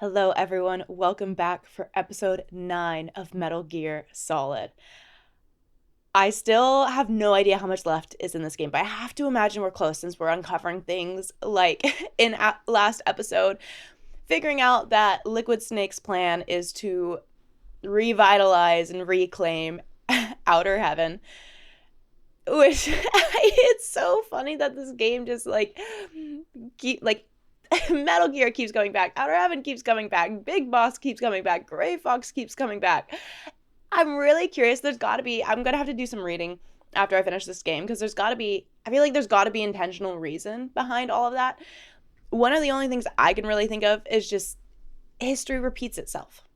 Hello, everyone. Welcome back for episode 9 of Metal Gear Solid. I still have no idea how much left is in this game, but I have to imagine we're close since we're uncovering things like in last episode, figuring out that Liquid Snake's plan is to revitalize and reclaim Outer Heaven, which it's so funny that this game just keep like Metal Gear keeps coming back, Outer Heaven keeps coming back, Big Boss keeps coming back, Gray Fox keeps coming back. I'm really curious. I'm gonna have to do some reading after I finish this game because I feel like there's gotta be intentional reason behind all of that. One of the only things I can really think of is just history repeats itself.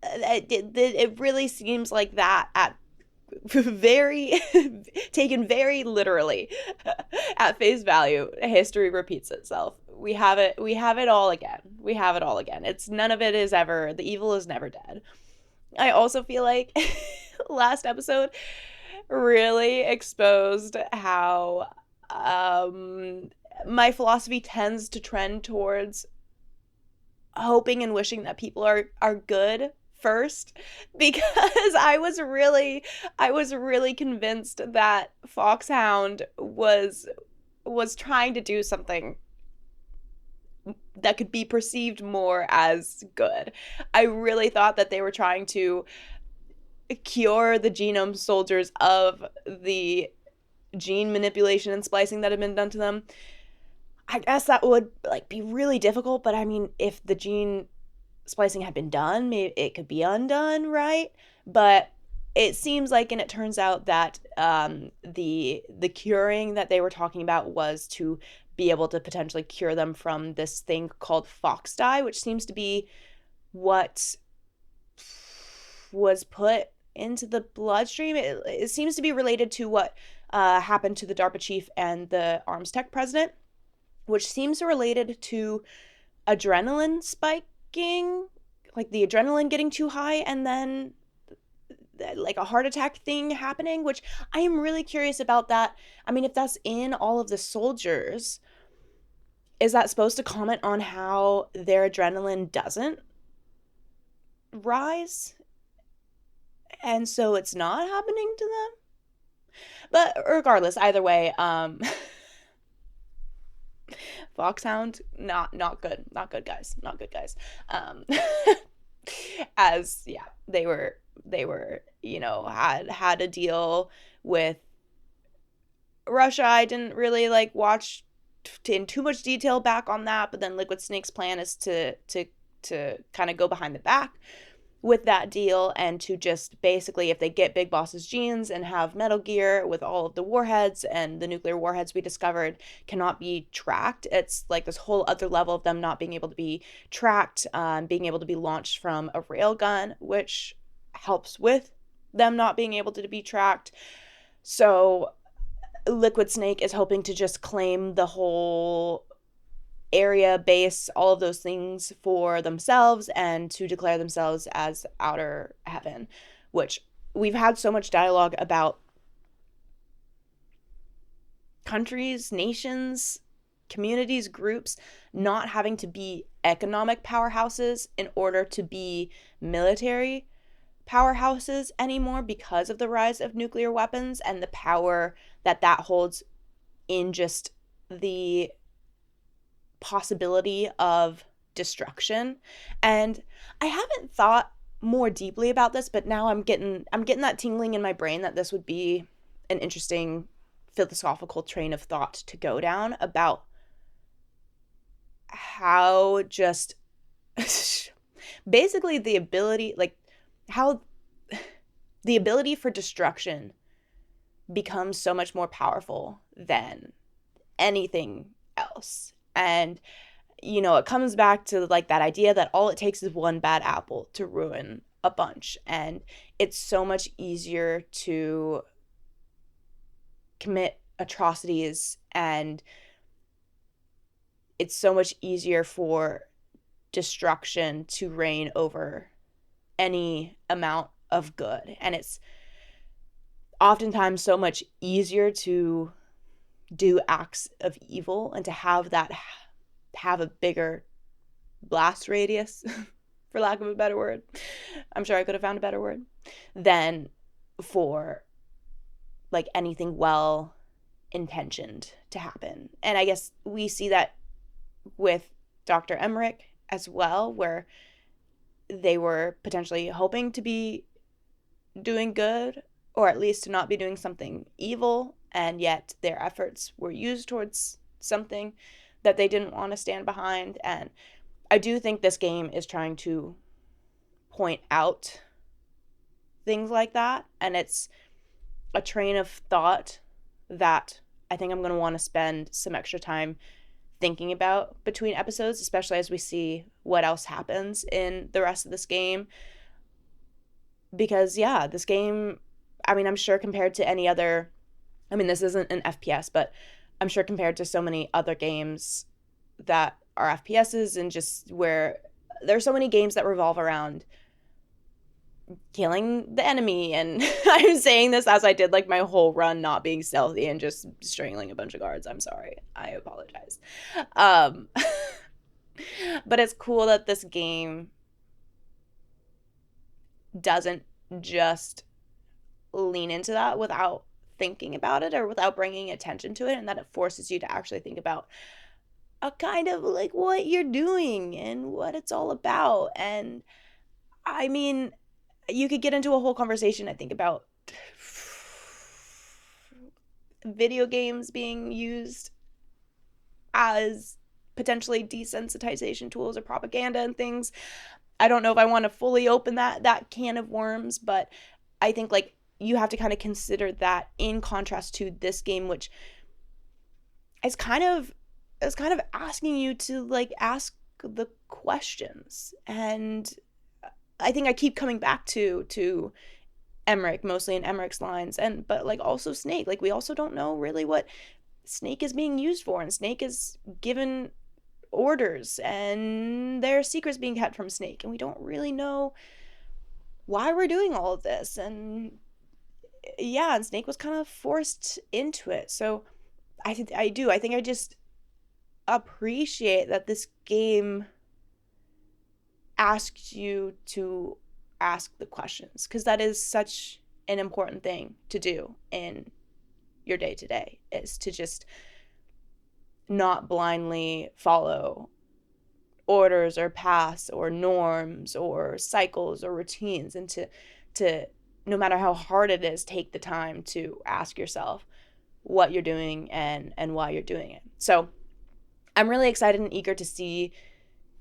It really seems like that at very taken very literally at face value. History repeats itself. We have it all again. It's none of it is ever, the evil is never dead. I also feel like last episode really exposed how my philosophy tends to trend towards hoping and wishing that people are good first, because I was really convinced that Foxhound was trying to do something that could be perceived more as good. I really thought that they were trying to cure the genome soldiers of the gene manipulation and splicing that had been done to them. I guess that would be really difficult, but I mean, if the gene splicing had been done, maybe it could be undone, right? But it seems like, and it turns out that the curing that they were talking about was to be able to potentially cure them from this thing called fox dye, which seems to be what was put into the bloodstream. It seems to be related to what happened to the DARPA chief and the arms tech president, which seems related to adrenaline spiking, like the adrenaline getting too high and then like a heart attack thing happening, which I am really curious about that. I mean, if that's in all of the soldiers, is that supposed to comment on how their adrenaline doesn't rise? And so it's not happening to them? But regardless, either way, Foxhound, not good. Not good, guys. Not good, guys. Um as yeah, they were, had a deal with Russia. I didn't really watch in too much detail back on that, but then Liquid Snake's plan is to kind of go behind the back with that deal and to just basically, if they get Big Boss's genes and have Metal Gear with all of the warheads, and the nuclear warheads we discovered cannot be tracked. It's like this whole other level of them not being able to be tracked, being able to be launched from a railgun, which helps with them not being able to be tracked. So Liquid Snake is hoping to just claim the whole area, base, all of those things for themselves and to declare themselves as Outer Heaven, which we've had so much dialogue about countries, nations, communities, groups not having to be economic powerhouses in order to be military powerhouses anymore because of the rise of nuclear weapons and the power that holds in just the possibility of destruction. And I haven't thought more deeply about this, but now I'm getting that tingling in my brain that this would be an interesting philosophical train of thought to go down about how just basically the ability, how the ability for destruction becomes so much more powerful than anything else. And it comes back to that idea that all it takes is one bad apple to ruin a bunch, and it's so much easier to commit atrocities, and it's so much easier for destruction to reign over any amount of good. And it's oftentimes so much easier to do acts of evil and to have a bigger blast radius, for lack of a better word. I'm sure I could have found a better word than for like anything well intentioned to happen. And I guess we see that with Dr. Emmerich as well, where they were potentially hoping to be doing good, or at least to not be doing something evil, and yet their efforts were used towards something that they didn't want to stand behind. And I do think this game is trying to point out things like that, and it's a train of thought that I think I'm going to want to spend some extra time thinking about between episodes, especially as we see what else happens in the rest of this game. Because, yeah, this game, I mean, I'm sure compared to any other, I mean, this isn't an FPS, but I'm sure compared to so many other games that are FPSs, and just where there's so many games that revolve around killing the enemy. And I'm saying this as I did like my whole run not being stealthy and just strangling a bunch of guards. I'm sorry. I apologize. Um, but it's cool that this game doesn't just lean into that without thinking about it or without bringing attention to it, and that it forces you to actually think about a kind of like what you're doing and what it's all about. And I mean, you could get into a whole conversation, I think, about video games being used as potentially desensitization tools or propaganda and things. I don't know if I want to fully open that can of worms, but I think like you have to kind of consider that in contrast to this game, which is kind of asking you to like ask the questions. And I think I keep coming back to Emmerich, mostly in Emmerich's lines, and but like also Snake. Like we also don't know really what Snake is being used for, and Snake is given orders, and there are secrets being kept from Snake, and we don't really know why we're doing all of this. And yeah, and Snake was kind of forced into it. So I think I just appreciate that this game asks you to ask the questions, because that is such an important thing to do in your day to day, is to just not blindly follow orders or paths or norms or cycles or routines, and to no matter how hard it is, take the time to ask yourself what you're doing and why you're doing it. So I'm really excited and eager to see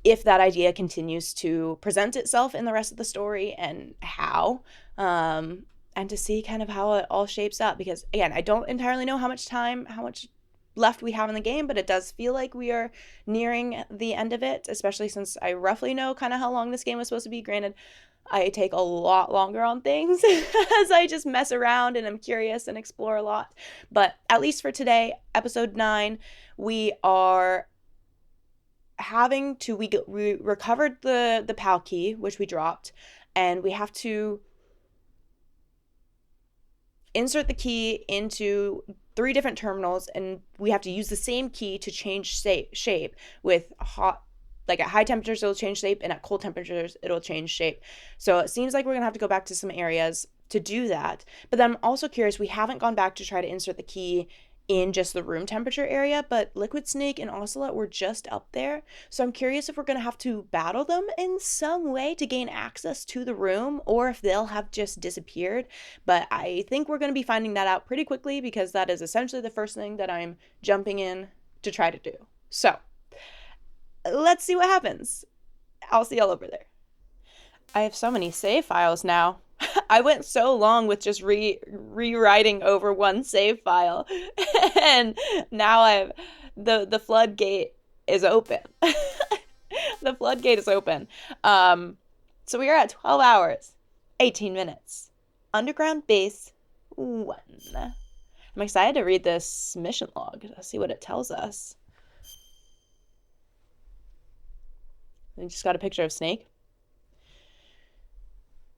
if that idea continues to present itself in the rest of the story, and how, and to see kind of how it all shapes up. Because again, I don't entirely know how much left we have in the game, but it does feel like we are nearing the end of it, especially since I roughly know kind of how long this game was supposed to be. Granted, I take a lot longer on things as I just mess around and I'm curious and explore a lot. But at least for today, episode 9, we are we recovered the PAL key, which we dropped, and we have to insert the key into 3 different terminals, and we have to use the same key to change shape with at high temperatures it'll change shape, and at cold temperatures it'll change shape. So it seems like we're gonna have to go back to some areas to do that. But then I'm also curious, we haven't gone back to try to insert the key in just the room temperature area, but Liquid Snake and Ocelot were just up there. So I'm curious if we're going to have to battle them in some way to gain access to the room, or if they'll have just disappeared. But I think we're going to be finding that out pretty quickly, because that is essentially the first thing that I'm jumping in to try to do. So let's see what happens. I'll see y'all over there. I have so many save files now. I went so long with just rewriting over one save file, and now the floodgate is open. The floodgate is open. So we are at 12 hours, 18 minutes. Underground base 1. I'm excited to read this mission log to see what it tells us. We just got a picture of Snake.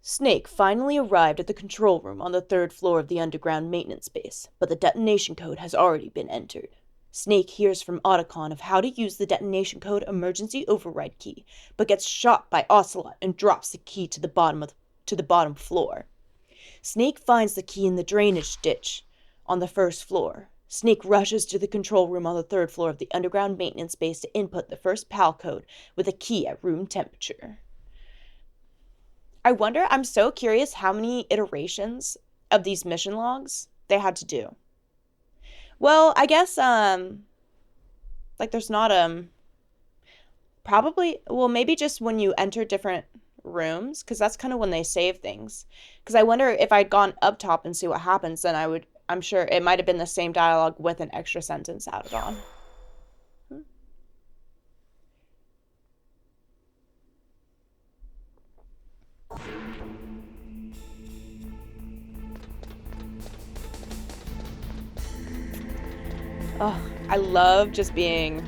Snake finally arrived at the control room on the 3rd floor of the underground maintenance base, but the detonation code has already been entered. Snake hears from Otacon of how to use the detonation code emergency override key, but gets shot by Ocelot and drops the key to the bottom floor. Snake finds the key in the drainage ditch on the first floor. Snake rushes to the control room on the third floor of the underground maintenance base to input the first PAL code with a key at room temperature. I'm so curious how many iterations of these mission logs they had to do. Well, I guess, there's not, maybe just when you enter different rooms, because that's kind of when they save things. Because I wonder if I'd gone up top and see what happens, then I'm sure it might have been the same dialogue with an extra sentence added on. Oh, I love just being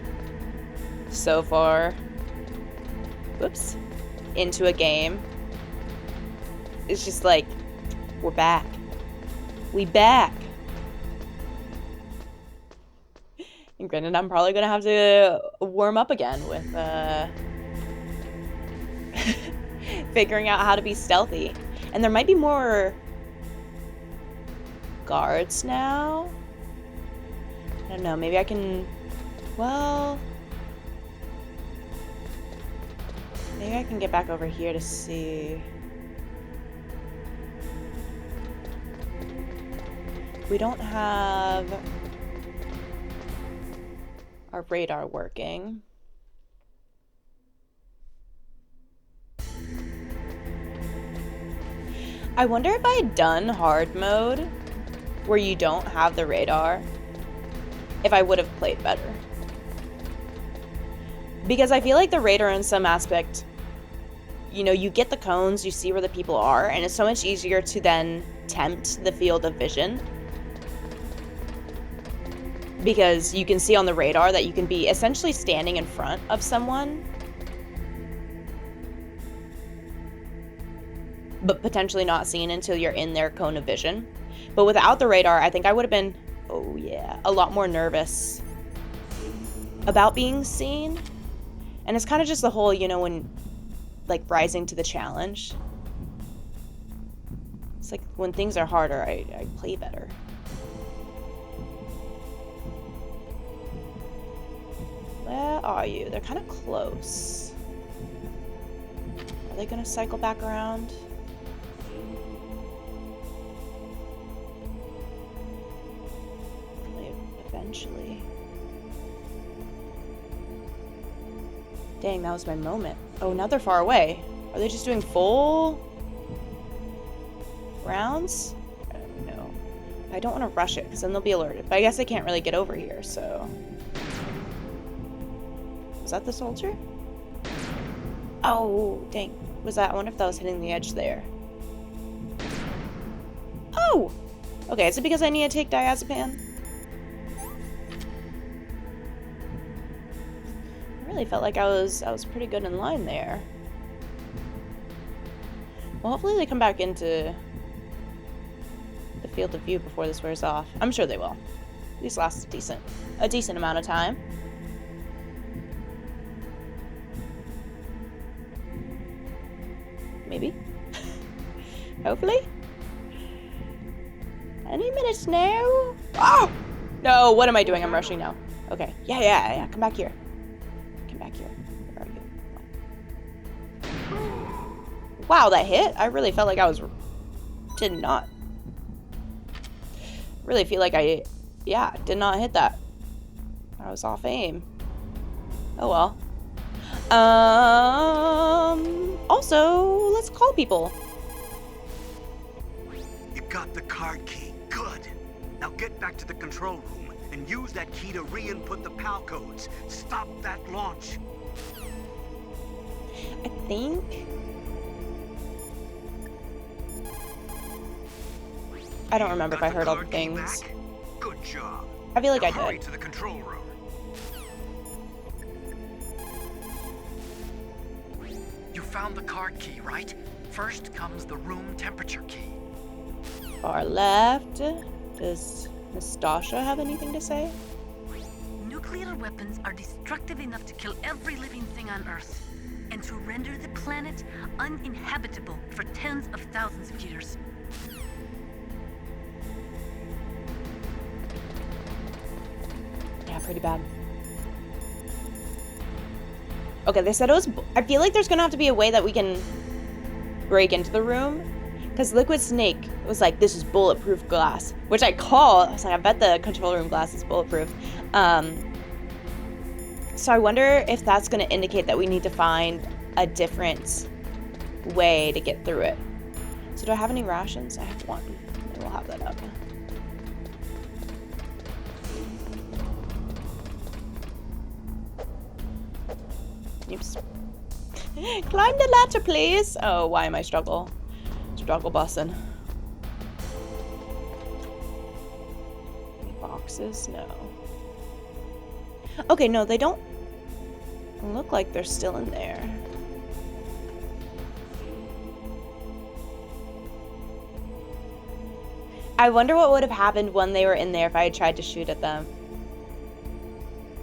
so far, into a game. It's just like, we're back. We back. And granted, I'm probably gonna have to warm up again with figuring out how to be stealthy. And there might be more guards now. I don't know, maybe I can, maybe I can get back over here to see. We don't have our radar working. I wonder if I had done hard mode where you don't have the radar, if I would have played better. Because I feel like the radar in some aspect, you get the cones, you see where the people are, and it's so much easier to then tempt the field of vision. Because you can see on the radar that you can be essentially standing in front of someone, but potentially not seen until you're in their cone of vision. But without the radar, I think I would have been, a lot more nervous about being seen. And it's kind of just the whole, when, rising to the challenge. It's like, when things are harder, I play better. Where are you? They're kind of close. Are they gonna cycle back around? Eventually. Dang, that was my moment. Oh, now they're far away. Are they just doing full rounds? I don't know. I don't want to rush it, because then they'll be alerted. But I guess I can't really get over here, so... Was that the soldier? Oh, dang. Was that? I wonder if that was hitting the edge there. Oh! Okay, is it because I need to take diazepam? I really felt like I was pretty good in line there. Well, hopefully they come back into the field of view before this wears off. I'm sure they will. These last a decent amount of time. Maybe. Hopefully. Any minutes now. Oh! No, what am I doing? I'm rushing now. Okay. Yeah. Come back here. Come back here. Where are you? Wow, that hit? I really felt like I did not. Really feel like did not hit that. I was off aim. Oh well. Also, let's call people. You got the card key. Good. Now get back to the control room and use that key to re-input the PAL codes. Stop that launch. I think... I don't remember if I heard all the things. Good job. I feel like I Hurry did. to the control room. You found the card key, right? First comes the room temperature key. Far left. Does Nastasha have anything to say? nuclear weapons are destructive enough to kill every living thing on Earth, and to render the planet uninhabitable for tens of thousands of years. Yeah, pretty bad. Okay, they said it was... I feel like there's gonna have to be a way that we can break into the room. Because Liquid Snake was like, this is bulletproof glass. Which I called. I was like, I bet the control room glass is bulletproof. So I wonder if that's gonna indicate that we need to find a different way to get through it. So do I have any rations? I have one. We'll have that up. Oops. Climb the ladder, please. Oh, why am I struggle bussing? Any boxes? No. Okay, no, they don't look like they're still in there. I wonder what would have happened when they were in there if I had tried to shoot at them.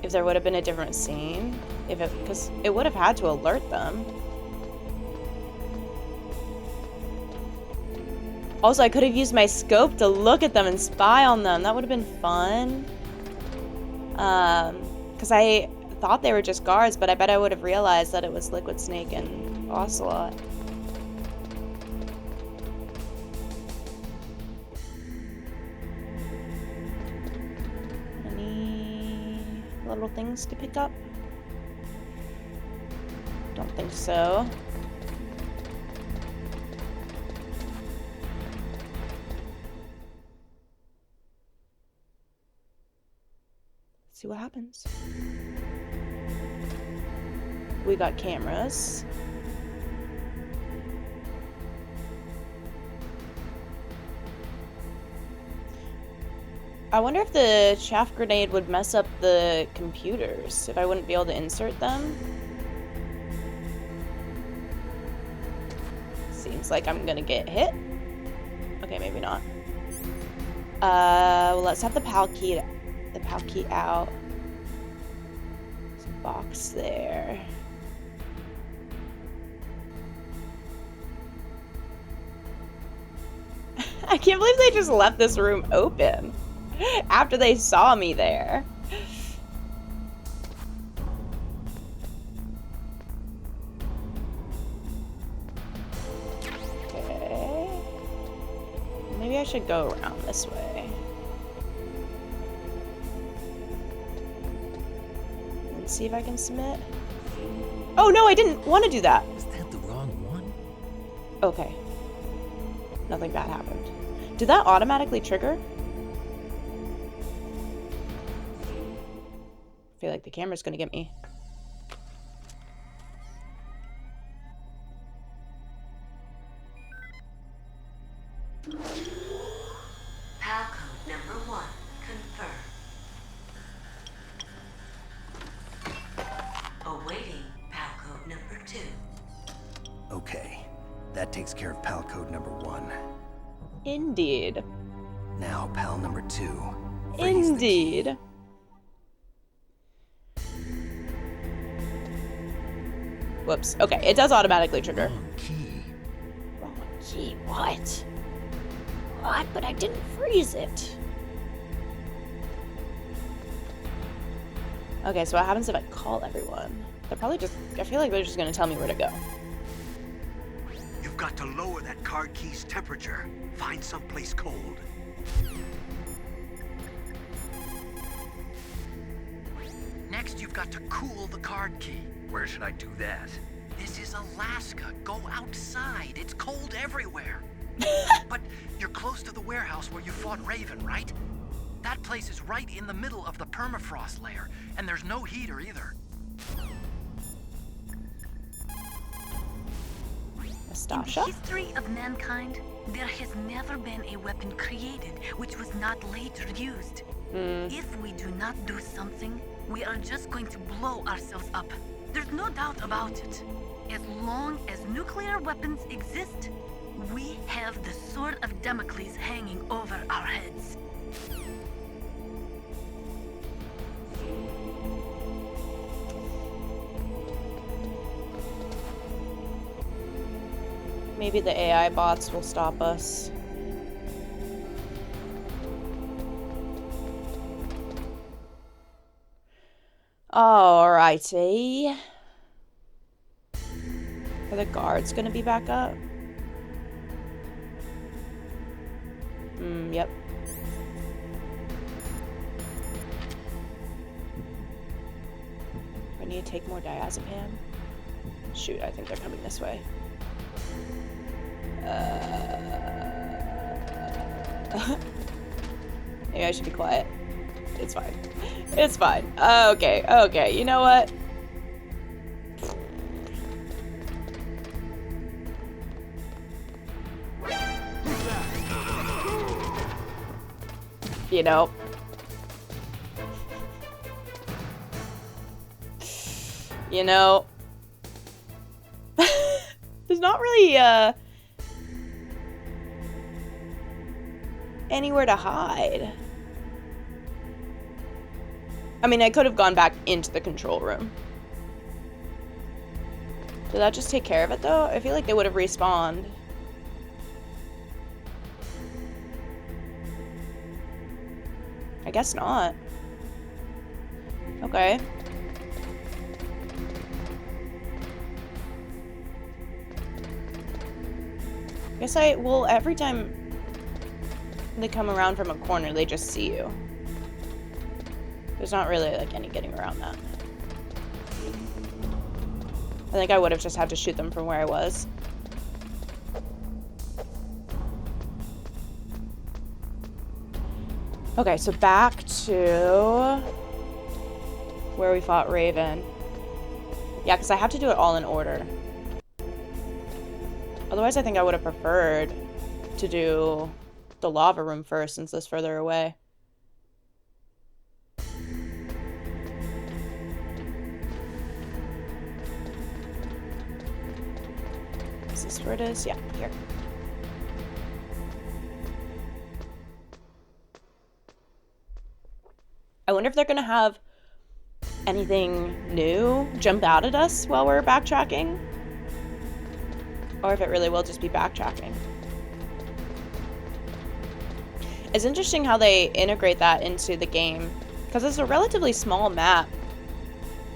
If there would have been a different scene. Because it would have had to alert them. Also, I could have used my scope to look at them and spy on them. That would have been fun. Because I thought they were just guards, but I bet I would have realized that it was Liquid Snake and Ocelot. Any little things to pick up? Don't think so. Let's see what happens. We got cameras. I wonder if the chaff grenade would mess up the computers, if I wouldn't be able to insert them. Seems like I'm gonna get hit. Okay, maybe not. Well, let's have the PAL key out. There's a box there. I can't believe they just left this room open after they saw me there. Okay. Maybe I should go around this way. And see if I can submit. Oh no, I didn't want to do that. Was that the wrong one? Okay. Nothing bad happened. Did that automatically trigger? I feel like the camera's gonna get me. PAL code number 1 confirmed. Awaiting PAL code number 2. Okay, that takes care of PAL code number 1. Indeed. Now PAL number 2. Indeed. Whoops. Okay, it does automatically trigger. Wrong key. Wrong key. What? What? But I didn't freeze it. Okay, so what happens if I call everyone? They're probably just... I feel like they're just going to tell me where to go. You've got to lower that card key's temperature. Find someplace cold. Next, you've got to cool the card key. Where should I do that? This is Alaska. Go outside. It's cold everywhere. But you're close to the warehouse where you fought Raven, right? That place is right in the middle of the permafrost layer, and there's no heater either. In Nastasha? the history of mankind, there has never been a weapon created which was not later used. If we do not do something, we are just going to blow ourselves up. There's no doubt about it. As long as nuclear weapons exist, we have the sword of Damocles hanging over our heads. Maybe the AI bots will stop us. Alrighty. Are the guards gonna be back up? Yep. I need to take more diazepam. Shoot, I think they're coming this way. Maybe I should be quiet. It's fine. It's fine. Okay, okay. You know what? You know. You know. There's not really, anywhere to hide. I mean, I could have gone back into the control room. Did that just take care of it, though? I feel like they would have respawned. I guess not. Okay. Guess well, every time they come around from a corner, they just see you. There's not really, like, any getting around that. I think I would have just had to shoot them from where I was. Okay, so back to where we fought Raven. Yeah, because I have to do it all in order. Otherwise, I think I would have preferred to do the lava room first, since it's further away. Is this where it is? Yeah, here. I wonder if they're gonna have anything new jump out at us while we're backtracking. Or if it really will just be backtracking. It's interesting how they integrate that into the game, because it's a relatively small map.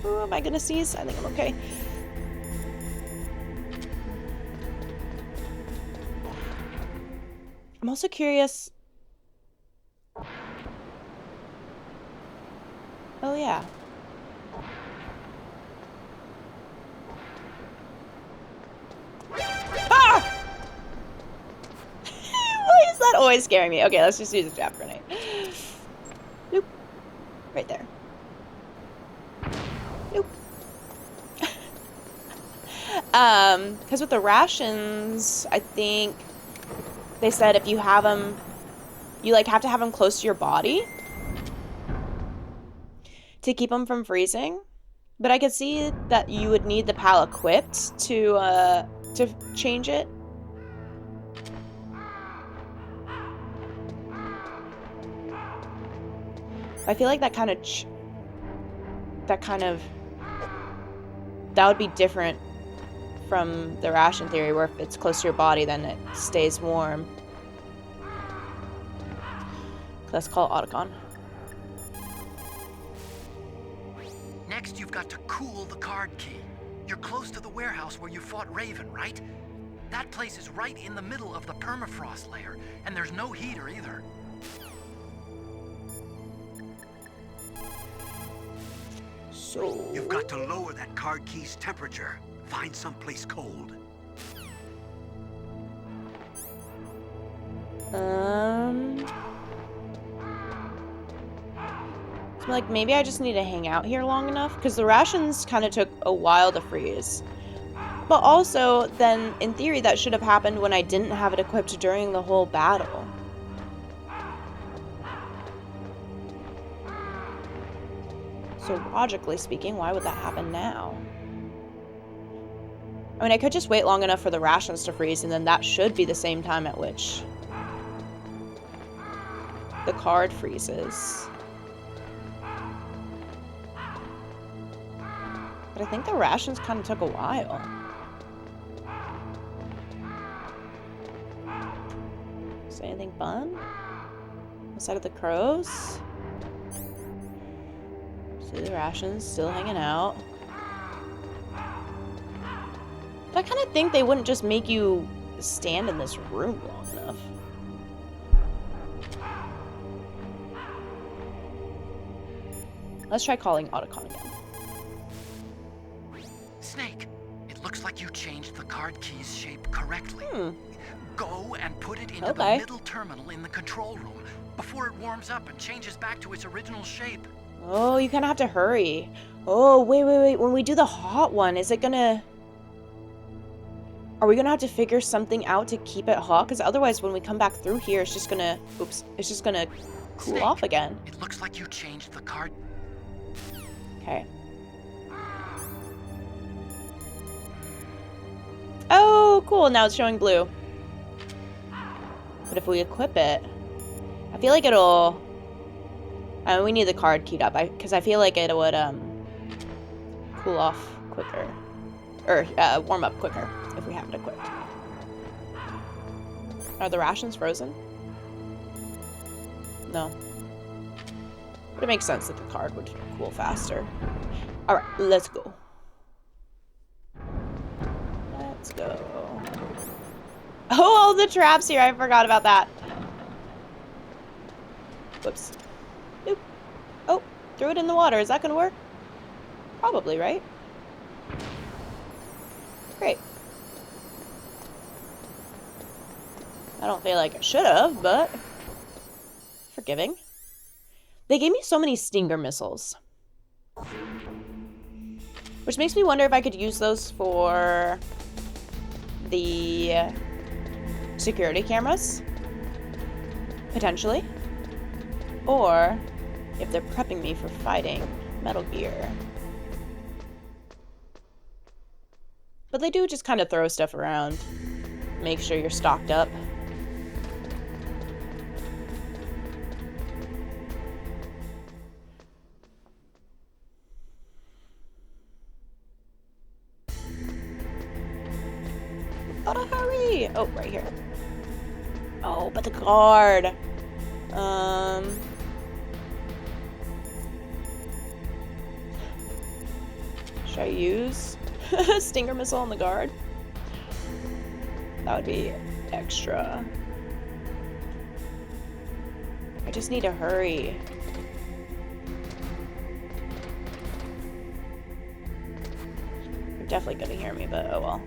Ooh, am I gonna sneeze? I think I'm okay. I'm also curious. Oh yeah. Ah! Why is that always scaring me? Okay, let's just use a jab grenade. Nope. Right there. Nope. Because with the rations, I think they said if you have them, you like have to have them close to your body to keep them from freezing. But I could see that you would need the PAL equipped to change it. I feel like that would be different from the ration theory, where if it's close to your body, then it stays warm. Let's call Otacon. Next, you've got to cool the card key. You're close to the warehouse where you fought Raven, right? That place is right in the middle of the permafrost layer, and there's no heater either. So You've got to lower that card key's temperature. Find someplace cold. So like maybe I just need to hang out here long enough, because the rations kind of took a while to freeze. But also, then in theory that should have happened when I didn't have it equipped during the whole battle. So logically speaking, why would that happen now? I mean, I could just wait long enough for the rations to freeze, and then that should be the same time at which the card freezes. But I think the rations kind of took a while. Is there anything fun? Outside of the crows? See the rations still hanging out. But I kind of think they wouldn't just make you stand in this room long enough. Let's try calling Otacon again. Snake, it looks like you changed the card key's shape correctly. Go and put it into the middle terminal in the control room before it warms up and changes back to its original shape. Oh, you kind of have to hurry. Oh, wait. When we do the hot one, is it gonna... Are we gonna have to figure something out to keep it hot? Because otherwise, when we come back through here, it's just gonna... Oops. It's just gonna cool Snake, off again. It looks like you changed the card... Okay. Oh, cool. Now it's showing blue. But if we equip it, I feel like it'll... we need the card keyed up, because I feel like it would cool off quicker. Or warm up quicker if we have it equipped. Are the rations frozen? No. But it makes sense that the card would cool faster. Alright, let's go. Let's go. Oh, all the traps here. I forgot about that. Whoops. Nope. Oh, threw it in the water. Is that going to work? Probably, right? Great. I don't feel like I should have, but forgiving. They gave me so many Stinger missiles. Which makes me wonder if I could use those for the security cameras. Potentially. Or if they're prepping me for fighting Metal Gear. But they do just kind of throw stuff around. Make sure you're stocked up. Gotta hurry! Oh, right here. Oh, but the guard. Should I use a Stinger missile on the guard? That would be extra. I just need to hurry. They're definitely gonna hear me, but oh well.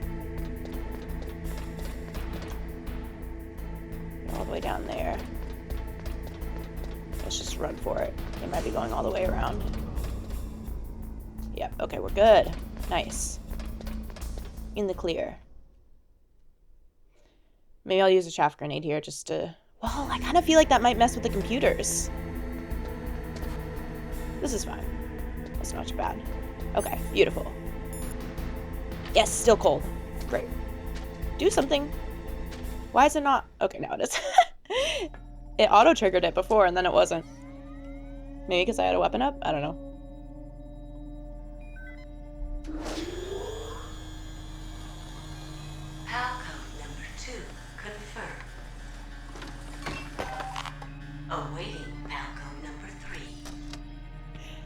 All the way down there. Let's just run for it. They might be going all the way around. Yep, okay, we're good. Nice. In the clear. Maybe I'll use a chaff grenade here just to... Well, I kind of feel like that might mess with the computers. This is fine. That's not too bad. Okay, beautiful. Yes, still cold. Great. Do something. Why is it not? Okay, now it is. It auto-triggered it before and then it wasn't. Maybe because I had a weapon up? I don't know. Palcode number 2 confirmed. Awaiting Palcode number 3.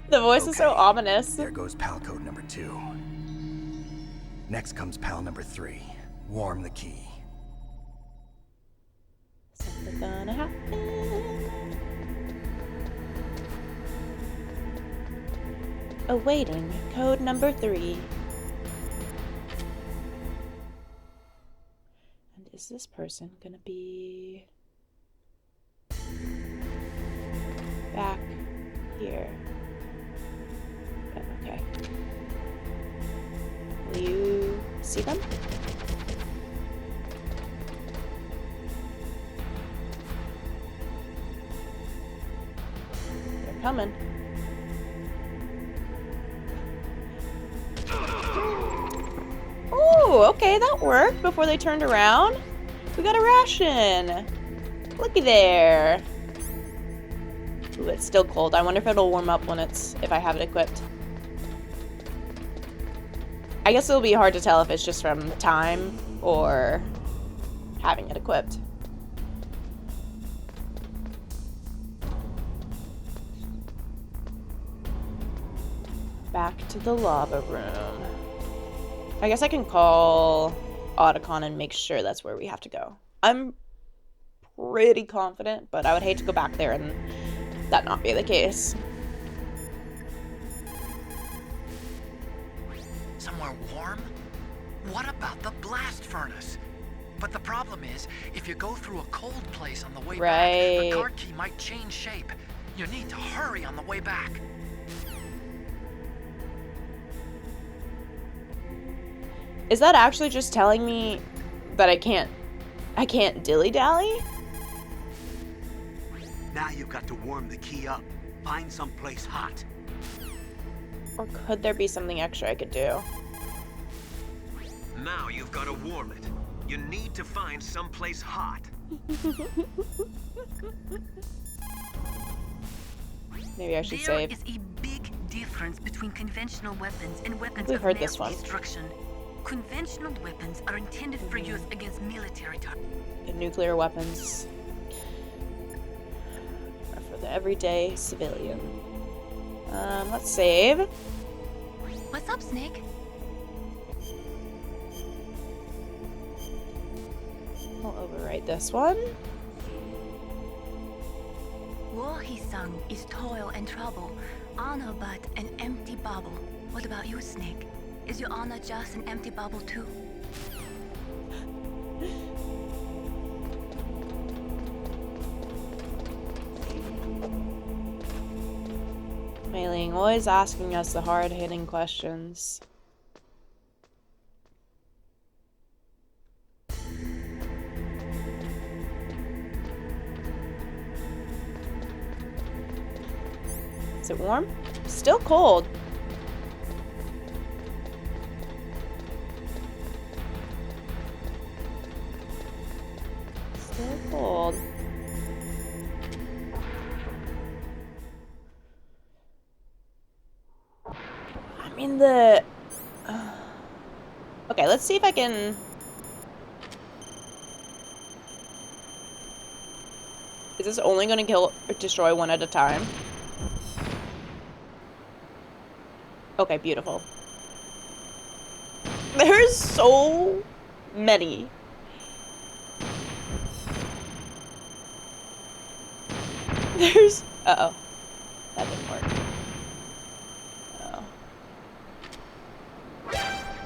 The voice is so Okay, ominous. There goes pal code number 2. Next comes pal number 3. Warm the key. Something's gonna happen. Awaiting code number 3. And is this person gonna be back here? Oh, okay. Will you see them? They're coming. Oh, okay, that worked before they turned around. We got a ration. Looky there. Ooh, it's still cold. I wonder if it'll warm up when if I have it equipped. I guess it'll be hard to tell if it's just from time or having it equipped. Back to the lava room. I guess I can call Otacon and make sure that's where we have to go. I'm pretty confident, but I would hate to go back there and that not be the case. Somewhere warm? What about the blast furnace? But the problem is, if you go through a cold place on the way back, the card key might change shape. You need to hurry on the way back. Is that actually just telling me that I can't dilly-dally? Now you've got to warm the key up. Find someplace hot. Or could there be something extra I could do? Now you've got to warm it. You need to find someplace hot. Maybe I should save. There is a big difference between conventional weapons and weapons We've of heard mass this one. destruction. Conventional weapons are intended for use against military targets. Nuclear weapons are for the everyday civilian. Let's save. What's up, Snake? I'll overwrite this one. War, he sung, is toil and trouble, honor but an empty bubble. What about you, Snake? Is your honor just an empty bubble too? Mailing, always asking us the hard-hitting questions. Is it warm? Still cold. Still cold. I mean, the... Okay, let's see if I can... Is this only going to kill or destroy one at a time? Okay, beautiful. There's so many. There's... Uh-oh. That didn't work. Oh.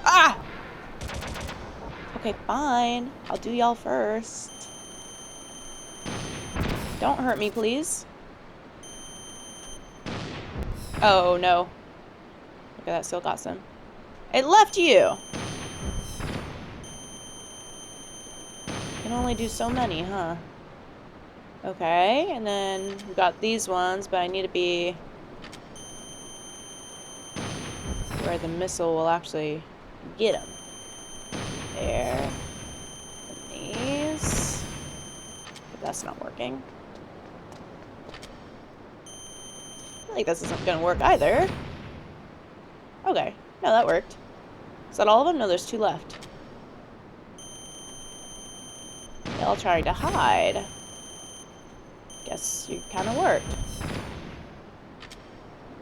Ah! Okay, fine. I'll do y'all first. Don't hurt me, please. Oh, no. Okay, that still got some. It left you! Can only do so many, huh? Okay, and then we got these ones, but I need to be where the missile will actually get them. There. And these. But that's not working. I feel like this isn't gonna work either. Okay, no, that worked. Is that all of them? No, there's two left. They're all trying to hide. Guess you kind of worked.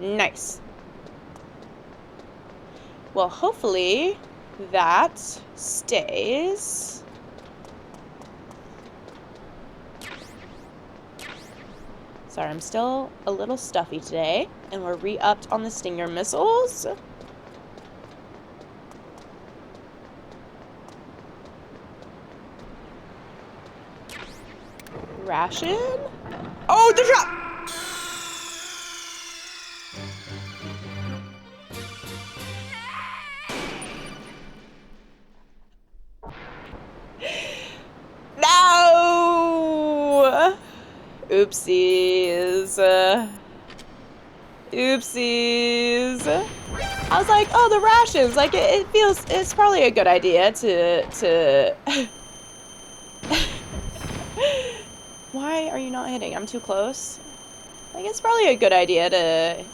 Nice. Well, hopefully that stays. Sorry, I'm still a little stuffy today, and we're re-upped on the Stinger missiles. Ration? Oh, the trap! No! Oopsies. Oopsies. I was like, oh, the rations. Like, it feels, it's probably a good idea to Why are you not hitting? I'm too close. Like, it's probably a good idea to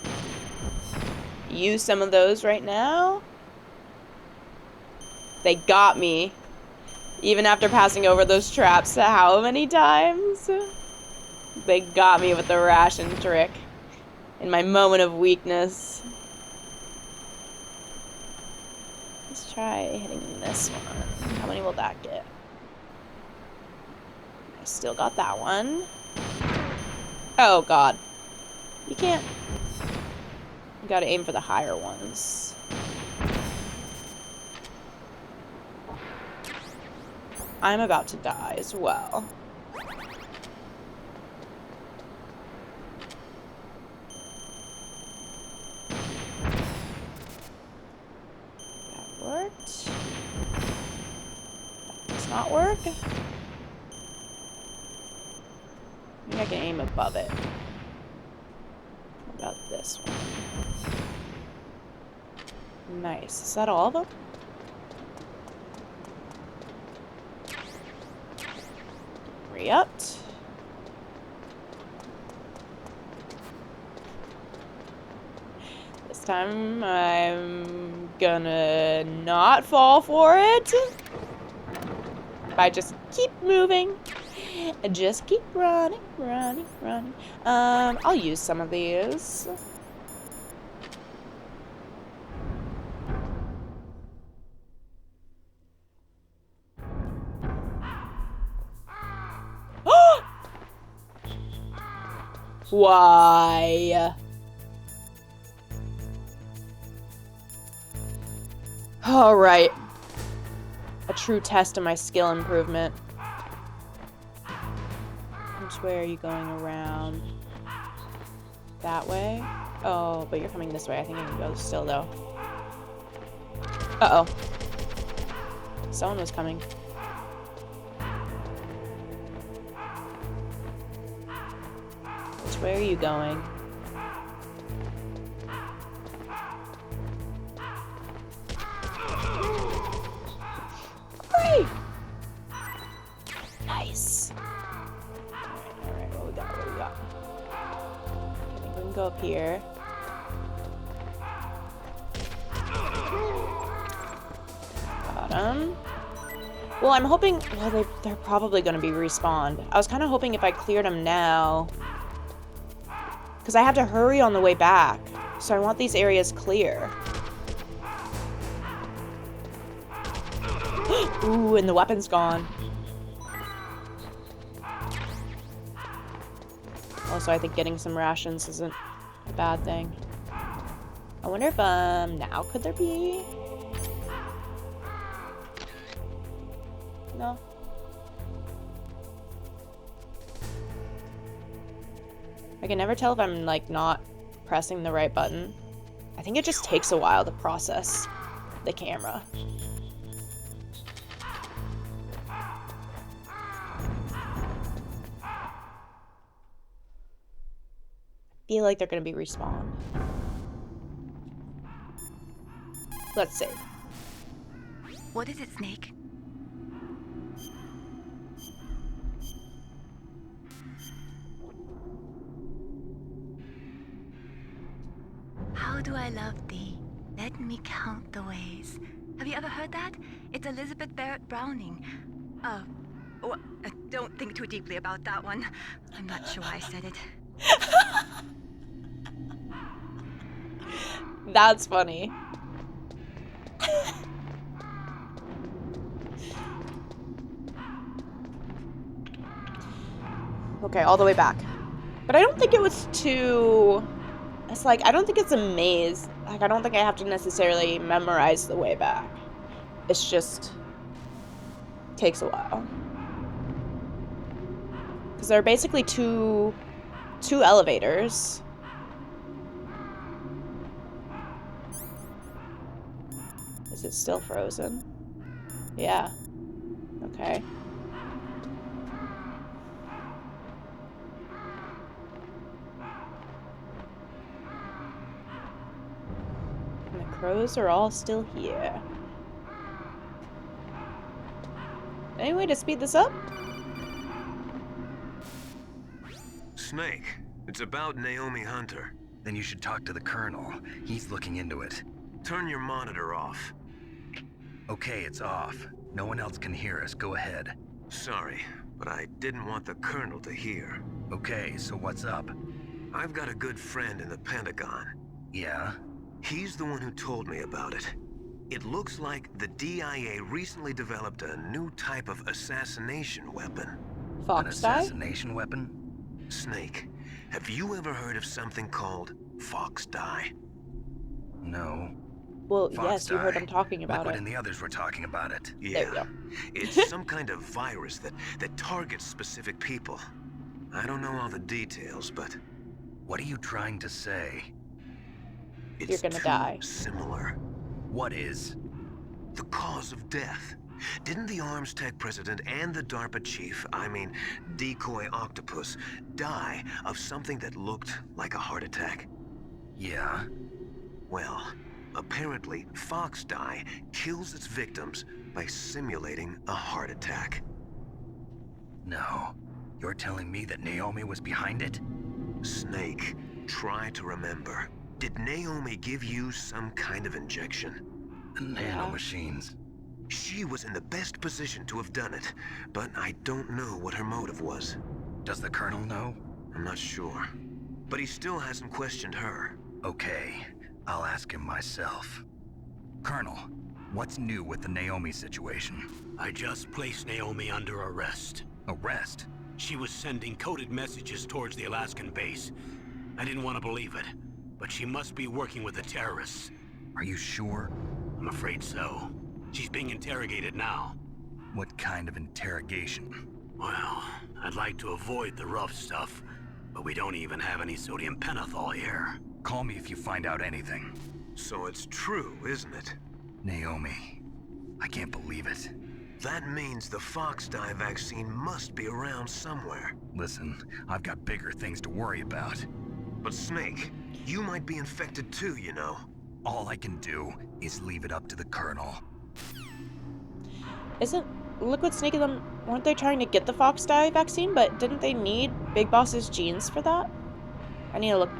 use some of those right now. They got me. Even after passing over those traps how many times? They got me with the ration trick. In my moment of weakness. try hitting this one. How many will that get? I still got that one. Oh, God. You can't... You gotta aim for the higher ones. I'm about to die as well. That worked. That does not work. Maybe I can aim above it. What about this one? Nice. Is that all of them? Re-upped. This time I'm gonna not fall for it. If I just keep moving. Just keep running, running, running. I'll use some of these. Why? All right. A true test of my skill improvement. Which way are you going around? That way? Oh, but you're coming this way. I think I can go still, though. Uh-oh. Someone was coming. Which way are you going? Hooray! Nice. Alright, what we got? What we got? I think we can go up here. Got him. Well, I'm hoping... Well, they're probably going to be respawned. I was kind of hoping if I cleared them now... Because I have to hurry on the way back. So I want these areas clear. Ooh, and the weapon's gone. Also, I think getting some rations isn't a bad thing. I wonder if, now could there be... No. I can never tell if I'm, like, not pressing the right button. I think it just takes a while to process the camera. I feel like they're gonna be respawned. Let's see. What is it, Snake? How do I love thee? Let me count the ways. Have you ever heard that? It's Elizabeth Barrett Browning. Well, don't think too deeply about that one. I'm not sure why I said it. That's funny. Okay, all the way back. But I don't think it was too... It's like, I don't think it's a maze. Like, I don't think I have to necessarily memorize the way back. It's just... takes a while. Because there are basically two elevators. Is it still frozen? Yeah. Okay. And the crows are all still here. Any way to speed this up? Snake, it's about Naomi Hunter. Then you should talk to the Colonel. He's looking into it. Turn your monitor off. Okay, it's off. No one else can hear us. Go ahead. Sorry, but I didn't want the Colonel to hear. Okay, so what's up? I've got a good friend in the Pentagon. Yeah? He's the one who told me about it. It looks like the DIA recently developed a new type of assassination weapon. An Fox die? assassination weapon? Snake, have you ever heard of something called fox dye? No. Well, Fox yes, you heard dye. them talking about Liquid it. and the others were talking about it. There we Yeah. go. It's some kind of virus that targets specific people. I don't know all the details, but What are you trying to say? it's gonna too die. similar. What is? The cause of death. Didn't the Arms Tech president and the DARPA chief, I mean, Decoy Octopus, die of something that looked like a heart attack? Yeah. Well, apparently, fox dye kills its victims by simulating a heart attack. No. You're telling me that Naomi was behind it? Snake, try to remember. Did Naomi give you some kind of injection? Nanomachines. She was in the best position to have done it, but I don't know what her motive was. Does the Colonel know? I'm not sure. But he still hasn't questioned her. Okay. I'll ask him myself. Colonel, what's new with the Naomi situation? I just placed Naomi under arrest. Arrest? She was sending coded messages towards the Alaskan base. I didn't want to believe it, but she must be working with the terrorists. Are you sure? I'm afraid so. She's being interrogated now. What kind of interrogation? Well, I'd like to avoid the rough stuff, but we don't even have any sodium pentothal here. Call me if you find out anything. So it's true, isn't it? Naomi. I can't believe it. That means the fox dye vaccine must be around somewhere. Listen, I've got bigger things to worry about. But Snake, you might be infected too, you know. All I can do is leave it up to the Colonel. Isn't Liquid Snake and them, weren't they trying to get the fox dye vaccine, but didn't they need Big Boss's genes for that? I need to look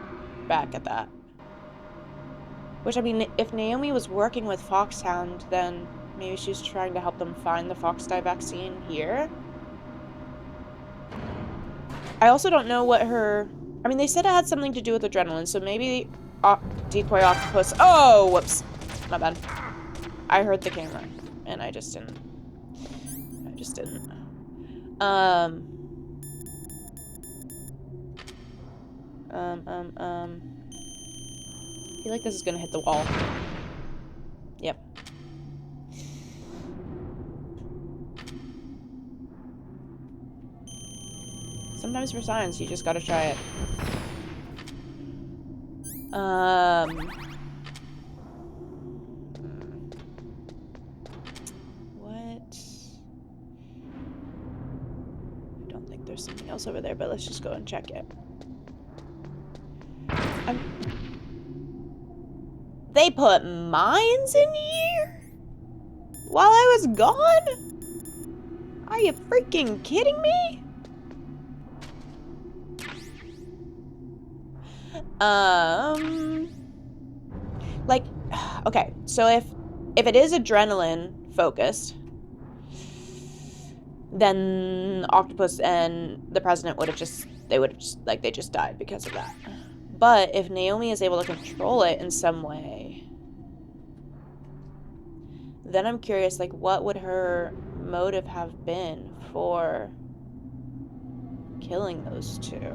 back at that. Which, I mean, if Naomi was working with Foxhound, then maybe she's trying to help them find the fox dye vaccine here? I also don't know what her... I mean, they said it had something to do with adrenaline, so maybe Decoy Octopus... Oh, whoops. My bad. I heard the camera, and I just didn't. I feel like this is gonna hit the wall. Yep. Sometimes for science, you just gotta try it. What? I don't think there's something else over there, but let's just go and check it. They put mines in here? While I was gone? Are you freaking kidding me? Like, okay, so if it is adrenaline focused, then Octopus and the president would have just, they just died because of that. But if Naomi is able to control it in some way, then I'm curious, like, what would her motive have been for killing those two?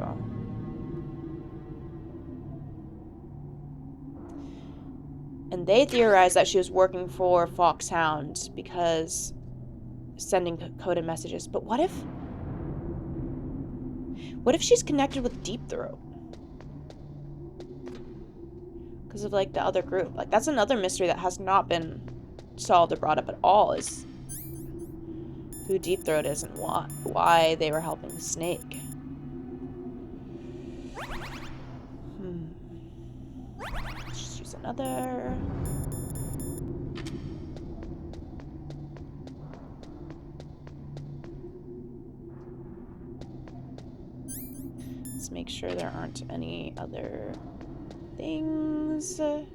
And they theorized that she was working for Foxhound because sending coded messages. But what if she's connected with Deep Throat? Because of, like, the other group. Like, that's another mystery that has not been solved or brought up at all, is who Deep Throat is and why they were helping Snake. Let's just use another. Let's make sure there aren't any other things. And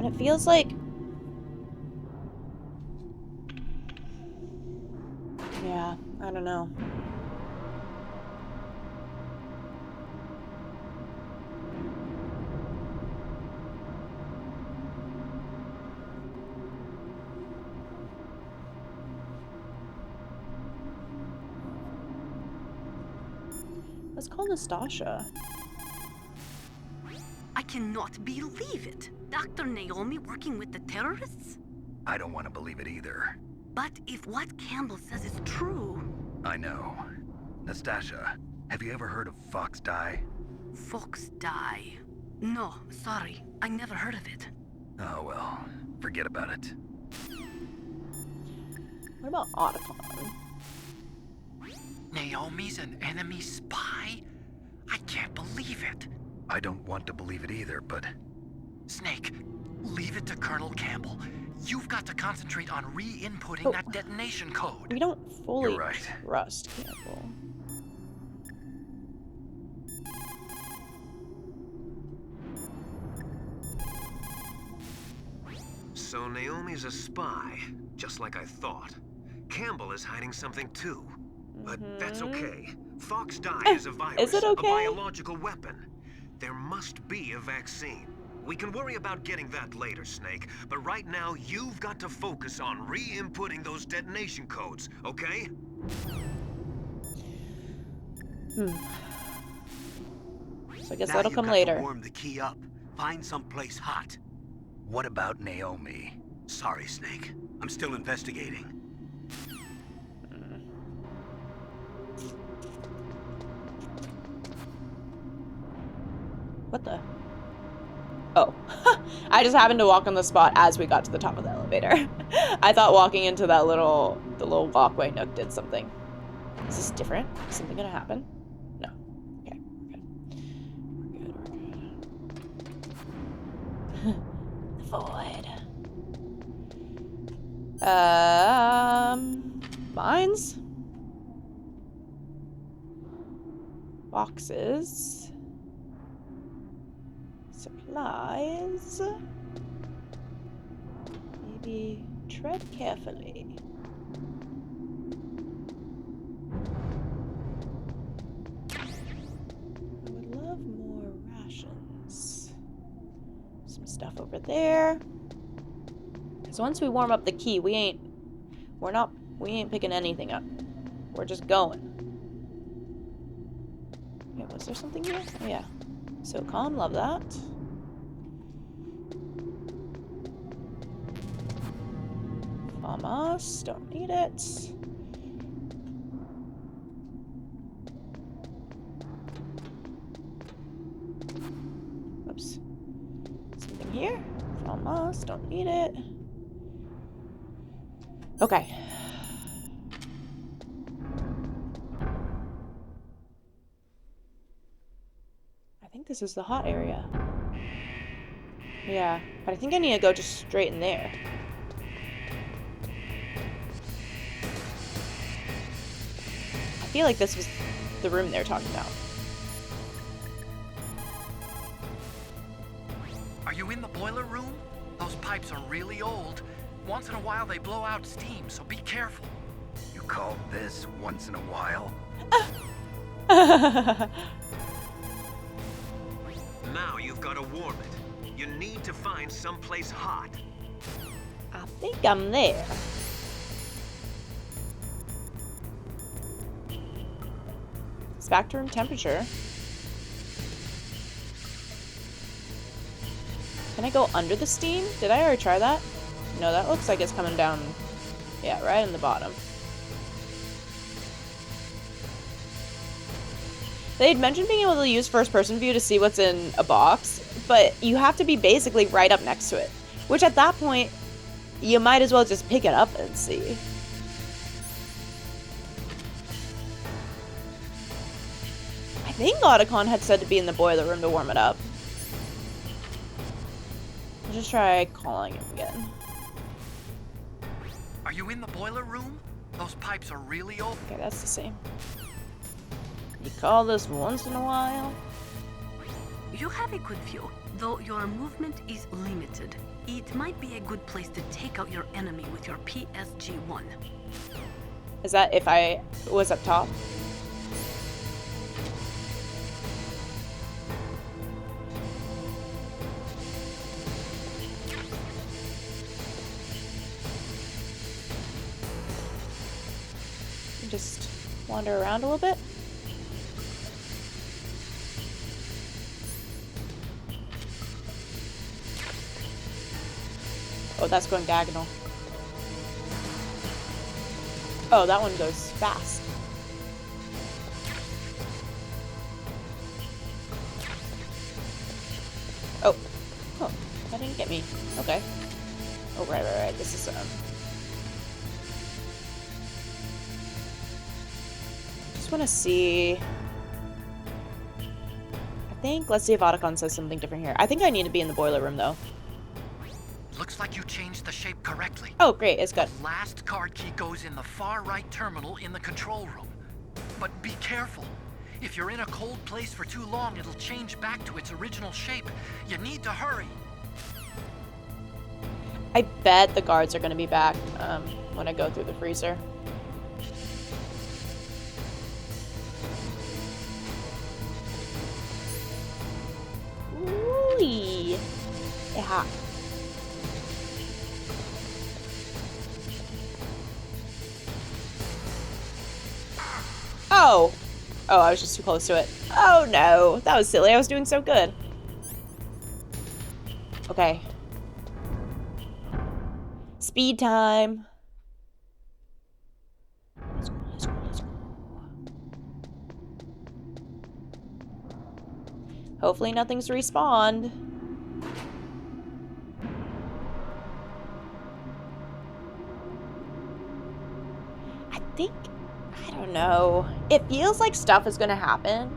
it feels like, yeah, I don't don't know. Let's call Nastasha. I cannot believe it. Dr. Naomi working with the terrorists? I don't want to believe it either. But if what Campbell says is true... I know. Nastasha, have you ever heard of Fox Die? Fox Die? No, sorry. I never heard of it. Oh well, forget about it. What about Otacon? Naomi's an enemy spy? I can't believe it. I don't want to believe it either, but... Snake, leave it to Colonel Campbell. You've got to concentrate on re-inputting that detonation code. We don't fully You're right. trust Campbell. So Naomi's a spy, just like I thought. Campbell is hiding something too. But that's okay. Fox Die is a virus, Is it okay? a biological weapon. There must be a vaccine. We can worry about getting that later, Snake. But right now, you've got to focus on re-inputting those detonation codes, okay? So I guess Now that'll you've come got later. to warm the key up. Find someplace hot. What about Naomi? Sorry, Snake. I'm still investigating. What the? Oh. I just happened to walk on the spot as we got to the top of the elevator. I thought walking into that the little walkway nook did something. Is this different? Is something gonna happen? No. Okay, we're good. We're good. The void. Mines? Boxes. Supplies. Maybe tread carefully. I would love more rations. Some stuff over there. Because once we warm up the key, we ain't picking anything up. We're just going. Yeah, was there something here? Oh, yeah. So calm, love that. Famas, don't need it. Oops. Something here? Famas, don't need it. Okay. I think this is the hot area. Yeah, but I think I need to go just straight in there. I feel like this was the room they're talking about. Are you in the boiler room? Those pipes are really old. Once in a while they blow out steam, so be careful. You call this once in a while? Now you've got to warm it. You need to find someplace hot. I think I'm there. It's back to room temperature. Can I go under the steam? Did I already try that? No, that looks like it's coming down. Yeah, right in the bottom. They had mentioned being able to use first-person view to see what's in a box, but you have to be basically right up next to it. Which at that point, you might as well just pick it up and see. I think Otacon had said to be in the boiler room to warm it up. I'll just try calling him again. Are you in the boiler room? Those pipes are really old. Okay, that's the same. You call this once in a while? You have a good view, though your movement is limited. It might be a good place to take out your enemy with your PSG-1. Is that if I was up top? Just wander around a little bit. Oh, that's going diagonal. Oh, that one goes fast. Oh. Oh, that didn't get me. Okay. Oh, right. This is, just want to see. I think, let's see if Otacon says something different here. I think I need to be in the boiler room, though. Looks like you changed the shape correctly. Oh, great. It's good. The last card key goes in the far right terminal in the control room. But be careful. If you're in a cold place for too long, it'll change back to its original shape. You need to hurry. I bet the guards are going to be back when I go through the freezer. Ooh, yeah. Oh! Oh, I was just too close to it. Oh no, that was silly. I was doing so good. Okay. Speed time. Let's go. Hopefully nothing's respawned. I don't know. It feels like stuff is gonna happen,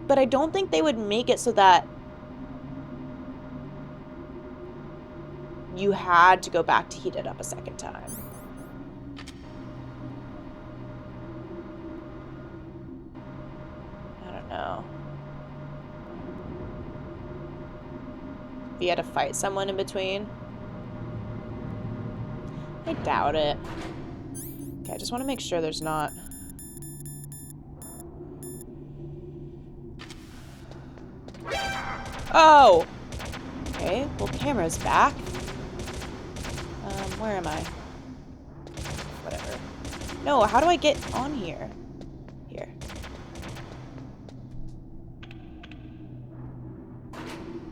but I don't think they would make it so that you had to go back to heat it up a second time. I don't know. If you had to fight someone in between. I doubt it. Okay, I just want to make sure there's not... Oh! Okay, well, camera's back. Where am I? Whatever. No, how do I get on here? Here.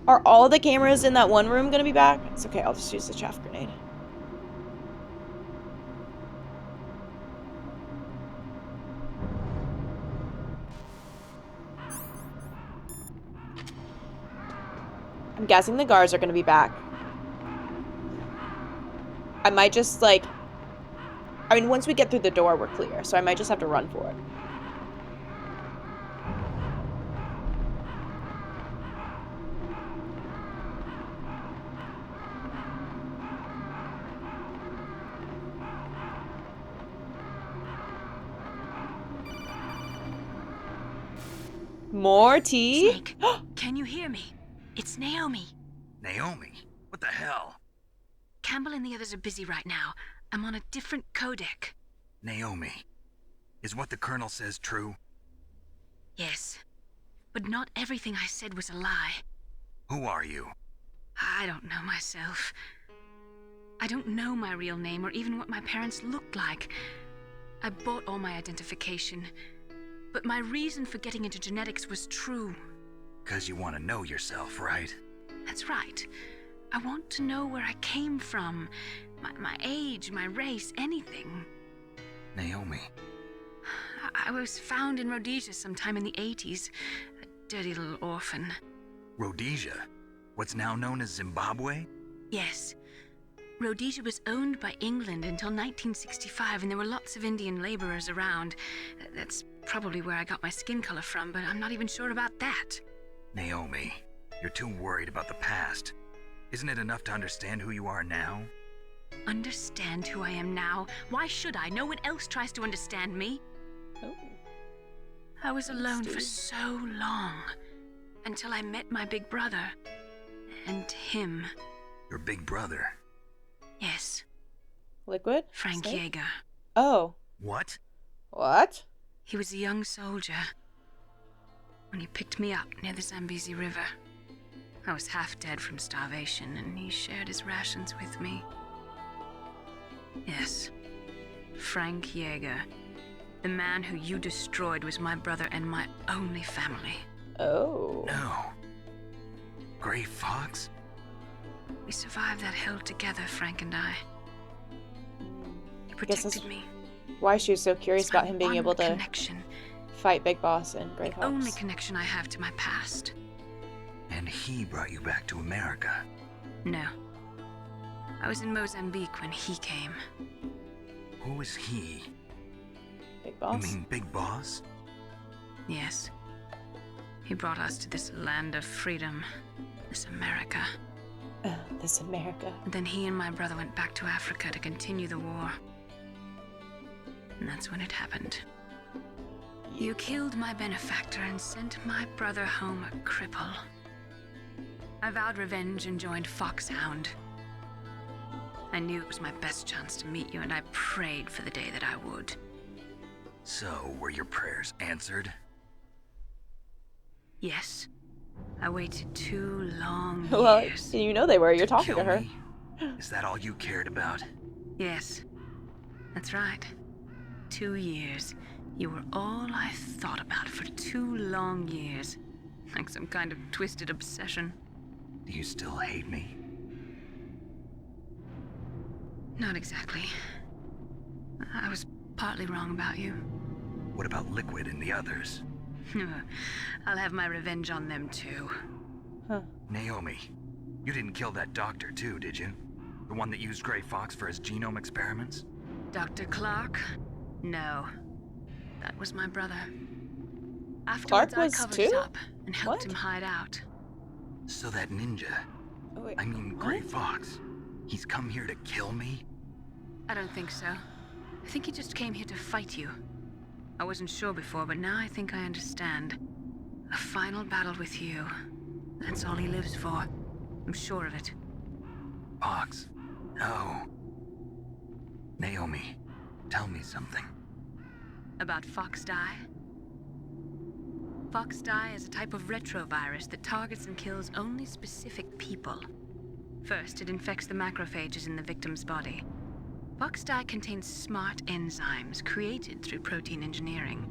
Are all the cameras in that one room gonna be back? It's okay, I'll just use the chaff grenade. I'm guessing the guards are gonna be back. I might just, like... I mean, once we get through the door, we're clear, so I might just have to run for it. More tea? Snake, can you hear me? It's Naomi. Naomi? What the hell? Campbell and the others are busy right now. I'm on a different codec. Naomi, is what the Colonel says true? Yes, but not everything I said was a lie. Who are you? I don't know myself. I don't know my real name or even what my parents looked like. I bought all my identification, but my reason for getting into genetics was true. 'Cause you want to know yourself, right? That's right. I want to know where I came from, my age, my race, anything. Naomi. I was found in Rhodesia sometime in the 80s. A dirty little orphan. Rhodesia? What's now known as Zimbabwe? Yes. Rhodesia was owned by England until 1965, and there were lots of Indian laborers around. That's probably where I got my skin color from, but I'm not even sure about that. Naomi, you're too worried about the past. Isn't it enough to understand who you are now? Understand who I am now? Why should I? No one else tries to understand me. Oh. I was alone for so long, until I met my big brother. And him. Your big brother? Yes. Liquid? Frank Snake? Yeager. Oh. What? What? He was a young soldier when he picked me up near the Zambezi River. I was half dead from starvation, and he shared his rations with me. Yes, Frank Yeager. The man who you destroyed was my brother and my only family. Oh. No. Gray Fox? We survived that hell together, Frank and I. He Guess that's protected me. why she was so curious It's about my him being one able to connection. fight Big Boss and Gray Fox. Only connection I have to my past. And he brought you back to America. No. I was in Mozambique when he came. Who is he? Big You Boss? mean Big Boss? Yes. He brought us to this land of freedom. This America. Ugh, this America. And then he and my brother went back to Africa to continue the war. And that's when it happened. You killed my benefactor and sent my brother home a cripple. I vowed revenge and joined Foxhound. I knew it was my best chance to meet you, and I prayed for the day that I would. So, were your prayers answered? Yes. I waited 2 long Well, years. you know they were. You're talking to Kill her. me? Is that all you cared about? Yes. That's right. 2 years. You were all I thought about for 2 long years. Like some kind of twisted obsession. Do you still hate me? Not exactly. I was partly wrong about you. What about Liquid and the others? I'll have my revenge on them too. Huh. Naomi, you didn't kill that doctor too, did you? The one that used Gray Fox for his genome experiments? Dr. Clark? No. That was my brother. Clark Afterwards, I was covered too? it up and helped What? him hide out. So that ninja, Oh, wait. I mean Gray What? Fox, he's come here to kill me? I don't think so. I think he just came here to fight you. I wasn't sure before, but now I think I understand. A final battle with you. That's all he lives for. I'm sure of it. Fox, no. Naomi, tell me something. About Fox Die? Fox Die is a type of retrovirus that targets and kills only specific people. First, it infects the macrophages in the victim's body. Fox Die contains smart enzymes created through protein engineering.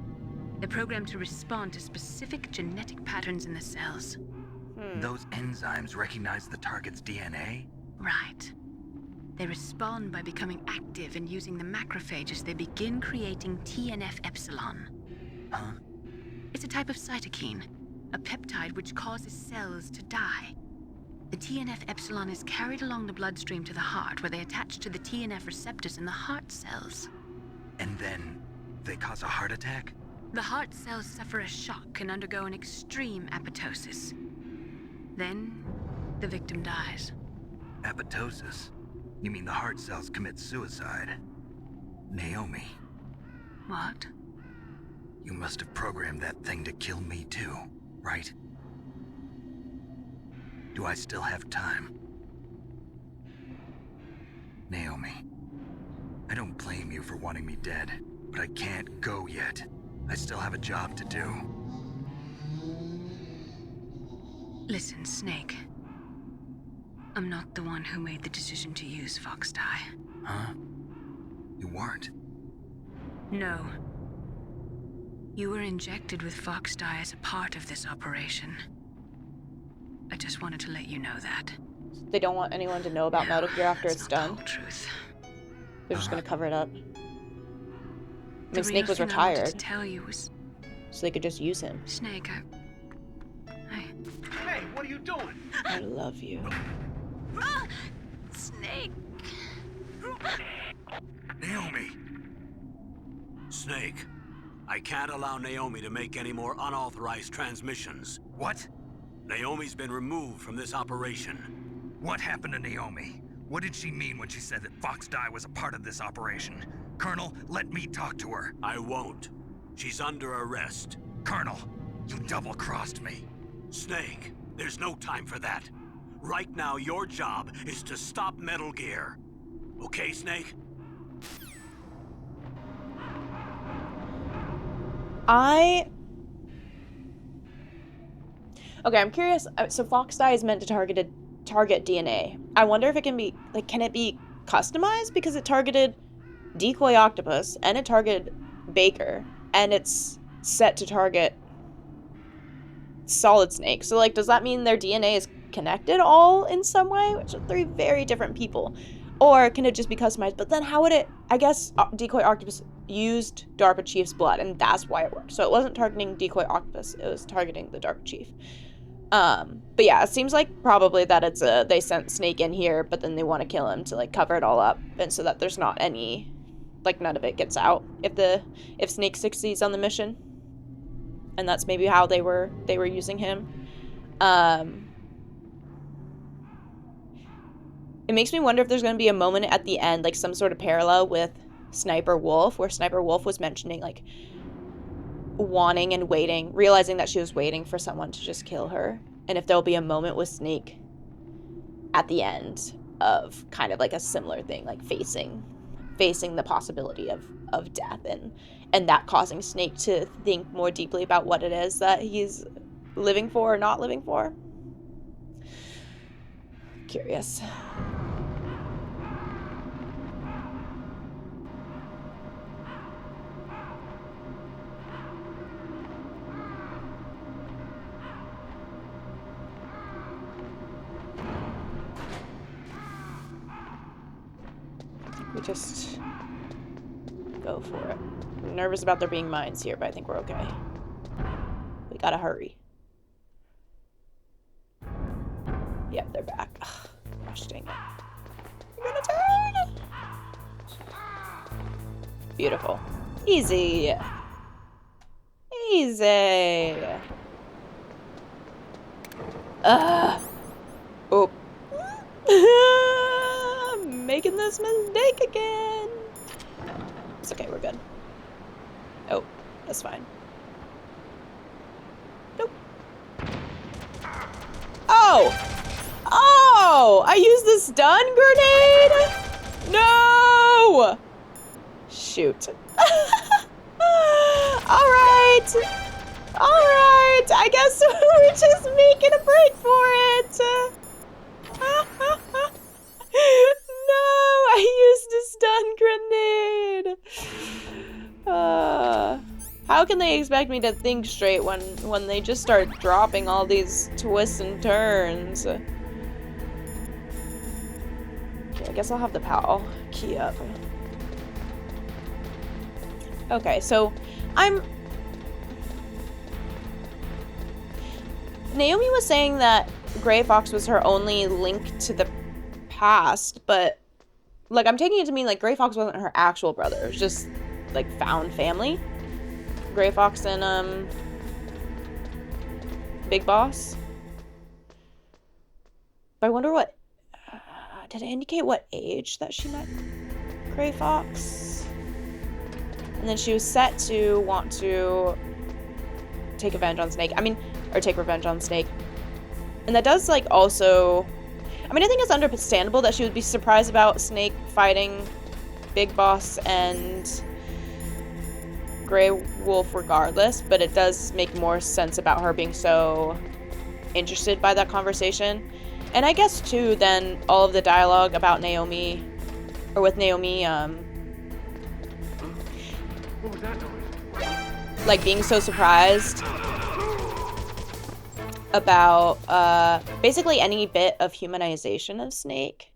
They're programmed to respond to specific genetic patterns in the cells. Those enzymes recognize the target's DNA? Right. They respond by becoming active and using the macrophages. They begin creating TNF-epsilon. Huh? It's a type of cytokine, a peptide which causes cells to die. The TNF-epsilon is carried along the bloodstream to the heart, where they attach to the TNF receptors in the heart cells. And then they cause a heart attack? The heart cells suffer a shock and undergo an extreme apoptosis. Then, the victim dies. Apoptosis? You mean the heart cells commit suicide? Naomi, What? you must have programmed that thing to kill me too, right? Do I still have time? Naomi, I don't blame you for wanting me dead, but I can't go yet. I still have a job to do. Listen, Snake. I'm not the one who made the decision to use Fox Die. Huh? You weren't? No. You were injected with Fox Die as a part of this operation. I just wanted to let you know that. They don't want anyone to know about No, Metal Gear after that's it's not the done. whole truth. They're just gonna cover it up. I The mean, Snake real was thing I wanted retired, to tell you was, so they could just use him. Snake, Hey, what are you doing? I love you. Snake! Naomi! Snake, I can't allow Naomi to make any more unauthorized transmissions. What? Naomi's been removed from this operation. What happened to Naomi? What did she mean when she said that Fox Die was a part of this operation? Colonel, let me talk to her. I won't. She's under arrest. Colonel, you double-crossed me. Snake, there's no time for that. Right now, your job is to stop Metal Gear. Okay, Snake? Okay, I'm curious. So Fox dye is meant to target DNA. I wonder if it can be, like, can it be customized? Because it targeted Decoy Octopus, and it targeted Baker, and it's set to target Solid Snake. So, like, does that mean their DNA is connected all in some way? Which are 3 very different people. Or can it just be customized? But then how would it... I guess Decoy Octopus used DARPA Chief's blood, and that's why it worked. So it wasn't targeting Decoy Octopus. It was targeting the DARPA Chief. But yeah, it seems like probably that it's they sent Snake in here, but then they want to kill him to, like, cover it all up, and so that there's not any, like, none of it gets out if Snake succeeds on the mission. And that's maybe how they were using him. It makes me wonder if there's going to be a moment at the end, like some sort of parallel with Sniper Wolf, where Sniper Wolf was mentioning, like, wanting and waiting, realizing that she was waiting for someone to just kill her. And if there'll be a moment with Snake at the end of kind of like a similar thing, like facing the possibility of death, and that causing Snake to think more deeply about what it is that he's living for or not living for. Curious. We just go for it. I'm nervous about there being mines here, but I think we're okay. We gotta hurry. Yep, they're back. Ugh, gosh dang it. You're gonna turn! Beautiful. Easy. Easy. Oh. I'm making this mistake again. It's okay, we're good. Oh, that's fine. Nope. Oh! Oh! I used the stun grenade? No! Shoot. Alright. Alright. I guess we're just making a break for it. No! I used a stun grenade. How can they expect me to think straight when they just start dropping all these twists and turns? Okay, I guess I'll have the PAL key up. Okay, so Naomi was saying that Gray Fox was her only link to the past, but, like, I'm taking it to mean, like, Gray Fox wasn't her actual brother. It was just, like, found family. Gray Fox and, Big Boss. But I wonder what... did it indicate what age that she met Gray Fox? And then she was set to want to take revenge on Snake. Or take revenge on Snake. And that does, like, also... I think it's understandable that she would be surprised about Snake fighting Big Boss and Grey Wolf regardless, but it does make more sense about her being so interested by that conversation. And I guess, too, then all of the dialogue about Naomi, or with Naomi, What was that noise? like, being so surprised about, basically any bit of humanization of Snake.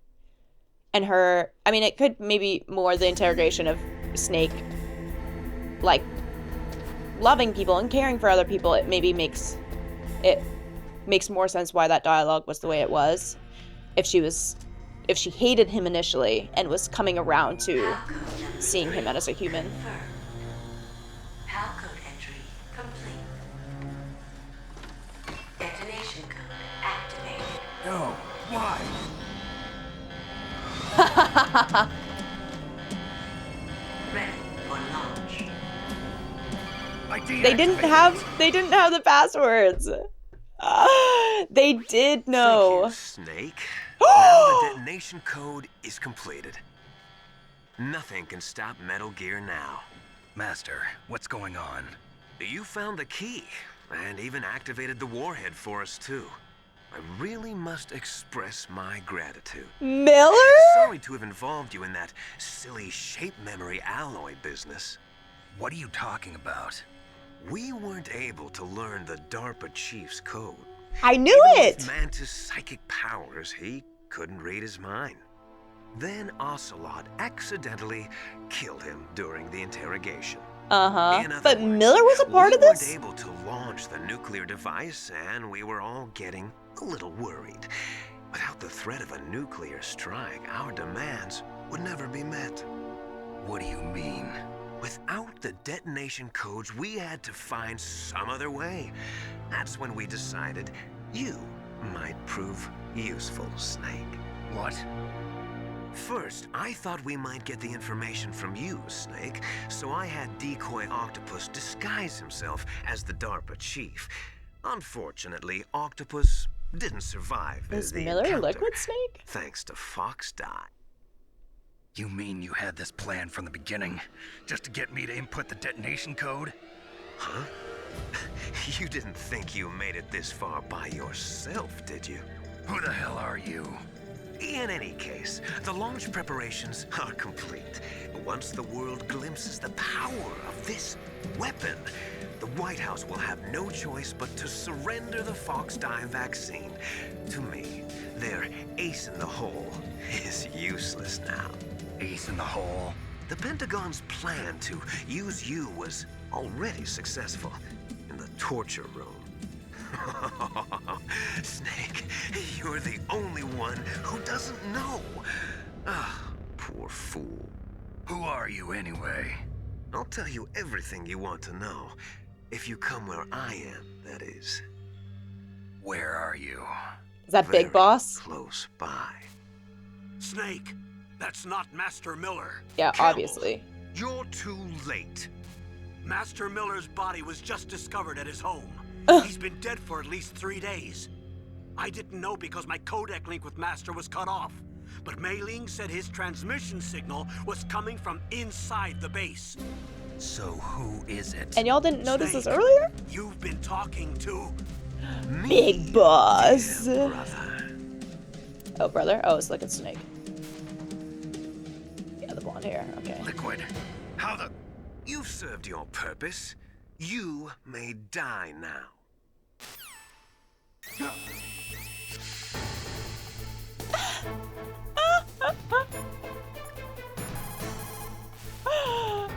And her, it could maybe more the interrogation of Snake, like, loving people and caring for other people. It maybe makes more sense why that dialogue was the way it was. If she hated him initially and was coming around to seeing him as a human. PAL code entry complete. Detonation code activated. No, why? Ready for launch. They didn't have the passwords. They did know. Thank you, Snake. Now the detonation code is completed. Nothing can stop Metal Gear now. Master, what's going on? You found the key, and even activated the warhead for us, too. I really must express my gratitude. Miller? Sorry to have involved you in that silly shape memory alloy business. What are you talking about? We weren't able to learn the DARPA chief's code. I knew Even it! with Mantis' psychic powers, he couldn't read his mind. Then Ocelot accidentally killed him during the interrogation. Uh-huh. In other But words, Miller was a part of this? We weren't able to launch the nuclear device, and we were all getting a little worried. Without the threat of a nuclear strike, our demands would never be met. What do you mean? Without the detonation codes, we had to find some other way. That's when we decided you might prove useful, Snake. What? First, I thought we might get the information from you, Snake, so I had Decoy Octopus disguise himself as the DARPA chief. Unfortunately, Octopus didn't survive Is the Miller encounter, Liquid Snake? thanks to Fox Die. You mean you had this plan from the beginning? Just to get me to input the detonation code? Huh? You didn't think you made it this far by yourself, did you? Who the hell are you? In any case, the launch preparations are complete. Once the world glimpses the power of this weapon, the White House will have no choice but to surrender the Fox Die vaccine to me. Their ace in the hole is useless now. Ace in the hole? The Pentagon's plan to use you was already successful in the torture room. Snake, you're the only one who doesn't know. Ah, poor fool. Who are you anyway? I'll tell you everything you want to know. If you come where I am, that is. Where are you? Is that Very Big Boss? close by. Snake, that's not Master Miller. Yeah, Campbell, obviously. You're too late. Master Miller's body was just discovered at his home. He's been dead for at least 3 days. I didn't know because my codec link with Master was cut off. But Mei Ling said his transmission signal was coming from inside the base. So who is it? And y'all didn't notice this Snake, earlier? You've been talking to... Big Boss. Dear brother. Oh, brother? Oh, it's like a snake. Yeah, the blonde hair. Okay. Liquid. How the... You've served your purpose. You may die now.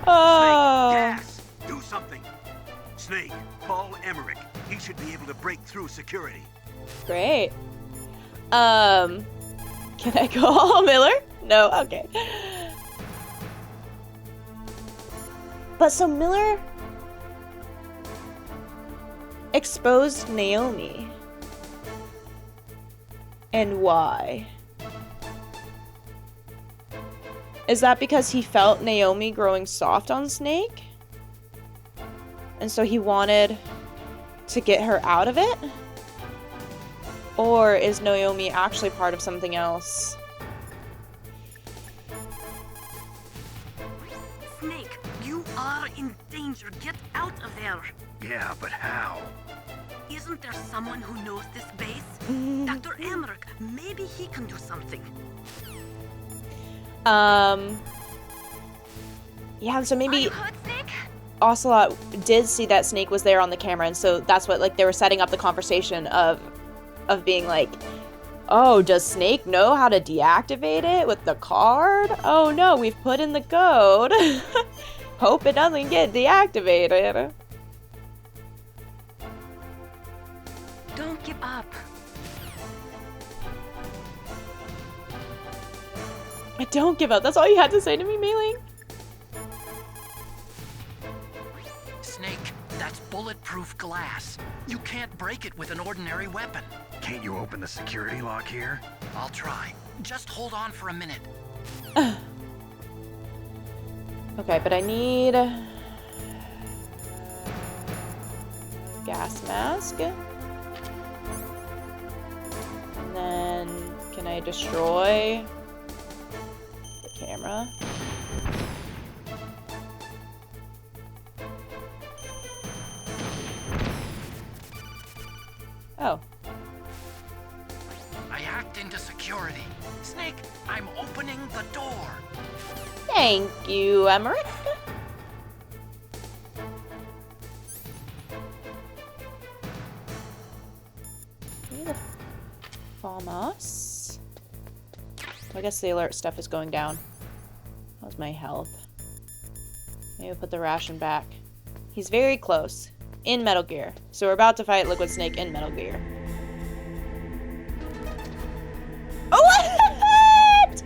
Oh. Gas! Do something! Snake, call Emmerich. He should be able to break through security. Great. Can I call Miller? No? Okay. But so Miller exposed Naomi. And why? Is that because he felt Naomi growing soft on Snake? And so he wanted to get her out of it? Or is Naomi actually part of something else? Snake, you are in danger. Get out of there. Yeah, but how? Isn't there someone who knows this base? Dr. Emmerich, maybe he can do something. Yeah, so Are maybe you hurt, Snake? Ocelot did see that Snake was there on the camera, and so that's what, like, they were setting up the conversation of being like, oh, does Snake know how to deactivate it with the card? Oh no, we've put in the code. Hope it doesn't get deactivated. Don't give up. I don't give up. That's all you had to say to me, Mei-Ling? Snake, that's bulletproof glass. You can't break it with an ordinary weapon. Can't you open the security lock here? I'll try. Just hold on for a minute. Okay, but I need gas mask. And then can I destroy the camera? Oh. I hacked into security. Snake, I'm opening the door. Thank you, Emmerich. Almost. I guess the alert stuff is going down. How's my health? Maybe I'll put the ration back. He's very close. In Metal Gear. So we're about to fight Liquid Snake in Metal Gear. Oh, what?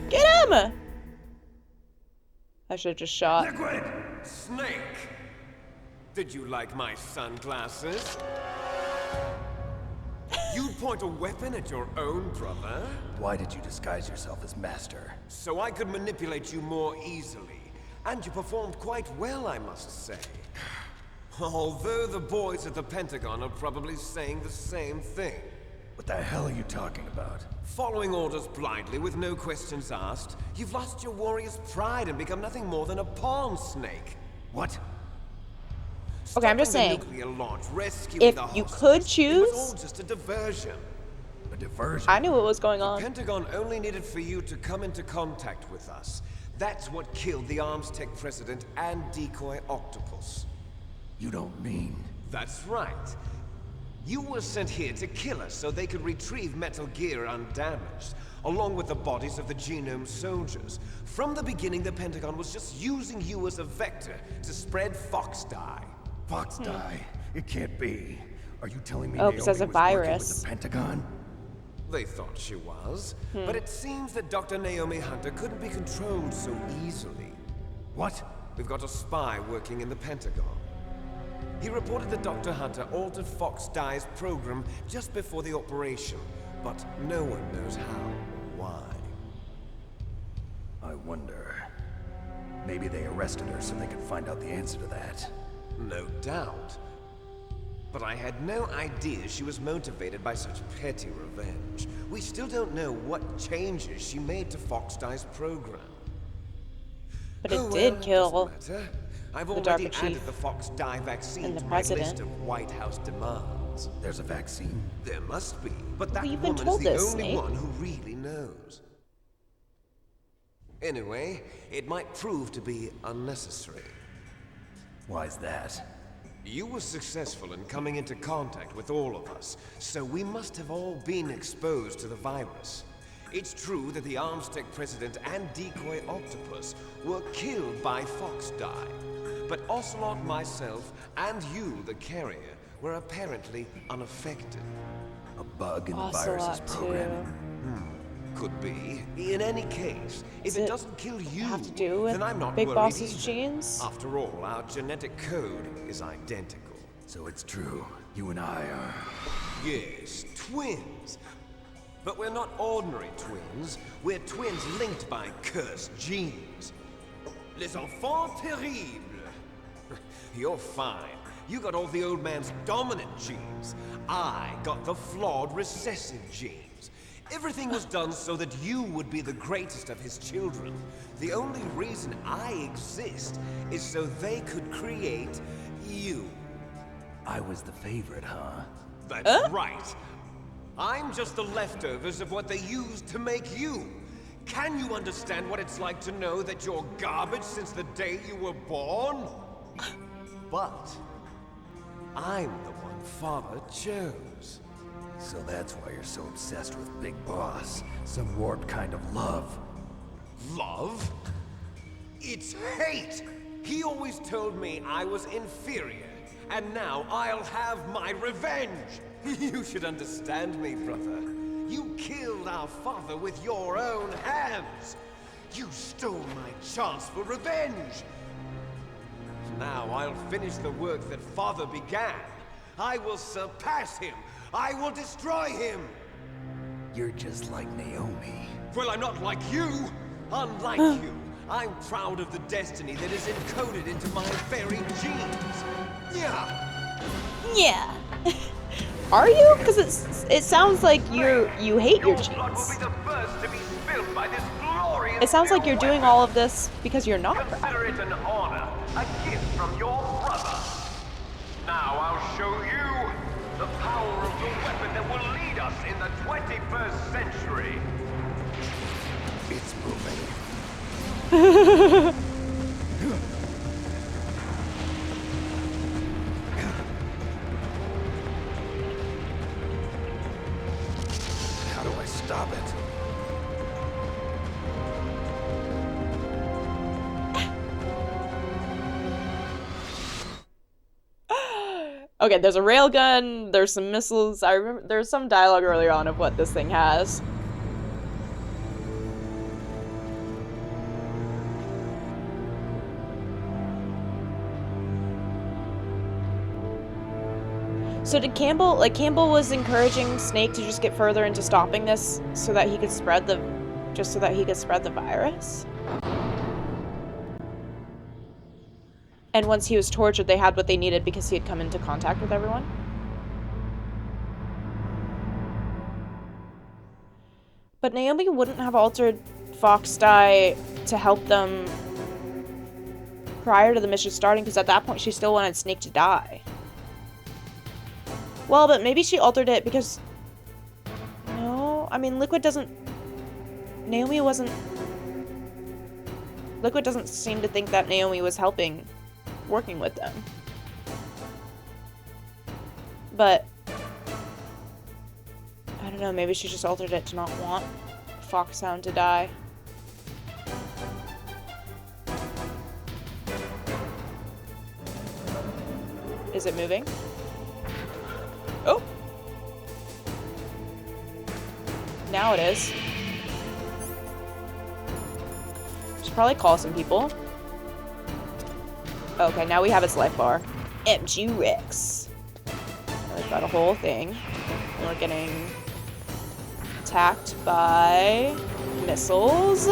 Get him! I should have just shot. Liquid Snake! Did you like my sunglasses? You'd point a weapon at your own brother? Why did you disguise yourself as Master? So I could manipulate you more easily. And you performed quite well, I must say. Although the boys at the Pentagon are probably saying the same thing. What the hell are you talking about? Following orders blindly with no questions asked, you've lost your warrior's pride and become nothing more than a pawn, Snake. What? Okay, I'm just saying, Launch, if you could choose, it was all just a diversion. A diversion? I knew what was going on. The Pentagon only needed for you to come into contact with us. That's what killed the Arms Tech president and decoy octopus. You don't mean... That's right. You were sent here to kill us so they could retrieve Metal Gear undamaged, along with the bodies of the Genome soldiers. From the beginning, the Pentagon was just using you as a vector to spread Fox dye. Fox dye? It can't be. Are you telling me Oh, because Naomi there's a was working virus. with the Pentagon? They thought she was, but it seems that Dr. Naomi Hunter couldn't be controlled so easily. What? We've got a spy working in the Pentagon. He reported that Dr. Hunter altered Fox Dye's program just before the operation, but no one knows how or why. I wonder... Maybe they arrested her so they could find out the answer to that. No doubt. But I had no idea she was motivated by such petty revenge. We still don't know what changes she made to Fox Dye's program. But it did kill doesn't matter. I've the already DARPA added chief the Fox Dye vaccine and the to my president. list of White House demands. There's a vaccine? There must be, but that Well, you've been woman told is the this, only Snape. one who really knows. Anyway, it might prove to be unnecessary. Why's that? You were successful in coming into contact with all of us, so we must have all been exposed to the virus. It's true that the Arms Tech president and decoy octopus were killed by Fox Dye, but Ocelot, myself, and you, the carrier, were apparently unaffected. A bug in the Ocelot, virus's programming? too. Could be. In any case, if Does it it doesn't kill you, have to do with then I'm not Big worried Boss's either. genes? After all, our genetic code is identical. So it's true. You and I are... Yes, twins. But we're not ordinary twins. We're twins linked by cursed genes. Les enfants terribles. You're fine. You got all the old man's dominant genes. I got the flawed recessive genes. Everything was done so that you would be the greatest of his children. The only reason I exist is so they could create you. I was the favorite, huh? That's right. I'm just the leftovers of what they used to make you. Can you understand what it's like to know that you're garbage since the day you were born? But I'm the one Father chose. So that's why you're so obsessed with Big Boss. Some warped kind of love. Love? It's hate! He always told me I was inferior, and now I'll have my revenge! You should understand me, brother. You killed our father with your own hands! You stole my chance for revenge! Now I'll finish the work that Father began. I will surpass him! I will destroy him! You're just like Naomi. Well, I'm not like you! Unlike you, I'm proud of the destiny that is encoded into my very genes! Yeah! Yeah. Are you? Because it sounds like you hate your Blood will genes. be the first to be spilled by by this glorious It sounds like new you're doing weapon. all of this because you're not proud. Consider it an honor, a gift from your brother. Now I'll show you the power of the weapon that will lead us in the 21st century. It's moving. How do I stop it? Okay, there's a railgun, there's some missiles. I remember there's some dialogue earlier on of what this thing has. So did Campbell, like Campbell was encouraging Snake to just get further into stopping this so that he could spread the, just so that he could spread the virus? And once he was tortured, they had what they needed because he had come into contact with everyone? But Naomi wouldn't have altered Fox dye to help them prior to the mission starting, because at that point she still wanted Snake to die. Well, but maybe she altered it because... No, I mean, Liquid doesn't... Naomi wasn't... Liquid doesn't seem to think that Naomi was helping, working with them. But... I don't know, maybe she just altered it to not want Foxhound to die. Is it moving? Oh! Now it is. Should probably call some people. Okay, now we have its life bar. MG Rex. We've got a whole thing. And we're getting attacked by missiles.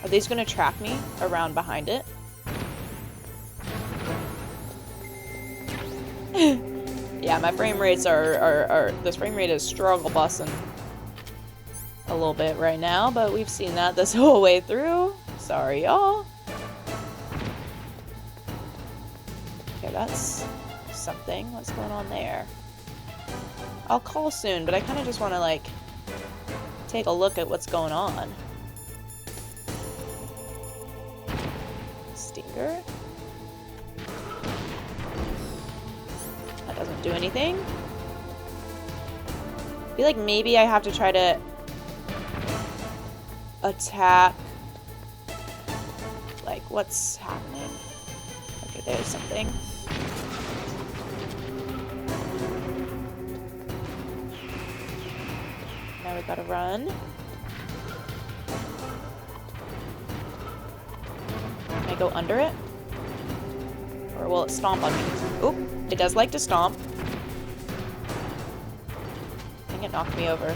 Are these gonna track me around behind it? Yeah, my frame rates are this frame rate is struggle bussing a little bit right now, but we've seen that this whole way through. Sorry, y'all. Okay, that's something. What's going on there? I'll call soon, but I kind of just want to, like, take a look at what's going on. Stinger? That doesn't do anything. I feel like maybe I have to try to attack. Like, what's happening? Okay, there's something. Now we gotta run. Can I go under it? Or will it stomp on me? Oop, it does like to stomp. I think it knocked me over.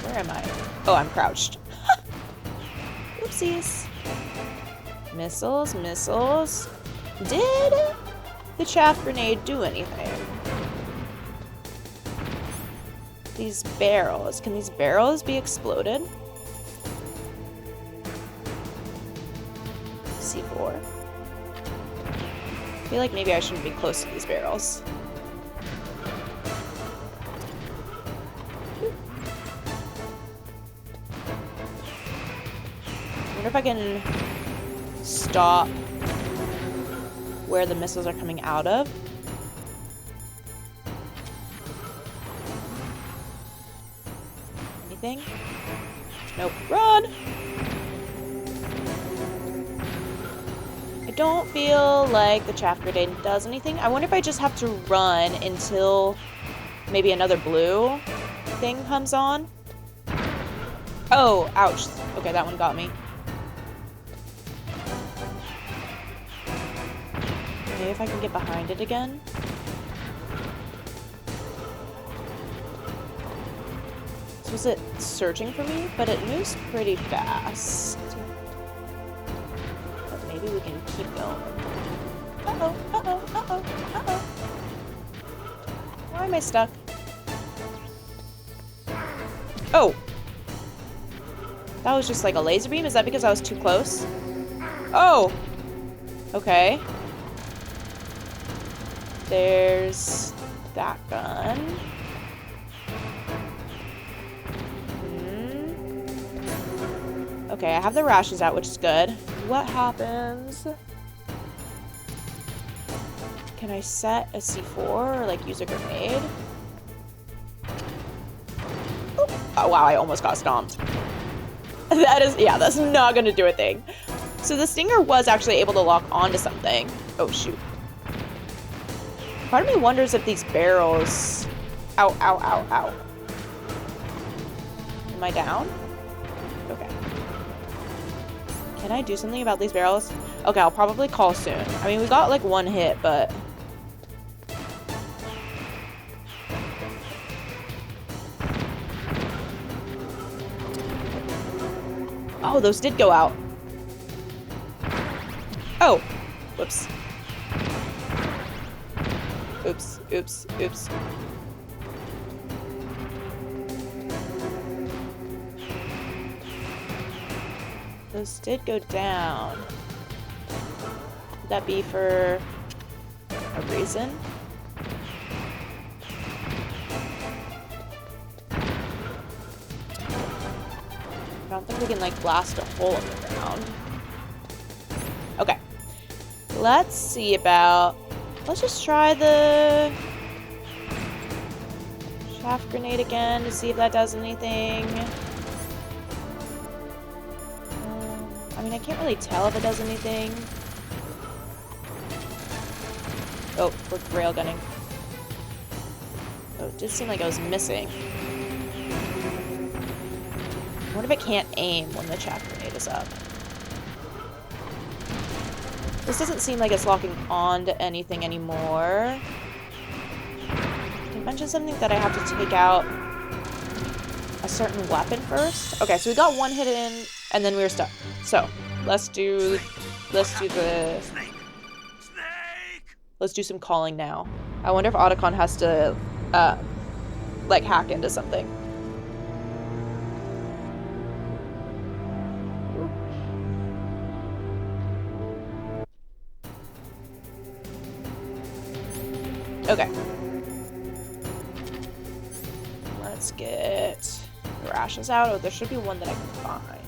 Where am I? Oh, I'm crouched. Oopsies. Missiles, missiles. Did the chaff grenade do anything? These barrels. Can these barrels be exploded? C4. I feel like maybe I shouldn't be close to these barrels. I wonder if I can stop where the missiles are coming out of. Anything? Nope. Run! I don't feel like the chaff grenade does anything. I wonder if I just have to run until maybe another blue thing comes on. Oh, ouch. Okay, that one got me. Maybe if I can get behind it again. So is it searching for me? But it moves pretty fast. But maybe we can keep going. Uh-oh, uh-oh, uh-oh, uh-oh. am I stuck? Oh! That was just like a laser beam? Is that because I was too close? Oh! Okay. There's that gun. Okay, I have the rashes out, which is good. What happens? Can I set a C4 or like use a grenade? Oh wow, I almost got stomped. That is, yeah, that's not gonna do a thing. So the stinger was actually able to lock onto something. Oh shoot. Part of me wonders if these barrels... Ow, ow, ow, ow. Am I down? Okay. Can I do something about these barrels? Okay, I'll probably call soon. I mean, we got like one hit, but... Oh, those did go out. Oh. Whoops. Oops, oops, oops. Those did go down. Would that be for a reason? I don't think we can like blast a hole in the ground. Okay. Let's see about... Let's just try the shaft grenade again to see if that does anything. I mean, I can't really tell if it does anything. Oh, we're railgunning. Oh, it did seem like I was missing. What if it can't aim when the shaft grenade is up? This doesn't seem like it's locking on to anything anymore. Did it mention something that I have to take out a certain weapon first? Okay, so we got one hit in, and then we were stuck. So, let's do the... Let's do some calling now. I wonder if Otacon has to, like, hack into something. Okay. Let's get the rashes out. Oh, there should be one that I can find.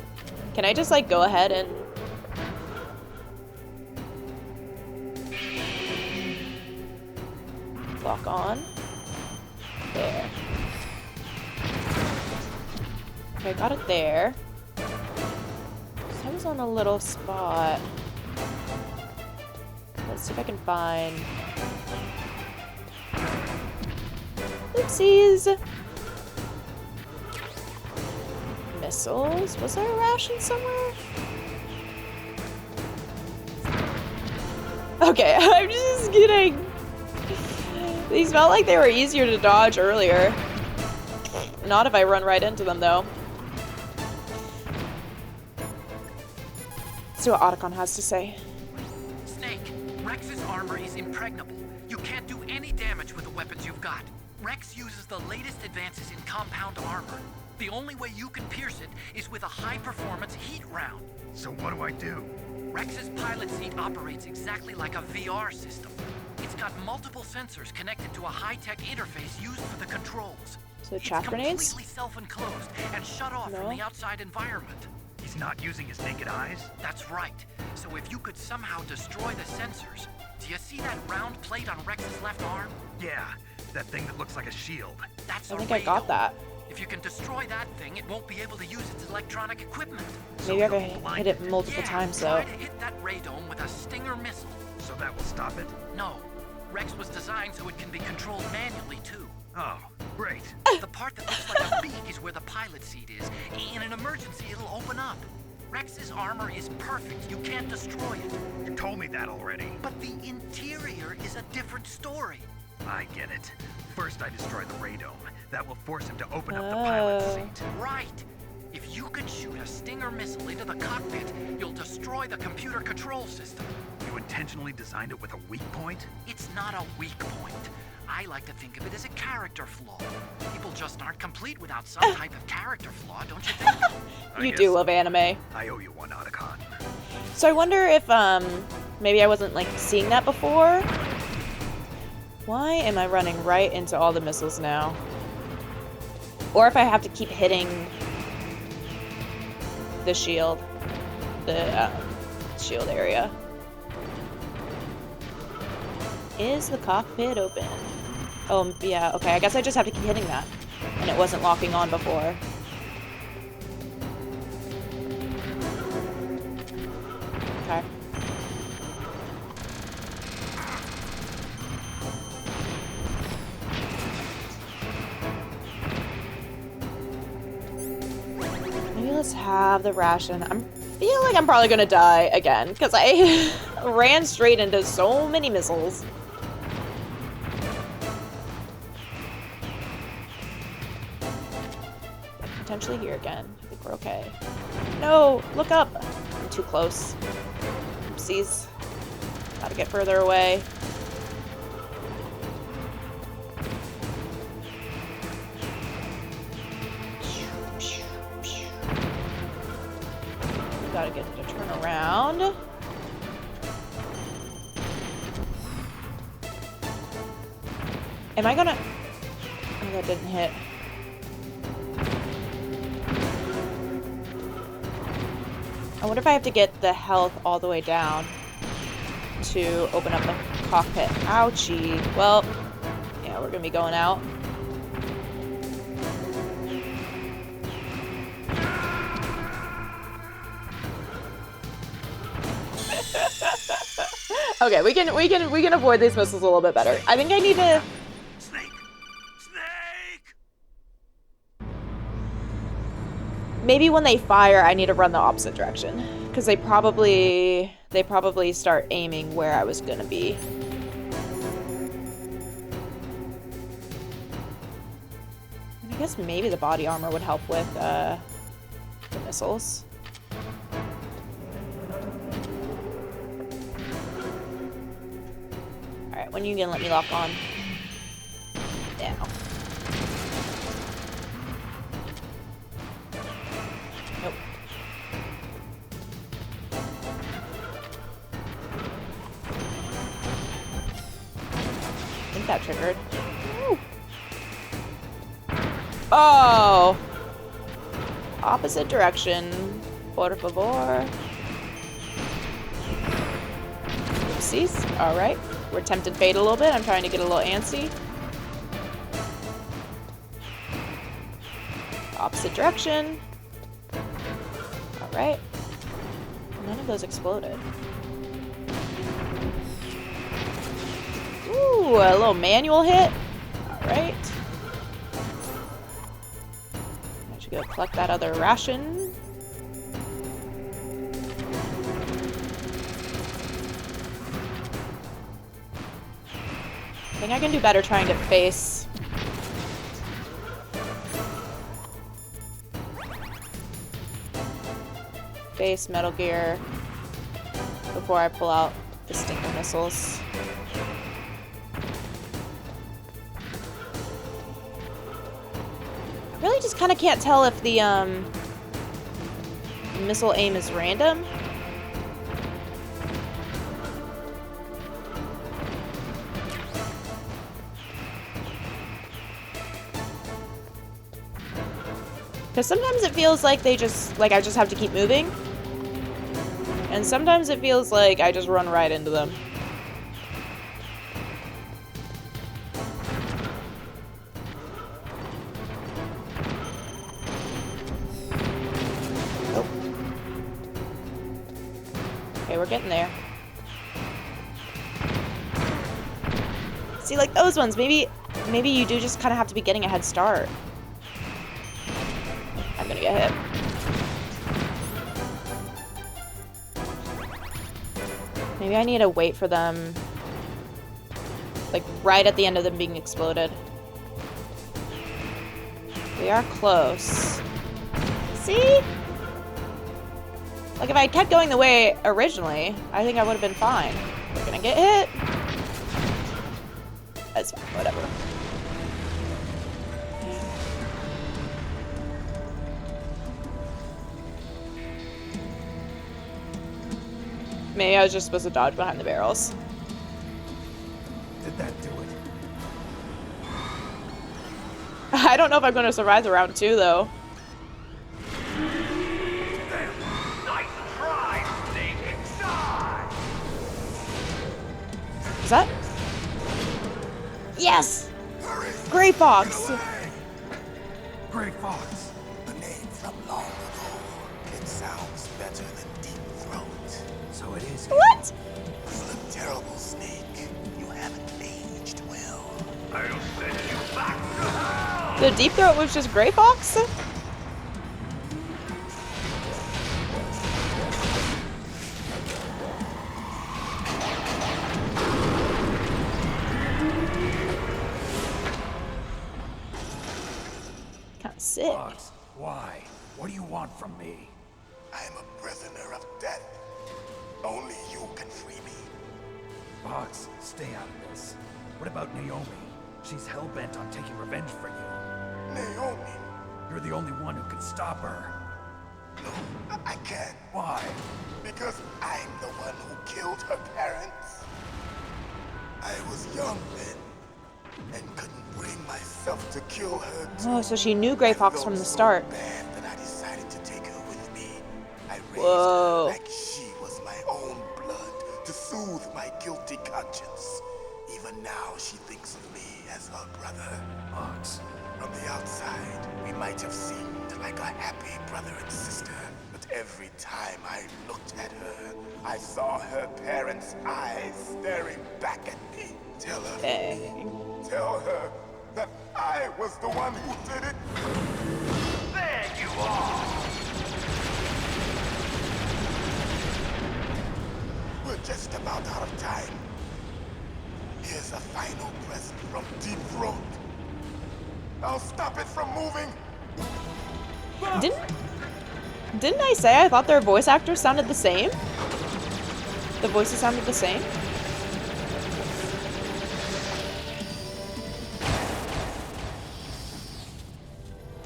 Can I just, like, go ahead and... lock on? There. Okay, got it there. So I was on a little spot. Let's see if I can find... Oopsies! Missiles? Was there a ration somewhere? Okay, I'm just kidding. These felt like they were easier to dodge earlier. Not if I run right into them, though. Let's see what Otacon has to say. Snake, Rex's armor is impregnable. You can't do any damage with the weapons you've got. Rex uses the latest advances in compound armor. The only way you can pierce it is with a high-performance heat round. So what do I do? Rex's pilot seat operates exactly like a VR system. It's got multiple sensors connected to a high-tech interface used for the controls. So chaff grenades? It's completely self-enclosed and shut off from the outside environment. He's not using his naked eyes? That's right. So if you could somehow destroy the sensors... Do you see that round plate on Rex's left arm? Yeah, that thing that looks like a shield. That's I think I got that. If you can destroy that thing, it won't be able to use its electronic equipment. Maybe I can hit it multiple times, though. Try to hit that radome with a Stinger missile. So that will stop it? No. Rex was designed so it can be controlled manually, too. Oh, great. The part that looks like a beak is where the pilot seat is. In an emergency, it'll open up. Rex's armor is perfect. You can't destroy it. You told me that already. But the interior is a different story. I get it. First I destroy the radome. That will force him to open up the pilot's seat. Right. If you can shoot a Stinger missile into the cockpit, you'll destroy the computer control system. You intentionally designed it with a weak point? It's not a weak point. I like to think of it as a character flaw. People just aren't complete without some type of character flaw, don't you think? You do love anime. I owe you one, Otacon. So I wonder if, maybe I wasn't, like, seeing that before? Why am I running right into all the missiles now? Or if I have to keep hitting the shield. The, shield area. Is the cockpit open? Oh, yeah, okay. I guess I just have to keep hitting that. And it wasn't locking on before. Okay. Maybe let's have the ration. I feel like I'm probably gonna die again, because I ran straight into so many missiles. Potentially here again. I think we're okay. No! Look up! I'm too close. Oopsies. Gotta get further away. Gotta get it to turn around. Am I gonna... Oh, that didn't hit. I wonder if I have to get the health all the way down to open up the cockpit. Ouchie. Well, yeah, we're gonna be going out. Okay, we can avoid these missiles a little bit better. I think I need to... Snake! Snake! Maybe when they fire, I need to run the opposite direction. Because they probably start aiming where I was gonna be. And I guess maybe the body armor would help with the missiles. Alright, when are you gonna let me lock on? Now. Nope. I think that triggered. Woo. Oh! Opposite direction. Por favor. Oopsies. Alright. We're tempted fate a little bit. I'm trying to get a little antsy. Opposite direction. Alright. None of those exploded. Ooh, a little manual hit. Alright. I should go collect that other ration. I think I can do better trying to face. Face Metal Gear before I pull out the stinker missiles. I really just kind of can't tell if the missile aim is random. Because sometimes it feels like I just have to keep moving. And sometimes it feels like I just run right into them. Nope. Okay, we're getting there. See, like those ones, maybe you do just kind of have to be getting a head start. I'm gonna get hit. Maybe I need to wait for them, like, right at the end of them being exploded. We are close. See? Like, if I kept going the way originally, I think I would have been fine. We're gonna get hit. That's fine, whatever. Maybe I was just supposed to dodge behind the barrels. Did that do it? I don't know if I'm going to survive the round 2, though. Nice try, Snake. Die! Is that? Yes! Gray Fox! Gray Fox. The name from long ago. It sounds better than Deep Throat. So it is. What? You're a terrible snake. You haven't aged well. I'll send you back to hell! The Deep Throat was just Gray Fox? Kinda sick. Fox, why? What do you want from me? I'm a prisoner of death. Only you can free me. Fox, stay out of this. What about Naomi? She's hell-bent on taking revenge for you. Naomi. You're the only one who can stop her. No, I can't. Why? Because I'm the one who killed her parents. I was young then, and couldn't bring myself to kill her too. Oh, so she knew Gray Fox from the start. So bad that I decided to take her with me. I raised Whoa. her like she was my own blood to soothe my guilty conscience. Even now, she thinks of me as her brother. Fox. From the outside, we might have seemed like a happy brother and sister, but every time I looked at her, I saw her parents' eyes staring back at me. Tell her. Dang. Tell her that I was the one who did it. There you are! We're just about out of time. Here's a final present from Deep Throat. I'll stop it from moving. Didn't I say I thought their voice actors sounded the same? The voices sounded the same?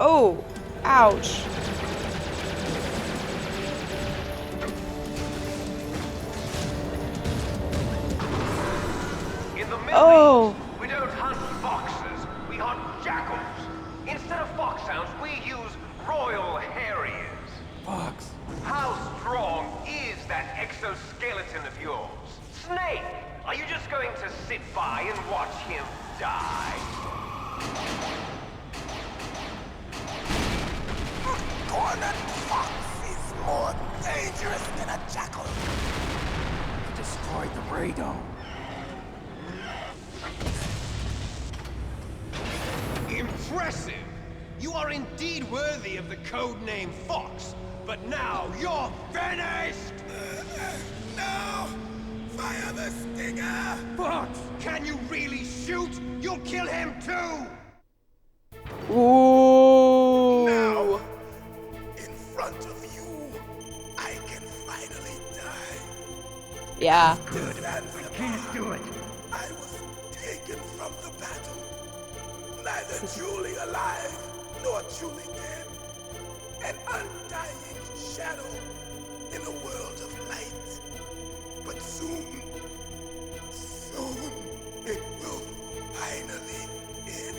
Oh, ouch. In the Middle Oh. East, we don't hunt foxes, we hunt jackals. Instead of foxhounds, we use royal harriers. Fox. How strong is that exoskeleton of yours? Snake, are you just going to sit by and watch him die? Cornered fox is more dangerous than a jackal. You destroyed the radome. Impressive! You are indeed worthy of the code name Fox, but now you're finished! No! Fire the stinger! Fox, can you really shoot? You'll kill him too! Ooh. Now, in front of you, I can finally die. Yeah. Good. I can't do it. I was taken from the battle. Neither truly alive nor truly dead. An undying shadow in a world of light. But soon it will finally end.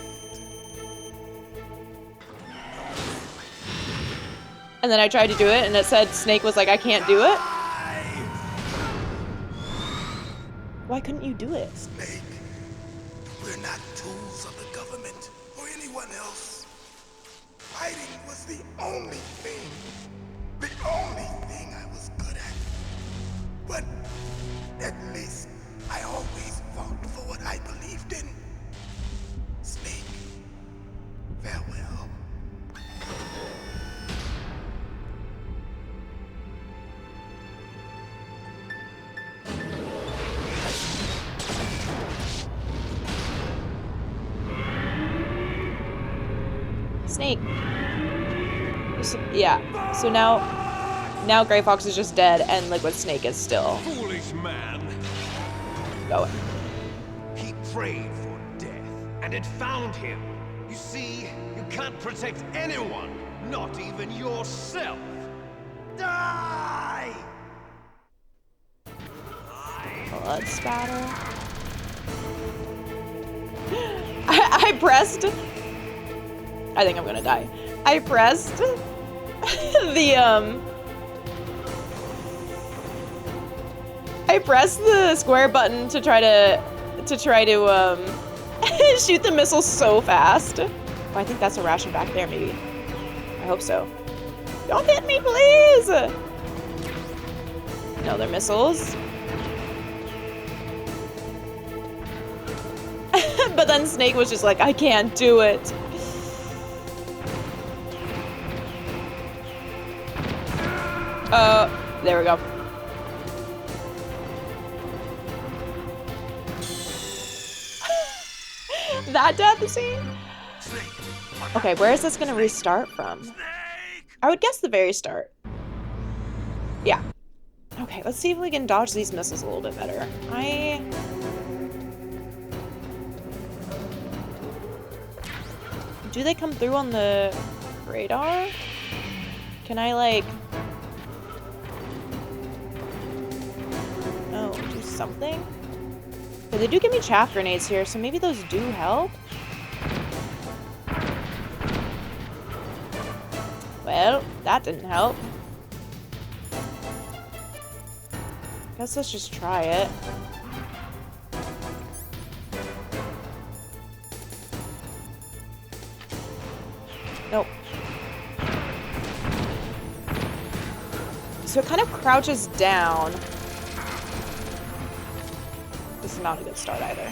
And then I tried to do it and it said Snake was like, I can't do it. Why couldn't you do it? Snake, we're not tools of the government or anyone else. Fighting was the only thing I was good at. But at least I always fought for what I believed in. Snake, farewell. Snake. Yeah. So now Gray Fox is just dead and Liquid Snake is still Foolish man! going. He prayed for death. and it found him. You see, you can't protect anyone, not even yourself. Die! Blood spatter. I pressed. I think I'm gonna die. I pressed I pressed the square button to try to shoot the missile so fast. Oh, I think that's a ration back there, maybe. I hope so. Don't hit me, please! No, they're missiles. But then Snake was just like, I can't do it. There we go. That death scene? Okay, where is this gonna restart from? I would guess the very start. Yeah. Okay, let's see if we can dodge these missiles a little bit better. Do they come through on the radar? Can I, like... Oh, do something? But they do give me chaff grenades here, so maybe those do help? Well, that didn't help. Guess let's just try it. Nope. So it kind of crouches down. This is not a good start either.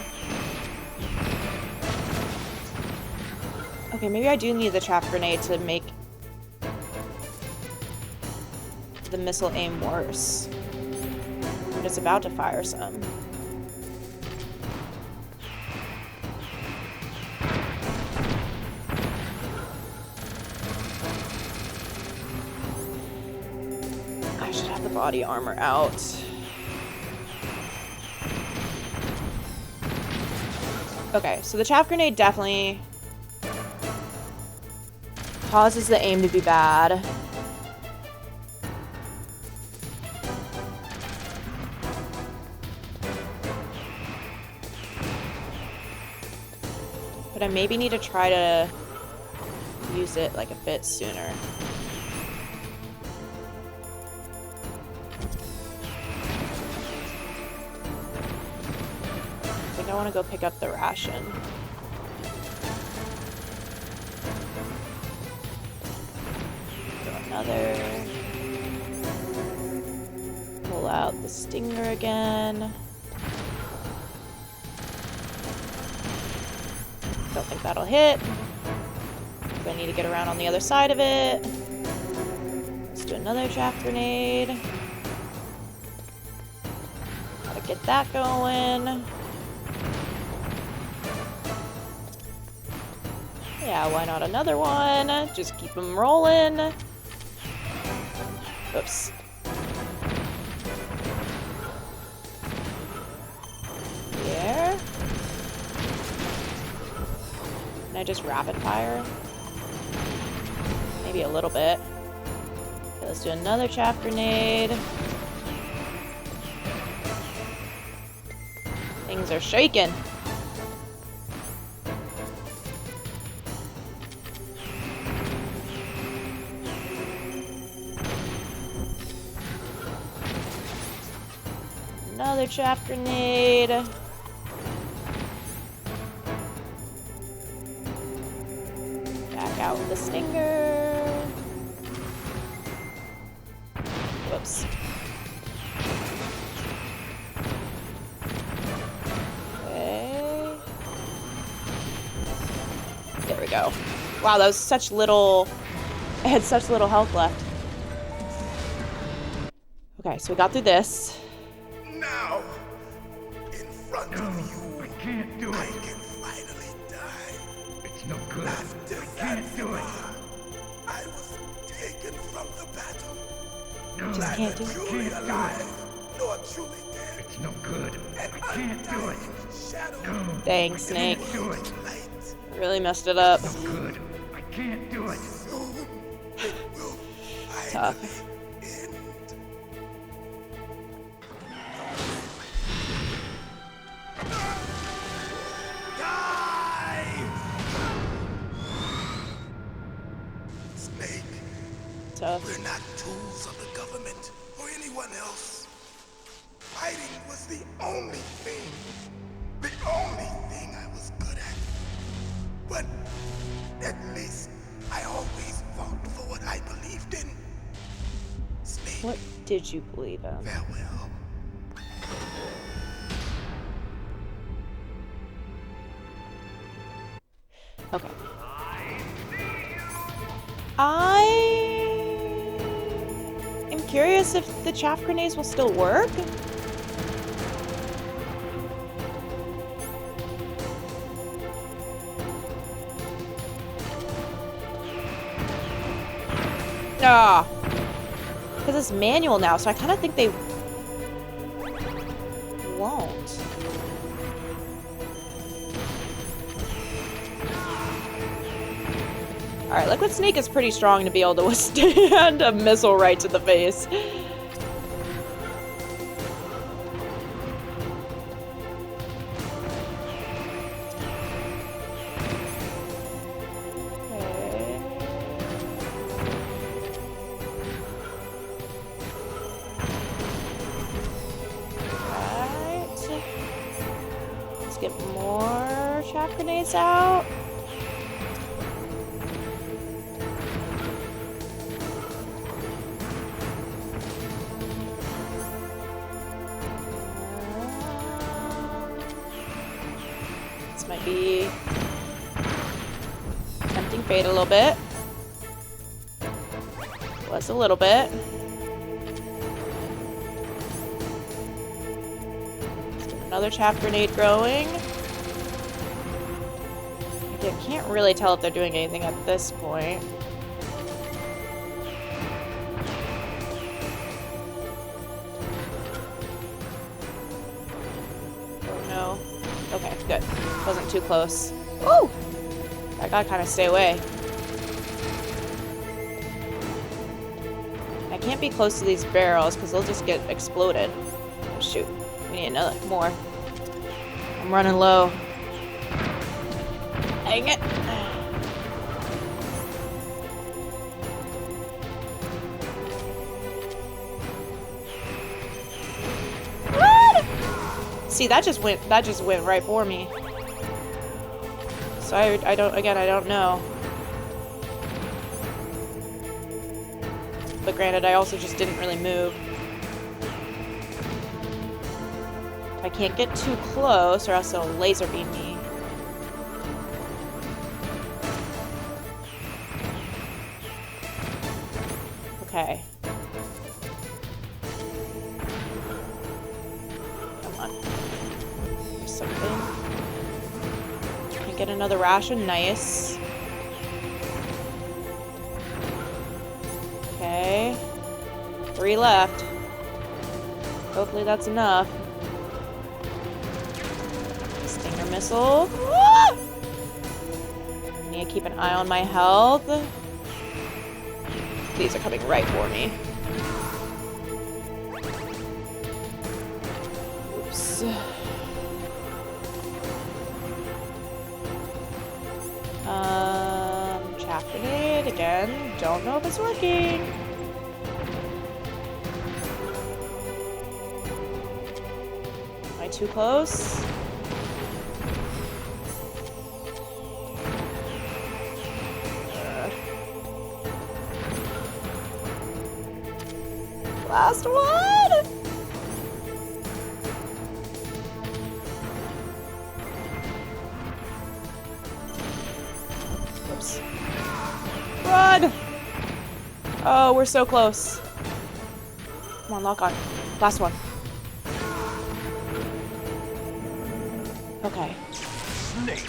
Okay, maybe I do need the trap grenade to make the missile aim worse. But it's about to fire some. I should have the body armor out. Okay, so the chaff grenade definitely causes the aim to be bad. But I maybe need to try to use it like a bit sooner. I think I want to go pick up the ration. Throw another. Pull out the stinger again. Don't think that'll hit. I need to get around on the other side of it. Let's do another chaff grenade. Gotta get that going. Yeah, why not another one? Just keep them rolling. Oops. There. Can I just rapid fire? Maybe a little bit. Okay, let's do another chaff grenade. Things are shaking. Another chaff grenade. Back out with the stinger. Whoops. Okay. There we go. Wow, that was such little... I had such little health left. Okay, so we got through this. Now, in front of you, I can't do it. I can finally die. It's no good. After I can't do it. I was taken from the battle. No, just can't do it. Truly alive, nor truly dead. It's no good. I can't do it. Shadow. Dang, Snake. Do it. Really messed it up. It's no good. I can't do it. Tough. Snake, Tough. we're not tools of the government or anyone else. Fighting was the only thing I was good at. But at least I always fought for what I believed in. Snake, What did you believe in? farewell. Okay. I am curious if the chaff grenades will still work. Ah, because it's manual now, so I kind of think they won't. Alright, Liquid Snake is pretty strong to be able to withstand a missile right to the face. Let's get more chaff grenades out. This might be tempting fate a little bit. Was a little bit. Another chaff grenade growing. I can't really tell if they're doing anything at this point. Oh no. Okay, good. Wasn't too close. Woo! I gotta kind of stay away. I can't be close to these barrels because they'll just get exploded. Oh shoot. We need another more. I'm running low. Dang it. See, that just went right for me. So I don't know. But granted, I also just didn't really move. I can't get too close or else they'll laser beam me. Okay. Come on. There's something. Can I get another ration? Nice. Okay. 3 left. Hopefully that's enough. Stinger missile. Ah! Need to keep an eye on my health. These are coming right for me. Oops. Chaff grenade again. Don't know if it's working. Am I too close? Last one! Oops. Run! Oh, we're so close. Come on, lock on. Last one. Okay. Snake,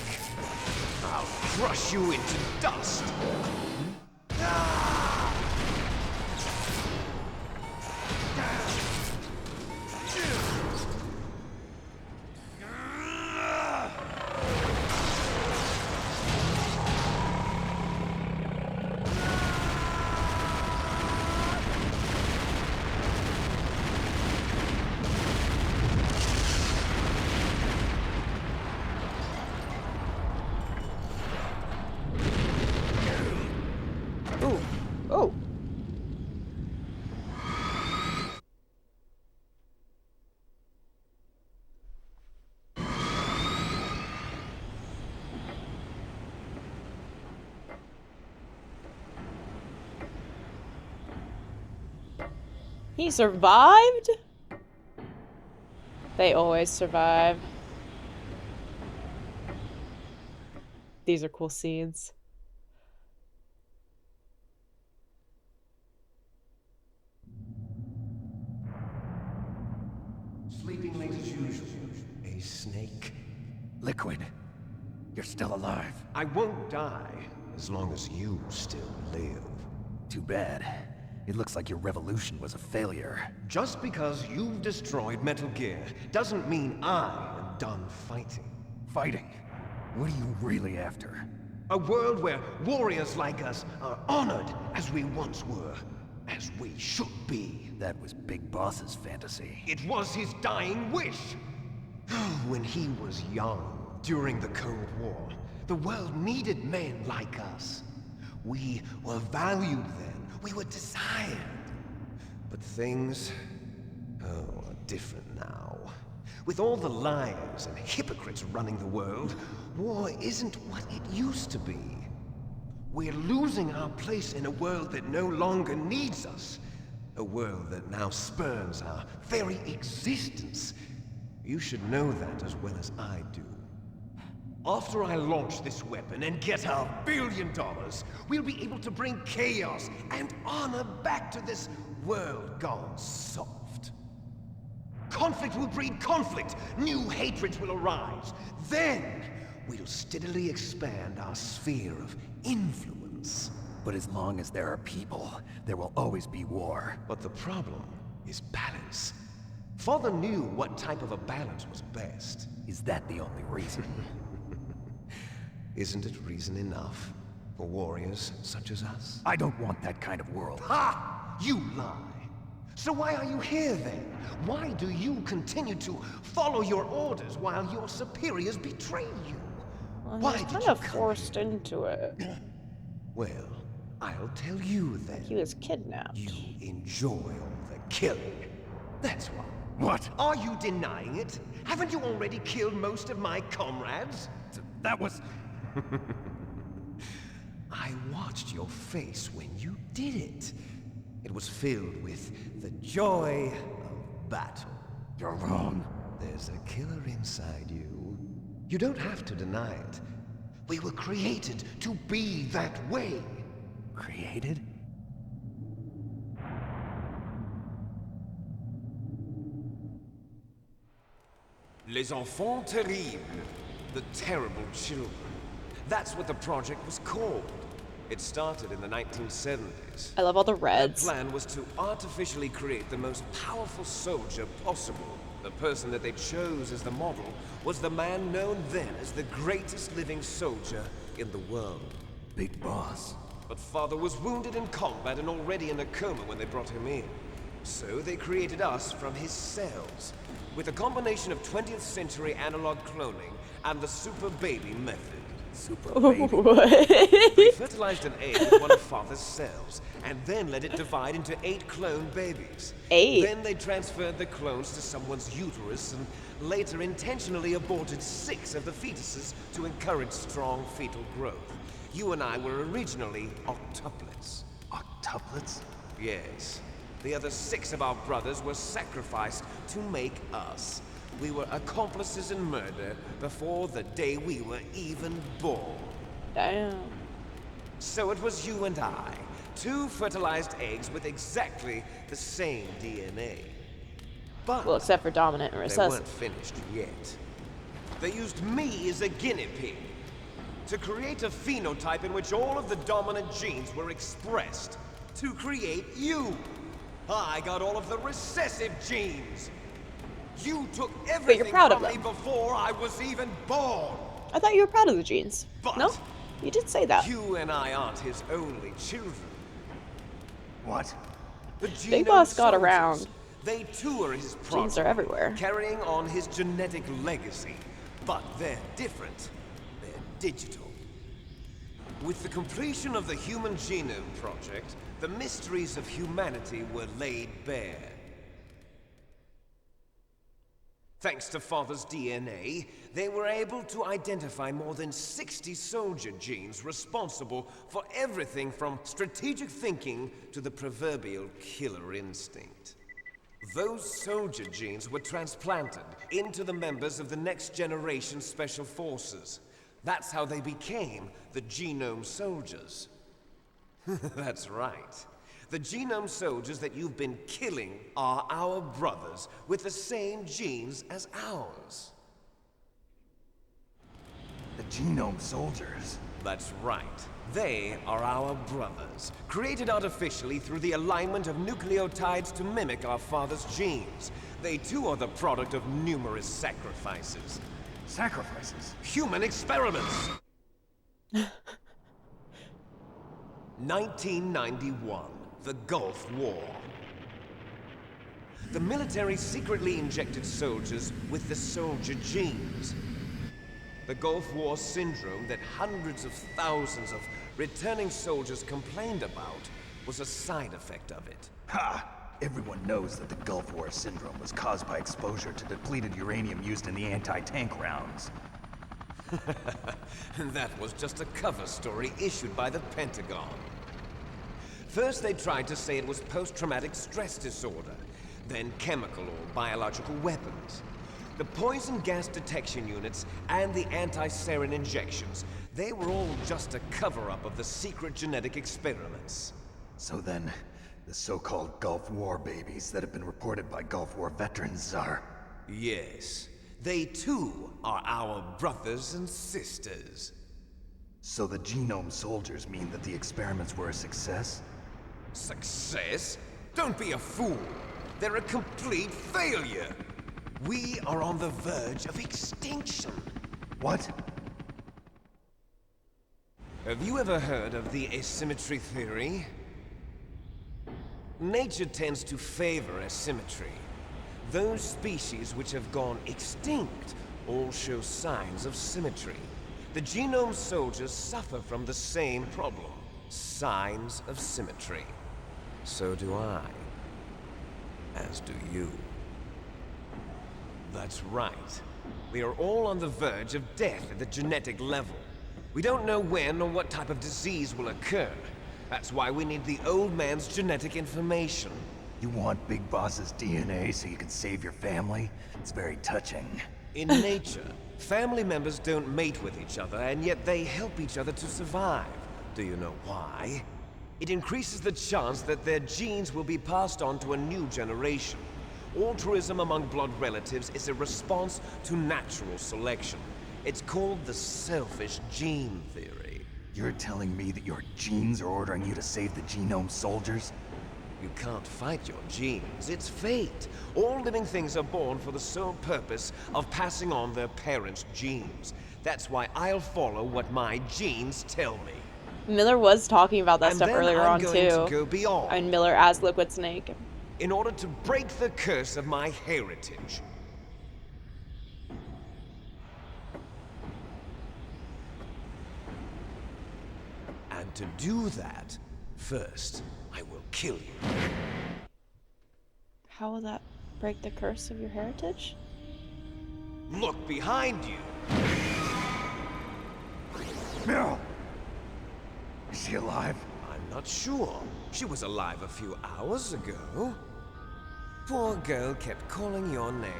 I'll crush you into dust. Oh. He survived? They always survive. These are cool scenes. Sleeping late as usual. A snake. Liquid, you're still alive. I won't die as long as you still live. Too bad. It looks like your revolution was a failure. Just because you've destroyed Metal Gear doesn't mean I am done fighting. Fighting? What are you really after? A world where warriors like us are honored as we once were, as we should be. That was Big Boss's fantasy. It was his dying wish. When he was young, during the Cold War, the world needed men like us. We were valued then. We were desired. But things, are different now. With all the liars and hypocrites running the world, war isn't what it used to be. We're losing our place in a world that no longer needs us. A world that now spurns our very existence. You should know that as well as I do. After I launch this weapon and get our $1 billion, we'll be able to bring chaos and honor back to this world gone soft. Conflict will breed conflict. New hatreds will arise. Then, we'll steadily expand our sphere of influence. But as long as there are people, there will always be war. But the problem is balance. Father knew what type of a balance was best. Is that the only reason? Isn't it reason enough for warriors such as us? I don't want that kind of world. Ha! You lie! So why are you here then? Why do you continue to follow your orders while your superiors betray you? Well, Why he was did kind you of come forced into it. Well, I'll tell you then. He was kidnapped. You enjoy all the killing. That's why. What? Are you denying it? Haven't you already killed most of my comrades? That was... I watched your face when you did it. It was filled with the joy of battle. You're wrong. There's a killer inside you. You don't have to deny it. We were created to be that way. Created? Les enfants terribles. The terrible children. That's what the project was called. It started in the 1970s. I love all the The reds. plan was to artificially create the most powerful soldier possible. The person that they chose as the model was the man known then as the greatest living soldier in the world. Big Boss. But Father was wounded in combat and already in a coma when they brought him in. So they created us from his cells, with a combination of 20th century analog cloning and the super baby method. Super baby. What? They fertilized an egg with one of Father's cells, and then let it divide into 8 clone babies. 8? Then they transferred the clones to someone's uterus, and later intentionally aborted 6 of the fetuses to encourage strong fetal growth. You and I were originally octuplets. Octuplets? Yes. The other 6 of our brothers were sacrificed to make us. We were accomplices in murder before the day we were even born. Damn. So it was you and I, 2 fertilized eggs with exactly the same DNA. But Well, except for dominant and they recessive. weren't finished yet. They used me as a guinea pig to create a phenotype in which all of the dominant genes were expressed to create you. I got all of the recessive genes. You took everything proud of from me them. before I was even born. I thought you were proud of the genes. But No? You did say that. You and I aren't his only children. What? The Big genome Boss got soldiers, around. They too are his Genes progeny, are everywhere. carrying on his genetic legacy. But they're different. They're digital. With the completion of the Human Genome Project, the mysteries of humanity were laid bare. Thanks to Father's DNA, they were able to identify more than 60 soldier genes responsible for everything from strategic thinking to the proverbial killer instinct. Those soldier genes were transplanted into the members of the next generation Special Forces. That's how they became the Genome Soldiers. That's right. The Genome Soldiers that you've been killing are our brothers with the same genes as ours. The Genome Soldiers? That's right. They are our brothers, created artificially through the alignment of nucleotides to mimic our father's genes. They too are the product of numerous sacrifices. Sacrifices? Human experiments! 1991, the Gulf War. The military secretly injected soldiers with the soldier genes. The Gulf War syndrome that hundreds of thousands of returning soldiers complained about was a side effect of it. Ha! Everyone knows that the Gulf War syndrome was caused by exposure to depleted uranium used in the anti-tank rounds. That was just a cover story issued by the Pentagon. First they tried to say it was post-traumatic stress disorder, then chemical or biological weapons. The poison gas detection units and the anti-sarin injections, they were all just a cover-up of the secret genetic experiments. So then, the so-called Gulf War babies that have been reported by Gulf War veterans are... Yes. They too are our brothers and sisters. So the Genome Soldiers mean that the experiments were a success? Success? Don't be a fool. They're a complete failure. We are on the verge of extinction. What? Have you ever heard of the asymmetry theory? Nature tends to favor asymmetry. Those species which have gone extinct all show signs of symmetry. The Genome Soldiers suffer from the same problem. Signs of symmetry. So do I. As do you. That's right. We are all on the verge of death at the genetic level. We don't know when or what type of disease will occur. That's why we need the old man's genetic information. You want Big Boss's DNA so you can save your family? It's very touching. In nature, family members don't mate with each other, and yet they help each other to survive. Do you know why? It increases the chance that their genes will be passed on to a new generation. Altruism among blood relatives is a response to natural selection. It's called the selfish gene theory. You're telling me that your genes are ordering you to save the Genome Soldiers? You can't fight your genes. It's fate. All living things are born for the sole purpose of passing on their parents' genes. That's why I'll follow what my genes tell me. Miller was talking about that And stuff then earlier I'm on going too. to go beyond. And Miller as Liquid Snake. In order to break the curse of my heritage. And to do that, first, I will kill you. How will that break the curse of your heritage? Look behind you! Meryl! Is she alive? I'm not sure. She was alive a few hours ago. Poor girl kept calling your name.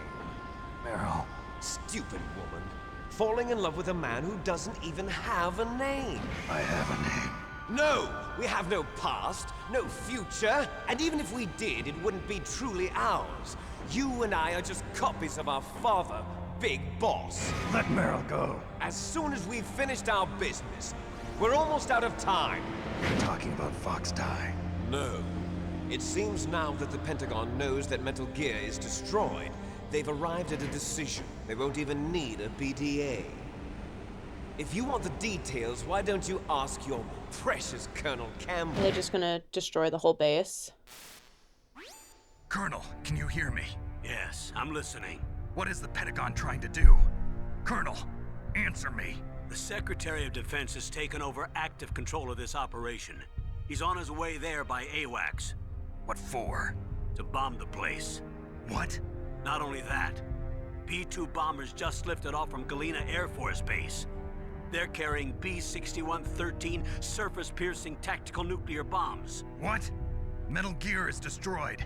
Meryl. Stupid woman. Falling in love with a man who doesn't even have a name. I have a name. No! We have no past, no future, and even if we did, it wouldn't be truly ours. You and I are just copies of our father, Big Boss. Let Meryl go. As soon as we've finished our business, we're almost out of time. You're talking about Fox Die. No. It seems now that the Pentagon knows that Metal Gear is destroyed. They've arrived at a decision. They won't even need a BDA. If you want the details, why don't you ask your precious Colonel Campbell? Are they just gonna destroy the whole base? Colonel, can you hear me? Yes, I'm listening. What is the Pentagon trying to do? Colonel, answer me. The Secretary of Defense has taken over active control of this operation. He's on his way there by AWACS. What for? To bomb the place. What? Not only that, B-2 bombers just lifted off from Galena Air Force Base. They're carrying B-6113 surface-piercing tactical nuclear bombs. What? Metal Gear is destroyed.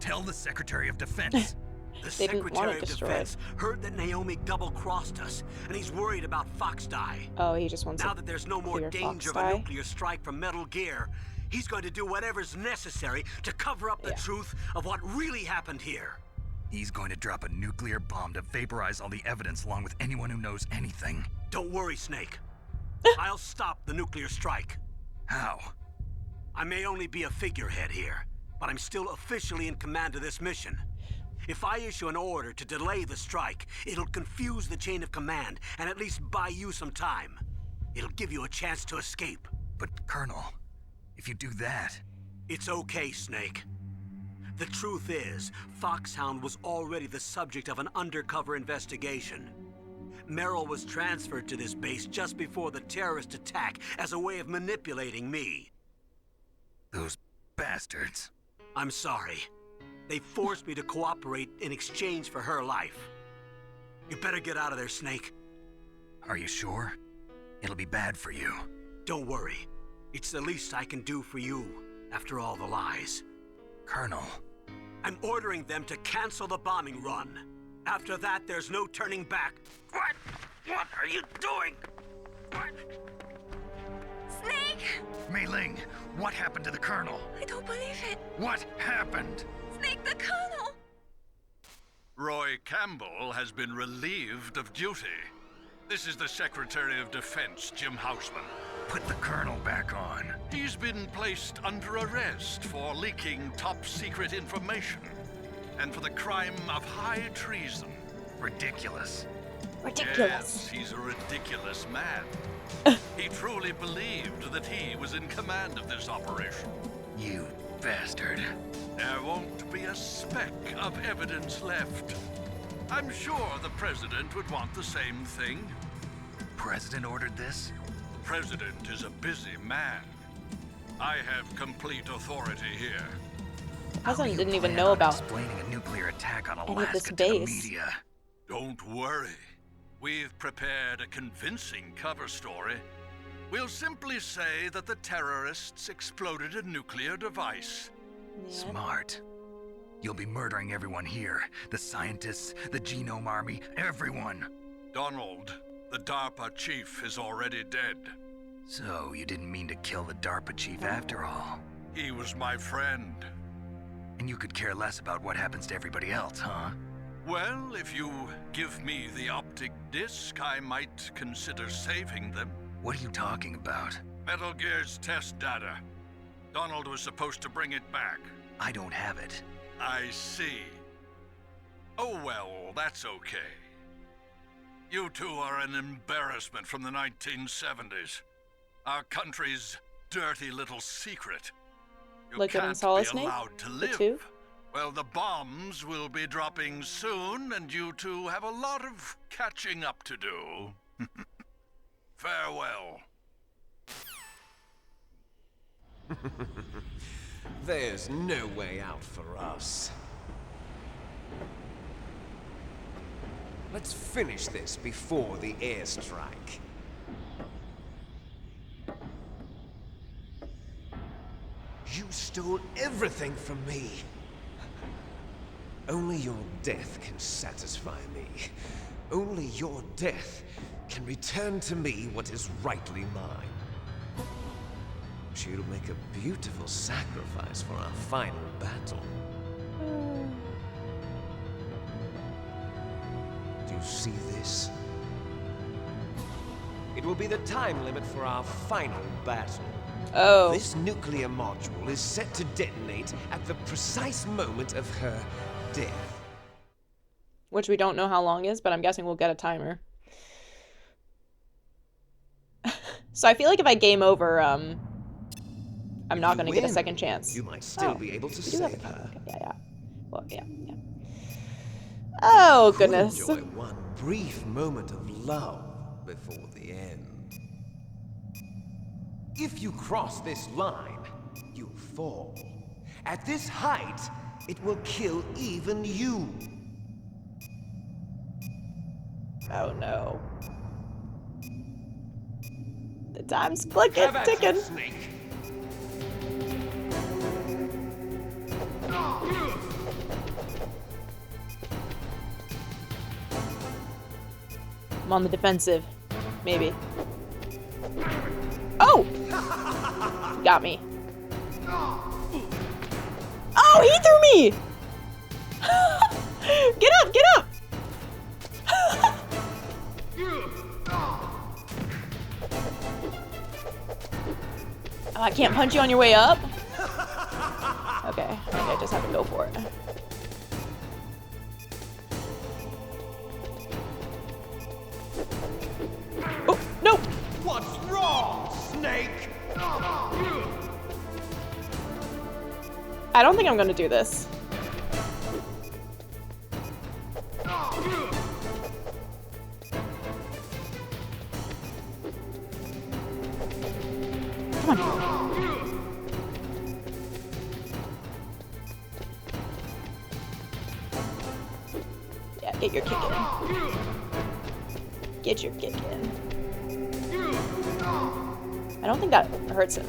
Tell the Secretary of Defense. The They didn't want Secretary it of destroyed. Defense heard that Naomi double-crossed us, and he's worried about Fox Die. Oh, he just wants Now to that there's no more clear danger of Fox a Die? nuclear strike from Metal Gear, he's going to do whatever's necessary to cover up the Yeah. truth of what really happened here. He's going to drop a nuclear bomb to vaporize all the evidence along with anyone who knows anything. Don't worry, Snake. I'll stop the nuclear strike. How? I may only be a figurehead here, but I'm still officially in command of this mission. If I issue an order to delay the strike, it'll confuse the chain of command and at least buy you some time. It'll give you a chance to escape. But, Colonel, if you do that... It's okay, Snake. The truth is, Foxhound was already the subject of an undercover investigation. Merrill was transferred to this base just before the terrorist attack as a way of manipulating me. Those bastards. I'm sorry. They forced me to cooperate in exchange for her life. You better get out of there, Snake. Are you sure? It'll be bad for you. Don't worry. It's the least I can do for you, after all the lies. Colonel. I'm ordering them to cancel the bombing run. After that, there's no turning back. What? What are you doing? What? Snake! Mei Ling, what happened to the Colonel? I don't believe it. What happened? Snake the Colonel! Roy Campbell has been relieved of duty. This is the Secretary of Defense, Jim Houseman. Put the Colonel back on. He's been placed under arrest for leaking top-secret information and for the crime of high treason. Ridiculous. Ridiculous. Yes, he's a ridiculous man. He truly believed that he was in command of this operation. You bastard. There won't be a speck of evidence left. I'm sure the President would want the same thing. President ordered this? The President is a busy man. I have complete authority here. President didn't even know about explaining a nuclear attack on any of Alaska this to the base. media. Don't worry. We've prepared a convincing cover story. We'll simply say that the terrorists exploded a nuclear device. Yeah. Smart. You'll be murdering everyone here. The scientists, the Genome Army, everyone. Donald, the DARPA chief, is already dead. So, you didn't mean to kill the DARPA chief after all. He was my friend. And you could care less about what happens to everybody else, huh? Well, if you give me the optic disc, I might consider saving them. What are you talking about? Metal Gear's test data. Donald was supposed to bring it back. I don't have it. I see. Oh well, that's okay. You two are an embarrassment from the 1970s. Our country's dirty little secret. You Like can't Solid be Snake? allowed to The live. two? Well, the bombs will be dropping soon, and you two have a lot of catching up to do. Farewell. There's no way out for us. Let's finish this before the airstrike. You stole everything from me. Only your death can satisfy me. Only your death can return to me what is rightly mine. She'll make a beautiful sacrifice for our final battle. Do you see this? It will be the time limit for our final battle. Oh. This nuclear module is set to detonate at the precise moment of her death. Which we don't know how long is, but I'm guessing we'll get a timer. So I feel like if I game over, I'm not going to get a second chance. You might still be able to we do have a save timer. her. Okay, yeah. Well, yeah. Oh, Who goodness. enjoy one brief moment of love before the end. If you cross this line, you fall. At this height, it will kill even you. Oh no. The time's clicking, ticking. Snake. I'm on the defensive. Maybe. Oh! Got me. Oh, he threw me! Get up, get up! Oh, I can't punch you on your way up? Okay, I just have to go for it. Oh, no! What's wrong, Snake? I don't think I'm gonna do this. Come on. Yeah, get your kick in. Get your kick in. I don't think that hurts him.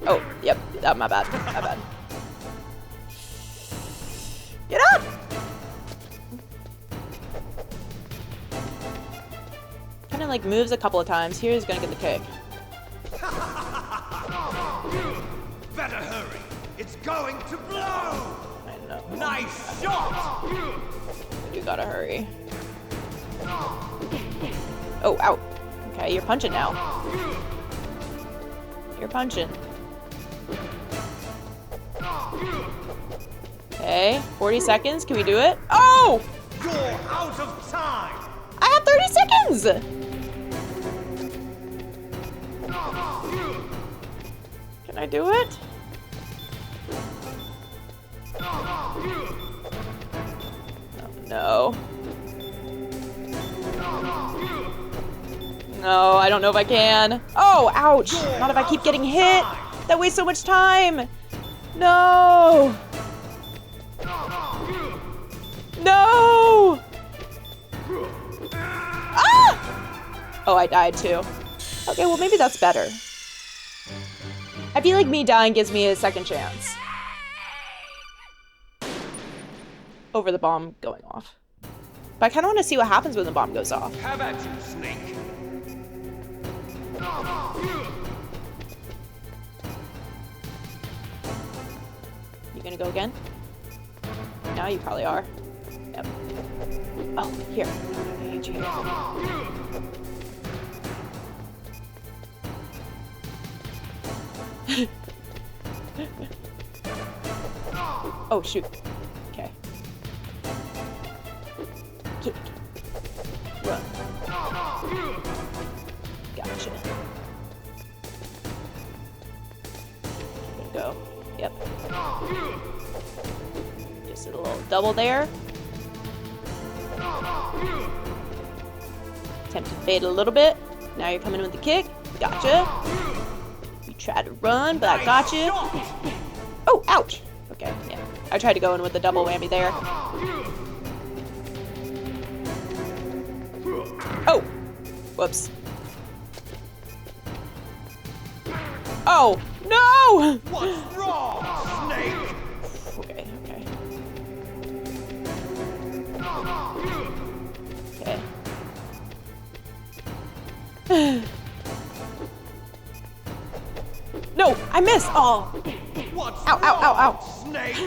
Oh, yep. Oh, my bad. My bad. Get up! Kind of like moves a couple of times. Here he's gonna get the kick. Better hurry. It's going to blow. I know. Nice shot. You gotta hurry. Oh, ow. Okay, you're punching now. You're punching. Okay, 40 seconds. Can we do it? Oh! You're out of time. I have 30 seconds! Can I do it? Oh, no. No, I don't know if I can. Oh, ouch! Not if I keep getting hit. That wastes so much time. No! No! Ah! Oh, I died too. Okay, well maybe that's better. I feel like me dying gives me a second chance. Over the bomb going off. But I kind of want to see what happens when the bomb goes off. Have at you, Snake. You gonna go again? Now you probably are. Yep. Oh, here. I need you here. Oh, shoot. Okay. Kick. Run. Gotcha. Go. Yep. Just a little double there. Attempt to fade a little bit. Now you're coming in with the kick. Gotcha. You tried to run, but I got you. Oh, ouch. Okay, yeah. I tried to go in with the double whammy there. Oh! Whoops. Oh! No! What's wrong, Snake? Okay, okay. Okay. No! I missed! Oh! What's ow, ow, ow, ow! Snake?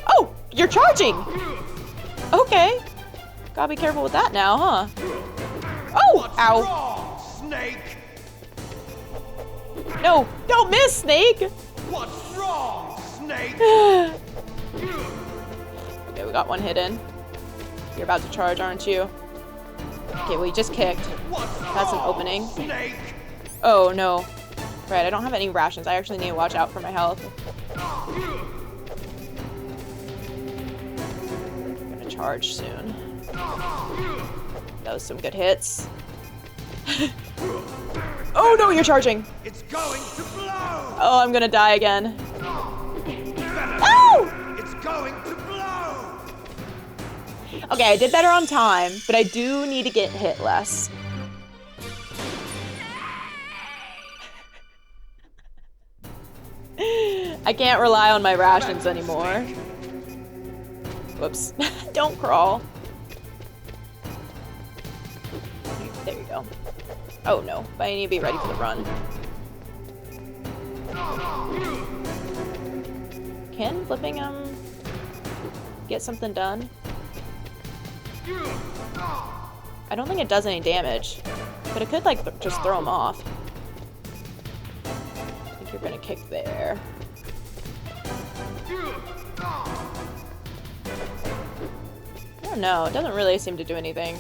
Oh! You're charging! Okay. Gotta be careful with that now, huh? Oh! What's Ow! wrong, Snake? No! Don't miss, Snake! What's wrong, Snake? Okay, we got one hit in. You're about to charge, aren't you? Okay, well, you just kicked. That's an opening. Snake? Oh, no. Right, I don't have any rations. I actually need to watch out for my health. I'm gonna charge soon. That was some good hits. Oh no, you're charging. It's going to blow. Oh, I'm gonna die again. Venom. Oh! It's going to blow. Okay, I did better on time, but I do need to get hit less. I can't rely on my rations anymore. Whoops. Don't crawl. There you go. Oh no, but I need to be ready for the run. Can flipping get something done? I don't think it does any damage, but it could like just throw him off. I think you're gonna kick there. I don't know, it doesn't really seem to do anything.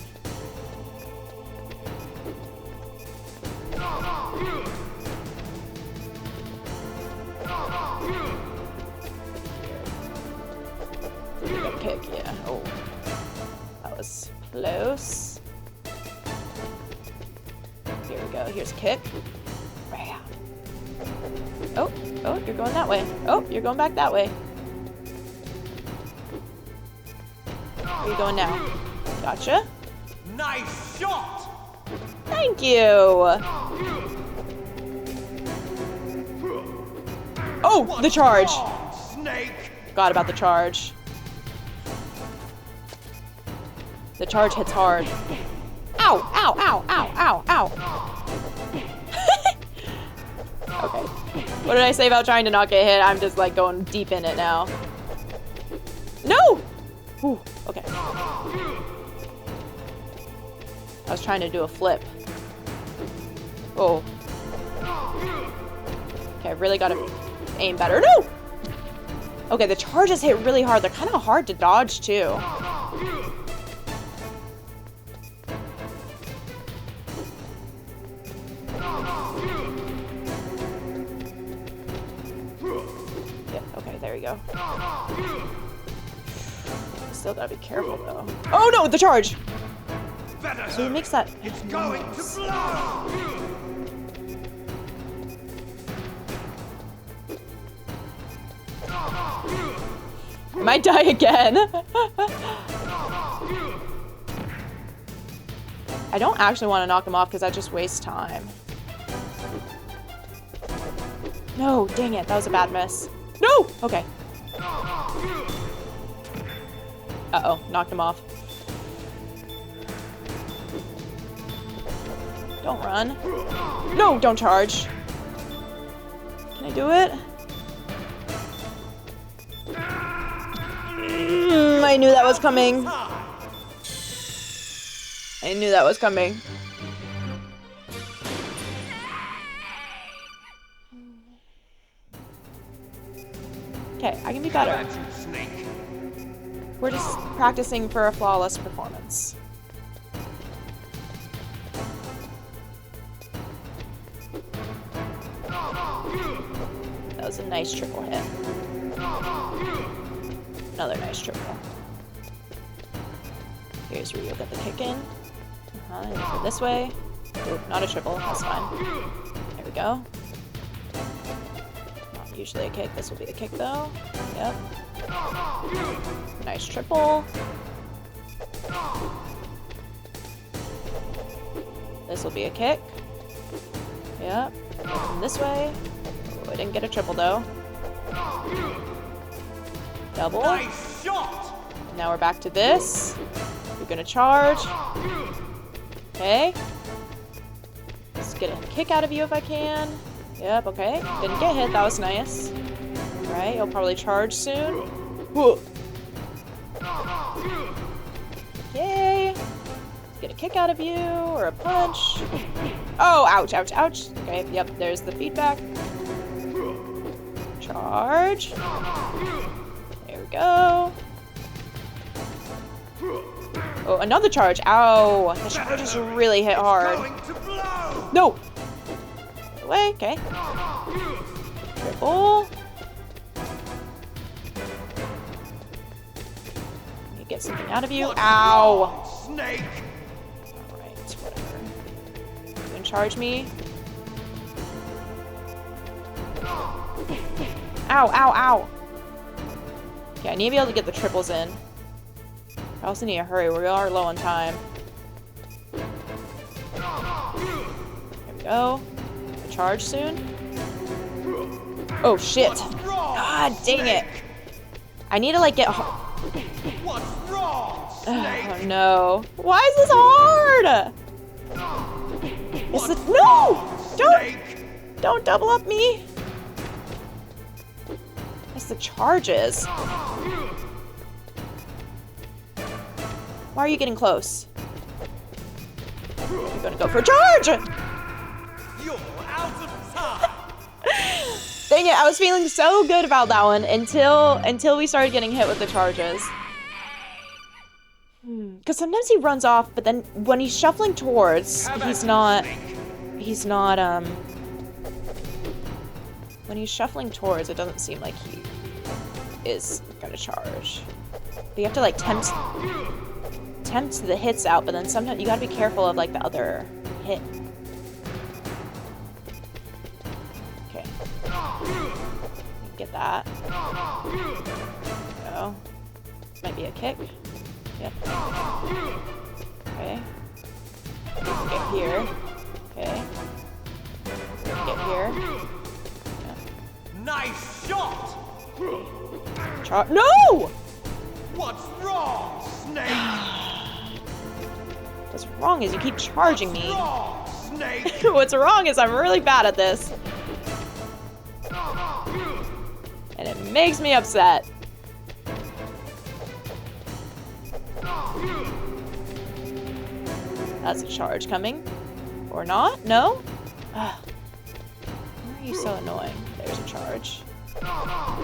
Kick, yeah. Oh, that was close. Here we go. Here's a kick. Oh, oh, you're going that way. Oh, you're going back that way. Where are you going now? Gotcha. Nice shot. Thank you. Oh, the charge. Snake. Forgot about the charge. The charge hits hard. Ow, ow, ow, ow, ow, ow. Okay. What did I say about trying to not get hit? I'm just like going deep in it now. No! Ooh, okay. I was trying to do a flip. Oh. Okay, I really gotta aim better. No! Okay, the charges hit really hard. They're kind of hard to dodge too. There we go. Still gotta be careful though. Oh no, the charge! So he makes that. It's going to blow. I might die again. I don't actually want to knock him off because that just wastes time. No, dang it, that was a bad miss. No! Okay. Uh-oh, knocked him off. Don't run. No, don't charge. Can I do it? I knew that was coming. I knew that was coming. Okay, I can be better. We're just practicing for a flawless performance. That was a nice triple hit. Another nice triple. Here's where you'll get the kick in. And go this way. Oop, not a triple, that's fine. There we go. Not usually a kick, this will be the kick though. Yep. Nice triple. This will be a kick. Yep. From this way. Oh, I didn't get a triple though. Double. Nice shot. Now we're back to this. You're gonna charge. Okay. Let's get a kick out of you if I can. Yep, okay. Didn't get hit, that was nice. Alright, you'll probably charge soon. Whoa. Yay! Let's get a kick out of you, or a punch. Oh, ouch, ouch, ouch. Okay, yep, there's the feedback. Charge. There we go. Oh, another charge. Ow. The charges really hit hard. No. Get away. Okay. Triple. Let me get something out of you. Ow. Snake. Alright, whatever. You can charge me. Ow, ow, ow. Okay, I need to be able to get the triples in. I also need to hurry. We are low on time. There we go. A charge soon. Oh, shit. God dang it. I need to, like, get... What's wrong, Snake? Oh, no. Why is this hard? Is it... No! Don't double up me. It's the charges. Why are you getting close? You're gonna go for a charge! You're out of time. Dang it, I was feeling so good about that one until we started getting hit with the charges. Because sometimes he runs off, but then when he's shuffling towards, when he's shuffling towards, it doesn't seem like he is gonna charge. But you have to like tempt the hits out, but then sometimes you gotta be careful of like the other hit. Okay. Get that. Go. Might be a kick. Yep. Okay. Get here. Okay. Get here. Yep. Nice shot. No! What's wrong, Snake? What's wrong is you keep charging me. Wrong, Snake? What's wrong is I'm really bad at this. And it makes me upset. That's a charge coming. Or not? No? Ugh. Why are you so annoying? There's a charge. Now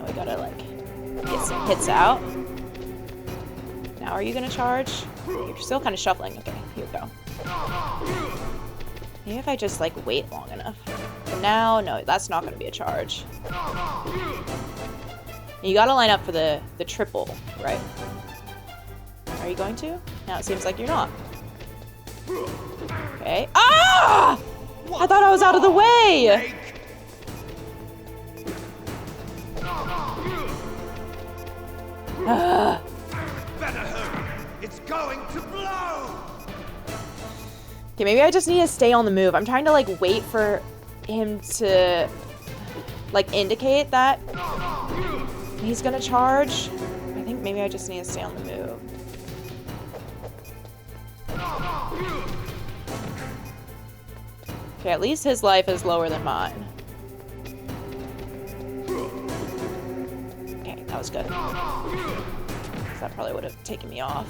we gotta, like, get some hits out. Now are you gonna charge? You're still kind of shuffling. Okay, here we go. Maybe if I just, like, wait long enough. But now, no, that's not gonna be a charge. You gotta line up for the triple, right? Are you going to? Now it seems like you're not. Okay. Ah! I thought I was out of the way! Better hurry. It's going to blow. Okay, maybe I just need to stay on the move. I'm trying to like wait for him to like indicate that he's gonna charge. I think maybe I just need to stay on the move. Okay, at least his life is lower than mine. Okay, that was good. That probably would have taken me off.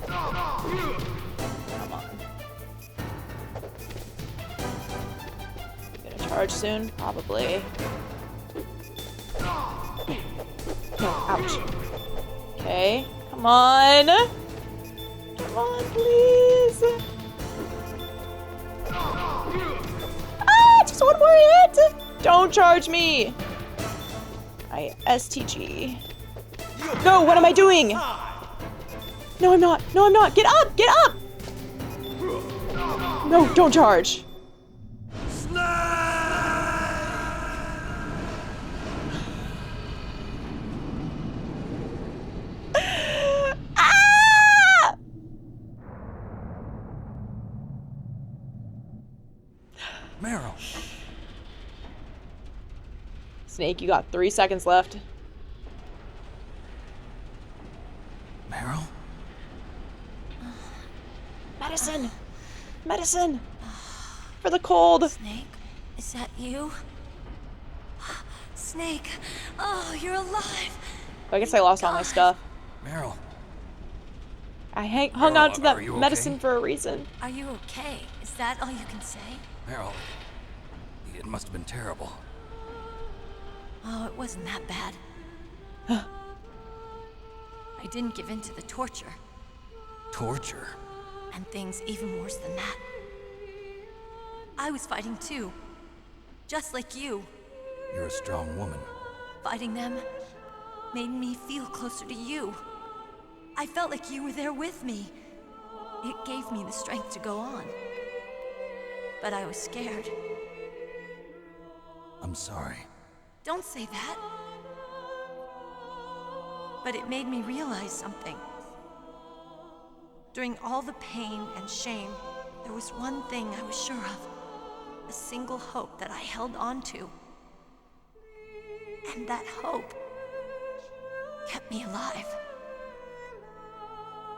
Come on. Gonna charge soon? Probably. No, ouch. Okay, come on. Come on, please. Ah, just one more hit. Don't charge me. STG. No, what am I doing? No, I'm not. No, I'm not. Get up! Get up! No, don't charge. Ah! Meryl. Snake, you got 3 seconds left. Meryl? Medicine! Medicine! For the cold! Snake, is that you? Snake, oh, you're alive! I guess I lost all my stuff. Meryl. I hung on to that are you medicine okay? for a reason. Are you okay? Is that all you can say? Meryl, it must have been terrible. Oh, it wasn't that bad. I didn't give in to the torture. Torture? And things even worse than that. I was fighting too. Just like you. You're a strong woman. Fighting them made me feel closer to you. I felt like you were there with me. It gave me the strength to go on. But I was scared. I'm sorry. Don't say that. But it made me realize something. During all the pain and shame, there was one thing I was sure of. A single hope that I held on to. And that hope kept me alive.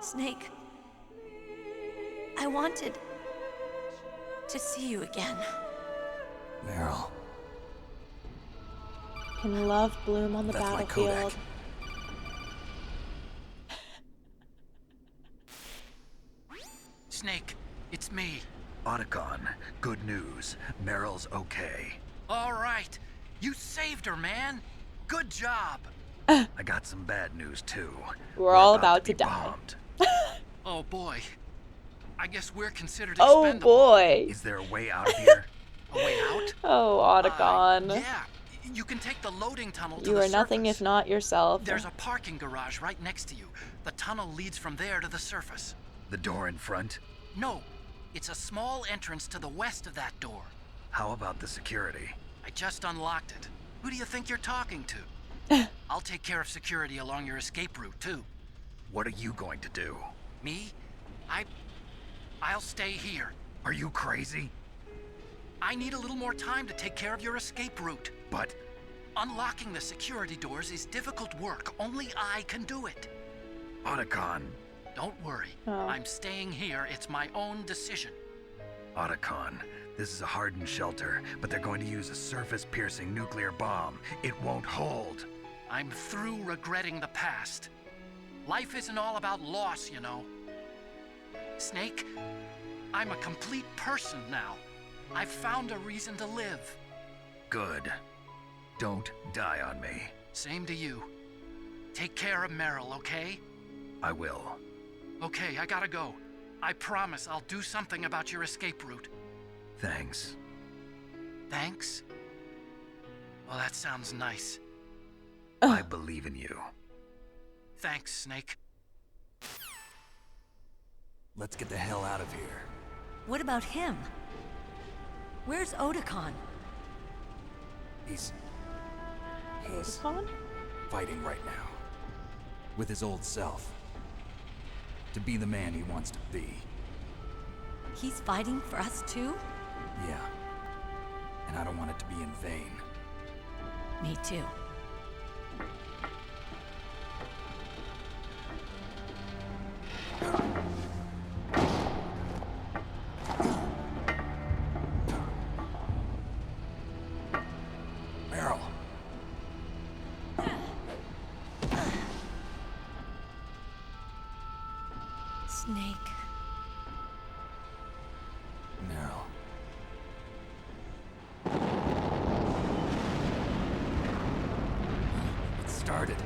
Snake, I wanted to see you again. Meryl. Can love bloom on the That's my battlefield? codec. Snake, it's me. Otacon, good news. Meryl's okay. All right. You saved her, man. Good job. I got some bad news, too. We're all about be to die. bombed. Oh, boy. I guess we're considered Oh expendable. boy. Is there a way out of here? A way out? Oh, Otacon. Yeah. You can take the loading tunnel to You the are nothing surface. if not yourself. There's a parking garage right next to you. The tunnel leads from there to the surface. The door in front? No, it's a small entrance to the west of that door. How about the security? I just unlocked it. Who do you think you're talking to? I'll take care of security along your escape route, too. What are you going to do? Me? I'll stay here. Are you crazy? I need a little more time to take care of your escape route. But Unlocking the security doors is difficult work. Only I can do it. Otacon. Don't worry. Oh. I'm staying here. It's my own decision. Otacon, this is a hardened shelter, but they're going to use a surface-piercing nuclear bomb. It won't hold. I'm through regretting the past. Life isn't all about loss, you know. Snake, I'm a complete person now. I've found a reason to live. Good. Don't die on me. Same to you. Take care of Meryl, okay? I will. Okay, I gotta go. I promise I'll do something about your escape route. Thanks. Thanks? Well, that sounds nice. I believe in you. Thanks, Snake. Let's get the hell out of here. What about him? Where's Otacon? He's Otacon? fighting right now. With his old self. To be the man he wants to be. He's fighting for us too? Yeah. And I don't want it to be in vain. Me too. Meryl. Snake. Meryl. It started.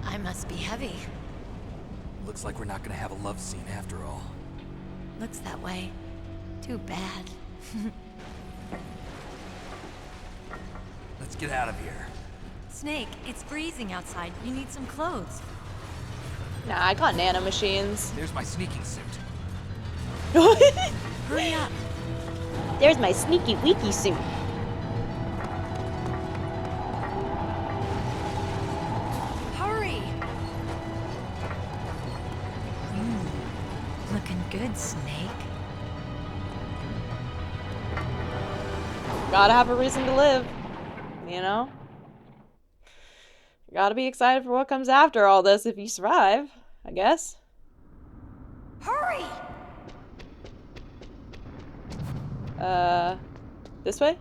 I must be heavy. Looks like we're not gonna have a love scene after all. Looks that way. Too bad. Let's get out of here. Snake, it's freezing outside. You need some clothes. Nah, I got nanomachines. There's my sneaking suit. Hurry up. There's my sneaky weaky suit. Hurry. Looking good, Snake. Gotta have a reason to live, you know? Gotta be excited for what comes after all this if you survive, I guess. Hurry! This way?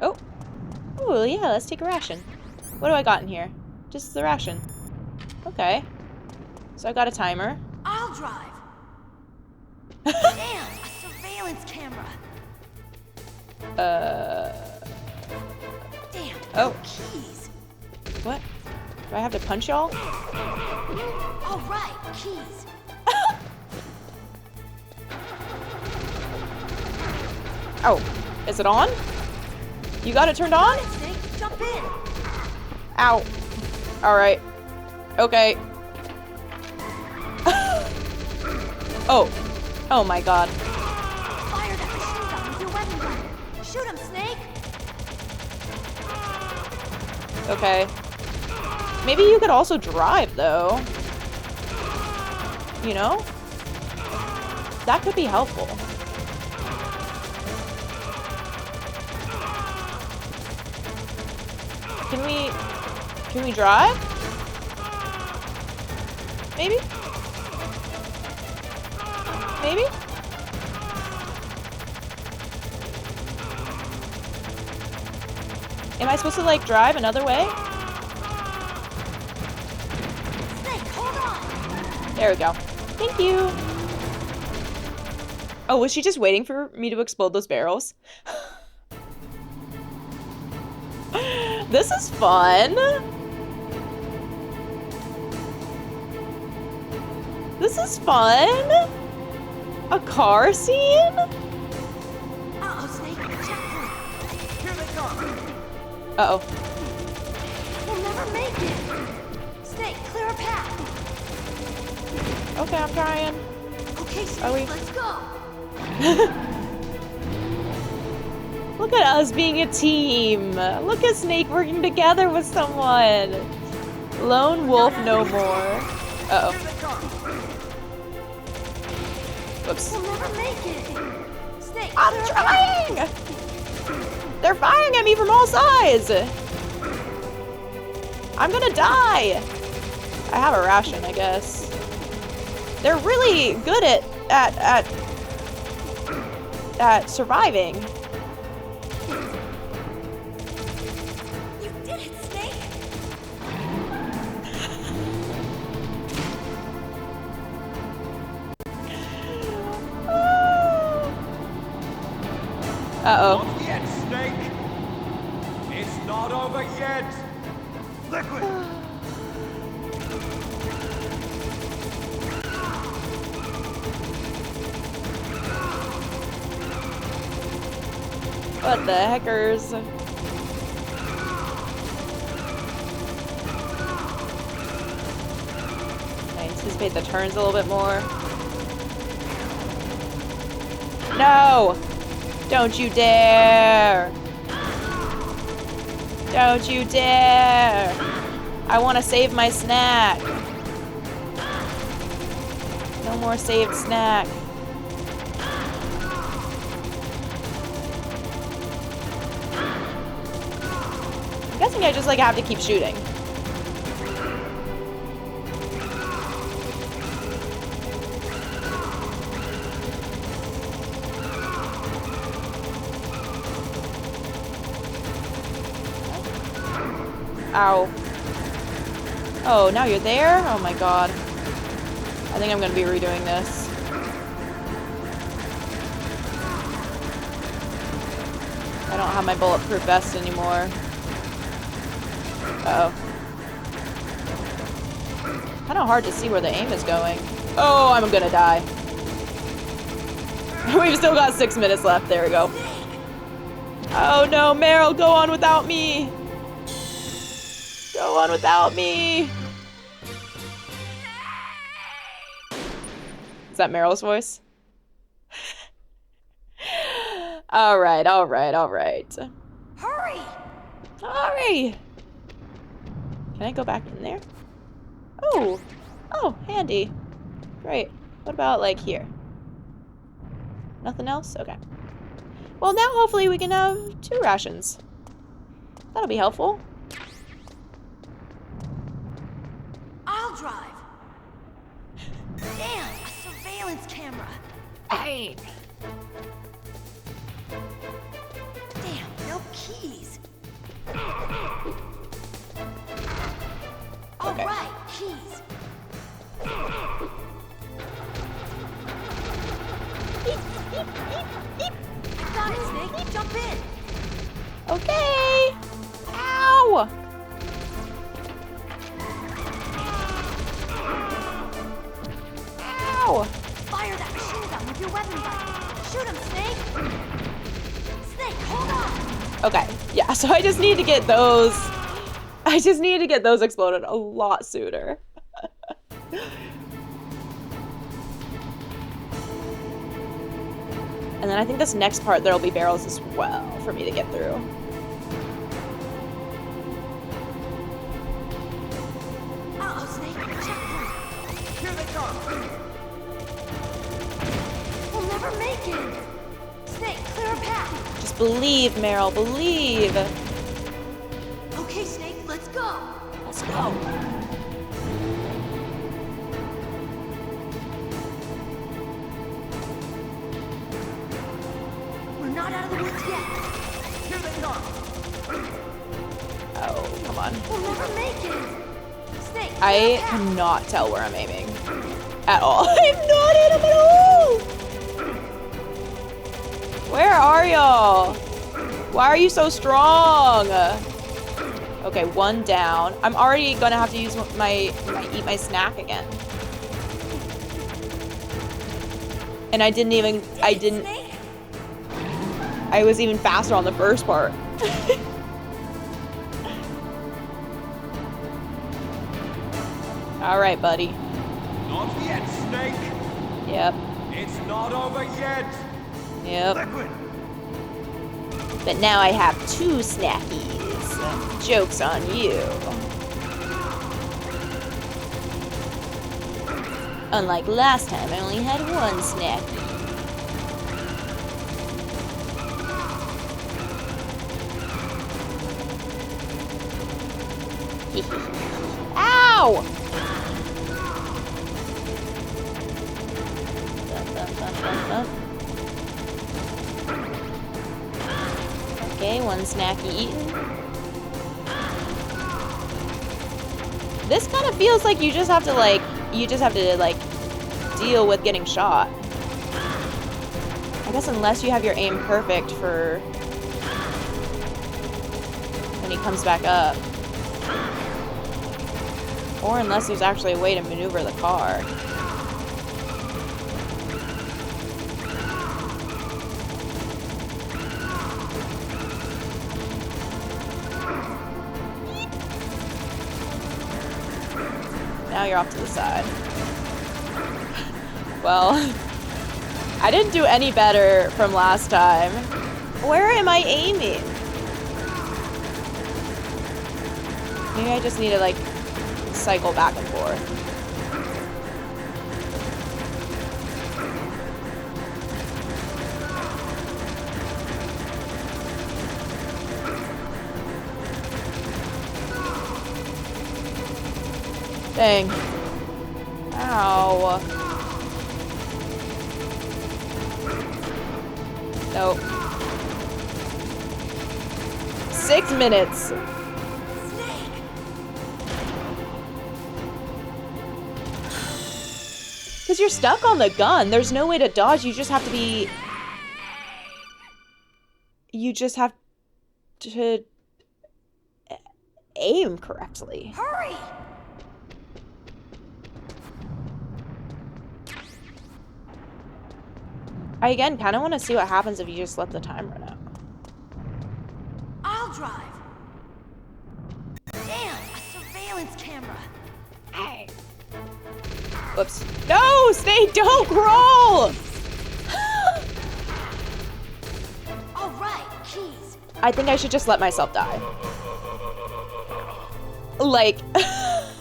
Oh. Oh, yeah, let's take a ration. What do I got in here? Just the ration. Okay. So I got a timer. I'll drive. Damn, a surveillance camera. Damn. Oh. Keys. What? Do I have to punch y'all? Oh, right. Keys. Oh. Is it on? You got it turned on? Come on, Snake. Jump in. Ow. Alright. Okay. Oh. Oh my god. Fire that machine gun with your weapon gun. Shoot him, Snake. Okay. Maybe you could also drive, though. You know? That could be helpful. Can we drive? Maybe? Maybe? Am I supposed to, like, drive another way? Snake, hold on. There we go. Thank you. Oh, was she just waiting for me to explode those barrels? This is fun. This is fun. A car scene? Uh-oh, Snake. Checkpoint. Here they come! Uh-oh. We'll never make it. Snake, clear a path. Okay, I'm trying. Okay, Are we- Snake, let's go. Look at us being a team. Look at Snake working together with someone. Lone wolf no more. Uh-oh. Whoops. We'll never make it. Snake, I'm clear a trying! path. They're firing at me from all sides! I'm gonna die! I have a ration, I guess. They're really good at surviving. You did it, Snake. Uh-oh. Not yet, Snake! It's not over yet! Liquid! What the heckers? I anticipate the turns a little bit more. No! Don't you dare! Don't you dare! I want to save my snack. No more saved snack. I'm guessing I just like have to keep shooting. Ow. Oh, now you're there? Oh my god. I think I'm gonna be redoing this. I don't have my bulletproof vest anymore. Uh-oh. Kinda hard to see where the aim is going. Oh, I'm gonna die. We've still got 6 minutes left. There we go. Oh no, Meryl, go on without me! Go on without me! Is that Meryl's voice? Alright, alright, alright. Hurry! Hurry! Can I go back in there? Oh! Oh, handy. Great. What about, like, here? Nothing else? Okay. Well, now hopefully we can have 2 rations. That'll be helpful. I'll drive. Damn, a surveillance camera. Hey! Damn, no keys. All Okay. right, keys. Got it, Snake. Jump in. Okay! Ow! Ow! Fire that machine gun with your weapon gun. Shoot him, Snake. Snake, hold on. Okay, yeah, so I just need to get those... I just need to get those exploded a lot sooner. I think this next part there'll be barrels as well for me to get through. Uh-oh, Snake. Checkpoint. Here they come! We'll never make it. Snake, clear a path. Just believe, Meryl, believe. Okay, Snake, let's go. Let's go. We're not out of the woods yet. Here they come! Oh, come on. We'll never make it. Snake, clear I a path. cannot tell where I'm aiming. At all. I'm not in them at all! Where are y'all? Why are you so strong? Okay, one down. I'm already gonna have to use my eat my snack again. And I was even faster on the first part. All right, buddy. Not yet, Snake! Yep. It's not over yet! Yep. But now I have 2 snackies. Joke's on you. Unlike last time, I only had 1 snacky. Ow! Okay, 1 snacky eaten. This kind of feels like you just have to deal with getting shot. I guess unless you have your aim perfect for when he comes back up. Or unless there's actually a way to maneuver the car. Now you're off to the side. Well, I didn't do any better from last time. Where am I aiming? Maybe I just need to, like, cycle back and forth. Dang. Ow. Nope. 6 minutes. Because you're stuck on the gun. There's no way to dodge. You just have to be... You just have to aim correctly. Hurry! I, again, kind of want to see what happens if you just let the time run out. I'll drive. Damn, a surveillance camera. Hey. Whoops. No, stay, don't roll! All right, keys. I think I should just let myself die. Like... I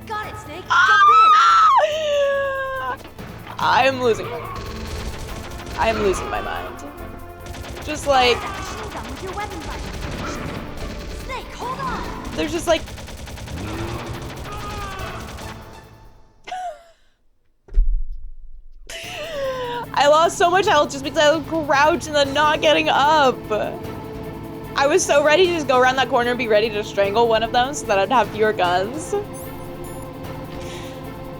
got it, Snake. Jump in. I'm losing my mind. Just like... Machine gun with your weapon button. Snake, hold on. They're just like... I lost so much health just because I was crouched and then not getting up. I was so ready to just go around that corner and be ready to strangle one of them so that I'd have fewer guns.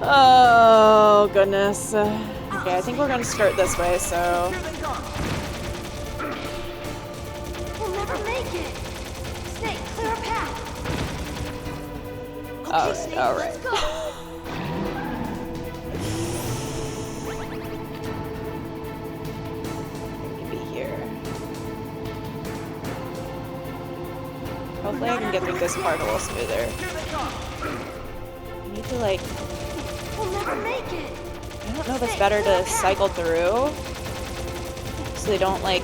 Oh, goodness. Okay, I think we're gonna start this way, so... We'll never make it. Snake, clear a path. Okay, Alright, Snake, alright. let's go. Hopefully I can get through this part a little smoother. I need to, like... We'll never make it. I don't know if it's better to cycle through so they don't, like,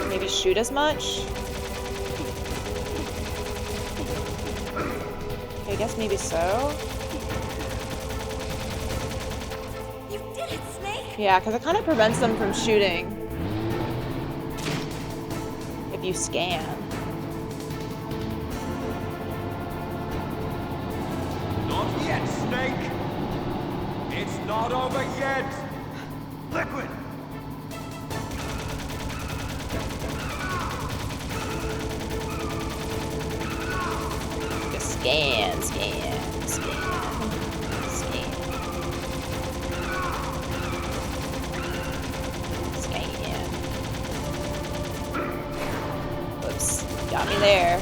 maybe shoot as much. Okay, I guess maybe so. You did it, Snake! Yeah, because it kind of prevents them from shooting. If you scan. Not yet, Snake! It's not over yet! Liquid! Just scan, scan, scan, scan. Scan. Oops, got me there.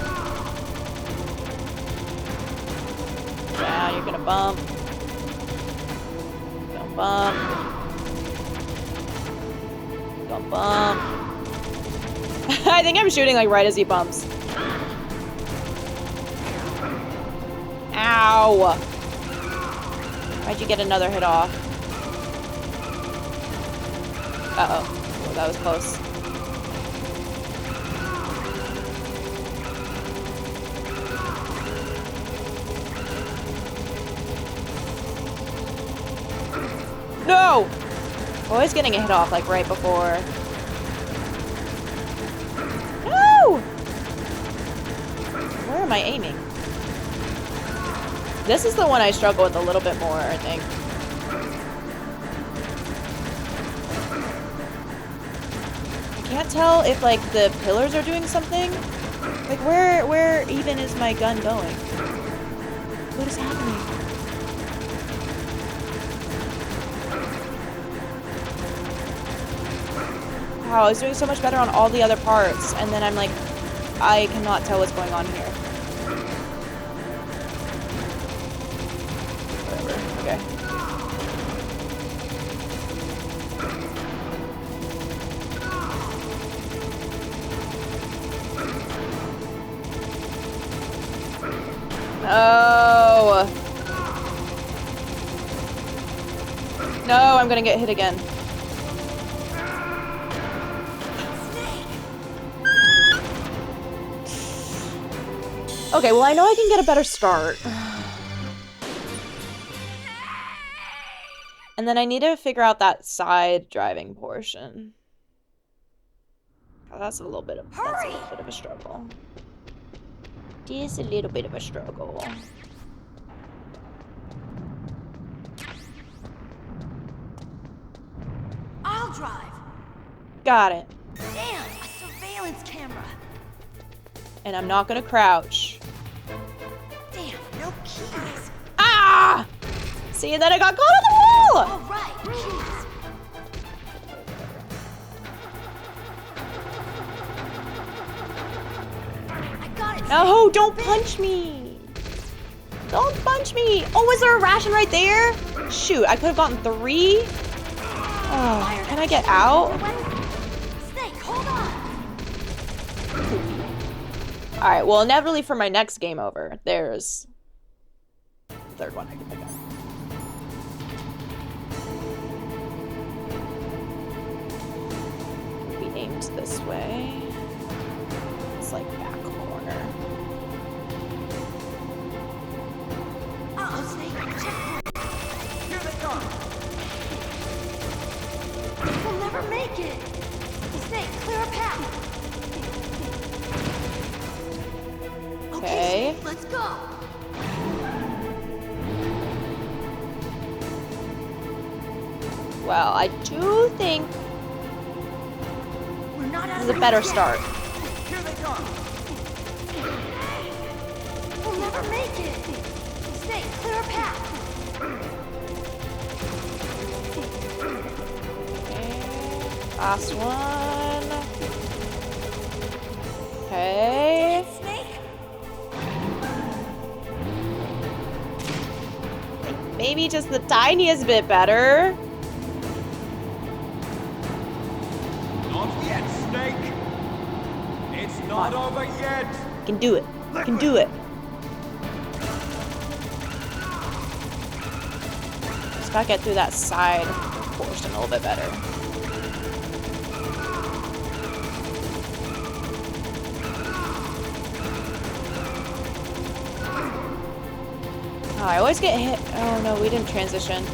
Down, you're gonna bump. Gonna bump. Gonna bump. I think I'm shooting like right as he bumps. Ow! Why'd you get another hit off? Uh-oh. Oh, that was close. No! Always getting a hit off, like, right before. No! Where am I aiming? This is the one I struggle with a little bit more, I think. I can't tell if, like, the pillars are doing something. Like, where even is my gun going? What is happening? Wow, I was doing so much better on all the other parts, and then I'm like, I cannot tell what's going on here. Whatever, okay. No! No, I'm gonna get hit again. Okay, well, I know I can get a better start. And then I need to figure out that side driving portion. Oh, that's a little bit of a struggle. Just a little bit of a struggle. I'll drive. Got it. Damn, a surveillance camera. And I'm not gonna crouch. Damn, no keys. Ah! See, and then I got caught on the wall! All right, keys. I got it. No, don't punch me. Don't punch me. Oh, is there a ration right there? Shoot, I could have gotten 3. Oh, can I get out? Snake, hold on. Alright, well, inevitably for my next game over, there's the third one I can pick up. We aimed this way. It's like back corner. Uh-oh, Snake. Checkpoint. Here they come! We'll never make it. Snake, clear a path. Okay. Snake, let's go. Well, I do think We're not out this is of a better the woods start. Here they come! yet. We'll never make it. Snake, clear a path. Last one. Okay. Snake. Maybe just the tiniest bit better. Not yet, Snake! It's not over yet! I can do it. I can do it. Just gotta get through that side portion a little bit better. I always get hit. Oh no, we didn't transition.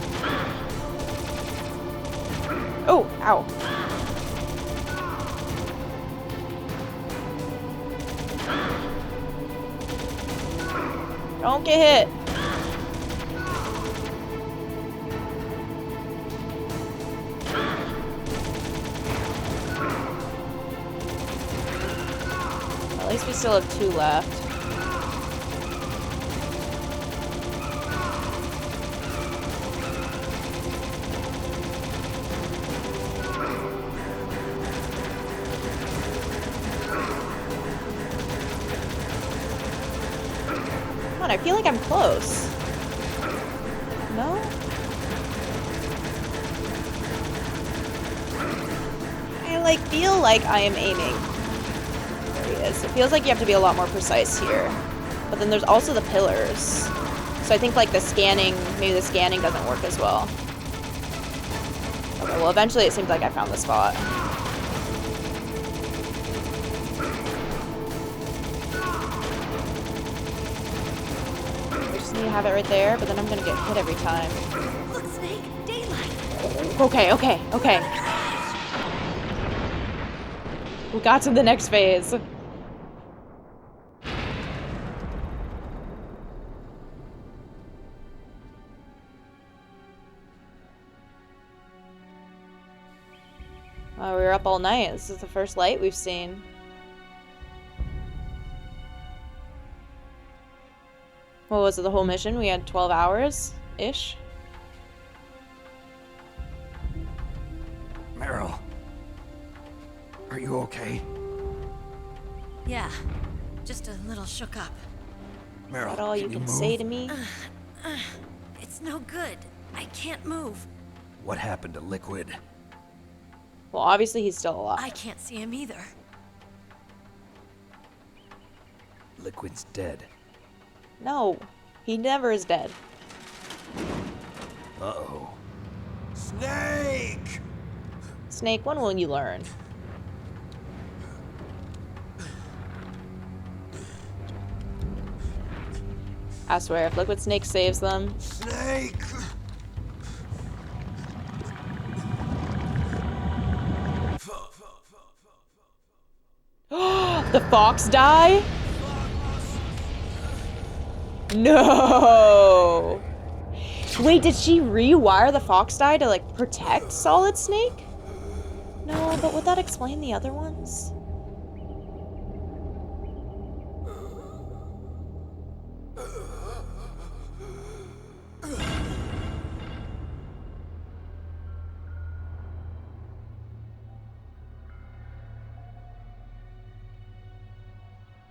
Oh, ow. Don't get hit. At least we still have 2 left. Come on, I feel like I'm close. No? I feel like I am aiming. There he is. It feels like you have to be a lot more precise here. But then there's also the pillars. So I think like the scanning, maybe the scanning doesn't work as well. Okay, well eventually it seems like I found the spot. I just need to have it right there, but then I'm gonna get hit every time. Look, Snake, daylight. Okay, okay, okay. We got to the next phase. We were up all night. This is the first light we've seen. What was it, the whole mission? We had 12 hours-ish? Meryl. Are you okay? Yeah, just a little shook up. Meryl, Is that all you can say to me? It's no good. I can't move. What happened to Liquid? Well, obviously he's still alive. I can't see him either. Liquid's dead. No, he never is dead. Uh-oh. Snake! Snake, when will you learn? I swear, if Liquid Snake saves them... Snake! The fox die? No! Wait, did she rewire the fox die to, like, protect Solid Snake? No, but would that explain the other ones?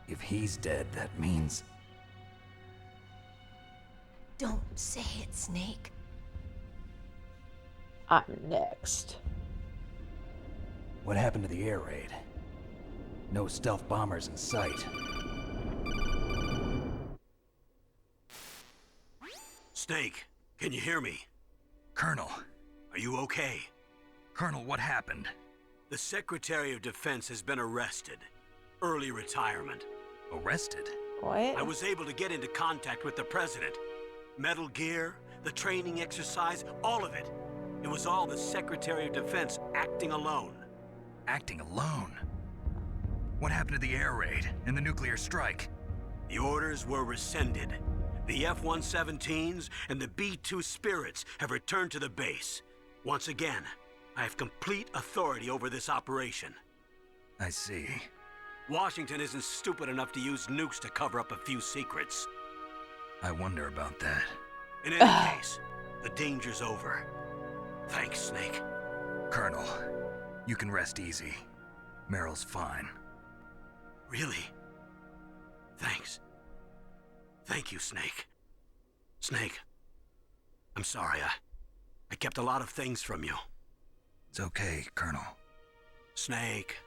If he's dead, that means... Don't say it, Snake. I'm next. What happened to the air raid? No stealth bombers in sight. Snake, can you hear me? Colonel. Are you okay? Colonel, what happened? The Secretary of Defense has been arrested. Early retirement. Arrested? What? I was able to get into contact with the President. Metal Gear, the training exercise, all of it. It was all the Secretary of Defense acting alone. Acting alone? What happened to the air raid and the nuclear strike? The orders were rescinded. The F-117s and the B-2 Spirits have returned to the base. Once again, I have complete authority over this operation. I see. Washington isn't stupid enough to use nukes to cover up a few secrets. I wonder about that. In any case, the danger's over. Thanks, Snake. Colonel, you can rest easy. Meryl's fine. Really? Thanks. Thank you, Snake. Snake, I'm sorry. I kept a lot of things from you. It's okay, Colonel. Snake,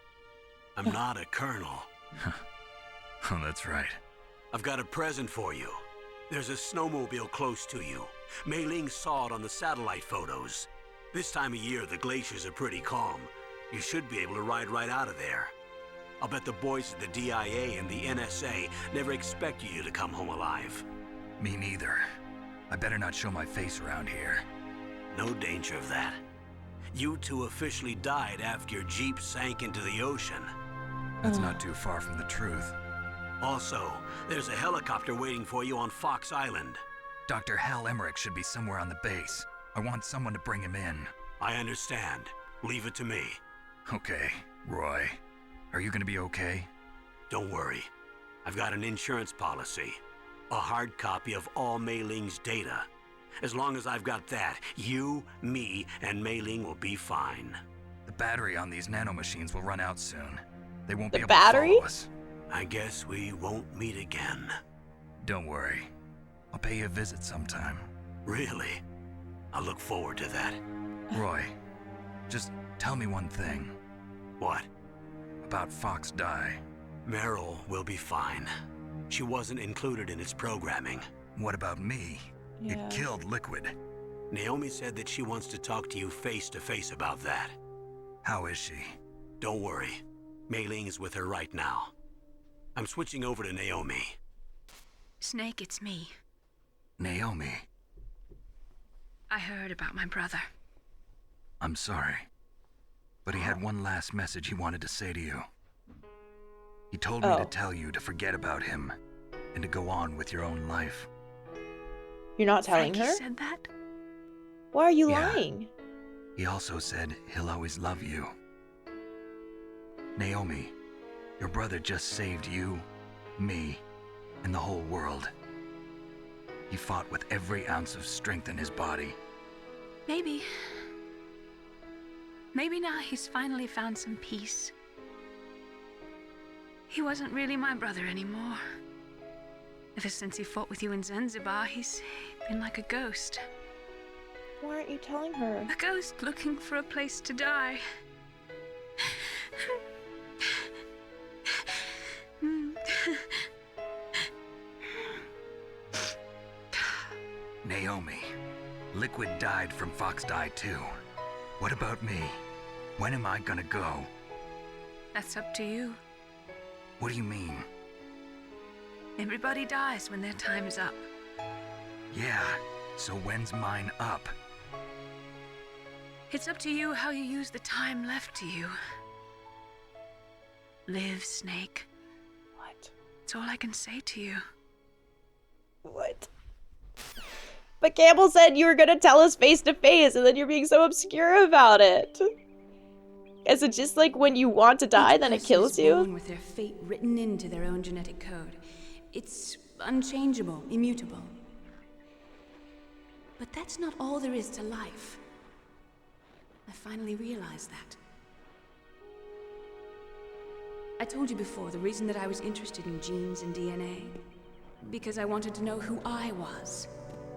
I'm not a colonel. Oh, that's right. I've got a present for you. There's a snowmobile close to you. Mei Ling saw it on the satellite photos. This time of year, the glaciers are pretty calm. You should be able to ride right out of there. I'll bet the boys at the DIA and the NSA never expected you to come home alive. Me neither. I better not show my face around here. No danger of that. You two officially died after your jeep sank into the ocean. That's not too far from the truth. Also, there's a helicopter waiting for you on Fox Island. Dr. Hal Emmerich should be somewhere on the base. I want someone to bring him in. I understand. Leave it to me. Okay, Roy. Are you gonna be okay? Don't worry. I've got an insurance policy. A hard copy of all Mei Ling's data. As long as I've got that, you, me, and Mei Ling will be fine. The battery on these nanomachines will run out soon. They won't be able battery? to follow us. I guess we won't meet again. Don't worry. I'll pay you a visit sometime. Really? I look forward to that. Roy, just tell me one thing. What? About Fox Die. Meryl will be fine. She wasn't included in its programming. What about me? Yeah. It killed Liquid. Naomi said that she wants to talk to you face to face about that. How is she? Don't worry. Mei Ling is with her right now. I'm switching over to Naomi. Snake, it's me. Naomi, I heard about my brother. I'm sorry. But he had one last message he wanted to say to you. He told me to tell you to forget about him and to go on with your own life. You're not telling Frankie her? said that? Why are you Yeah. lying? He also said he'll always love you. Naomi, your brother just saved you, me, and the whole world. He fought with every ounce of strength in his body. Maybe. Maybe now he's finally found some peace. He wasn't really my brother anymore. Ever since he fought with you in Zanzibar, he's been like a ghost. Why aren't you telling her? A ghost looking for a place to die. Naomi, Liquid died from Fox Die too. What about me? When am I gonna go? That's up to you. What do you mean? Everybody dies when their time is up. Yeah, so when's mine up? It's up to you how you use the time left to you. Live, Snake. What? That's all I can say to you. What? But Campbell said you were gonna tell us face to face, and then you're being so obscure about it. Is it just like when you want to die, then it kills you? Born with their fate written into their own genetic code. It's unchangeable, immutable. But that's not all there is to life. I finally realized that. I told you before the reason that I was interested in genes and DNA. Because I wanted to know who I was.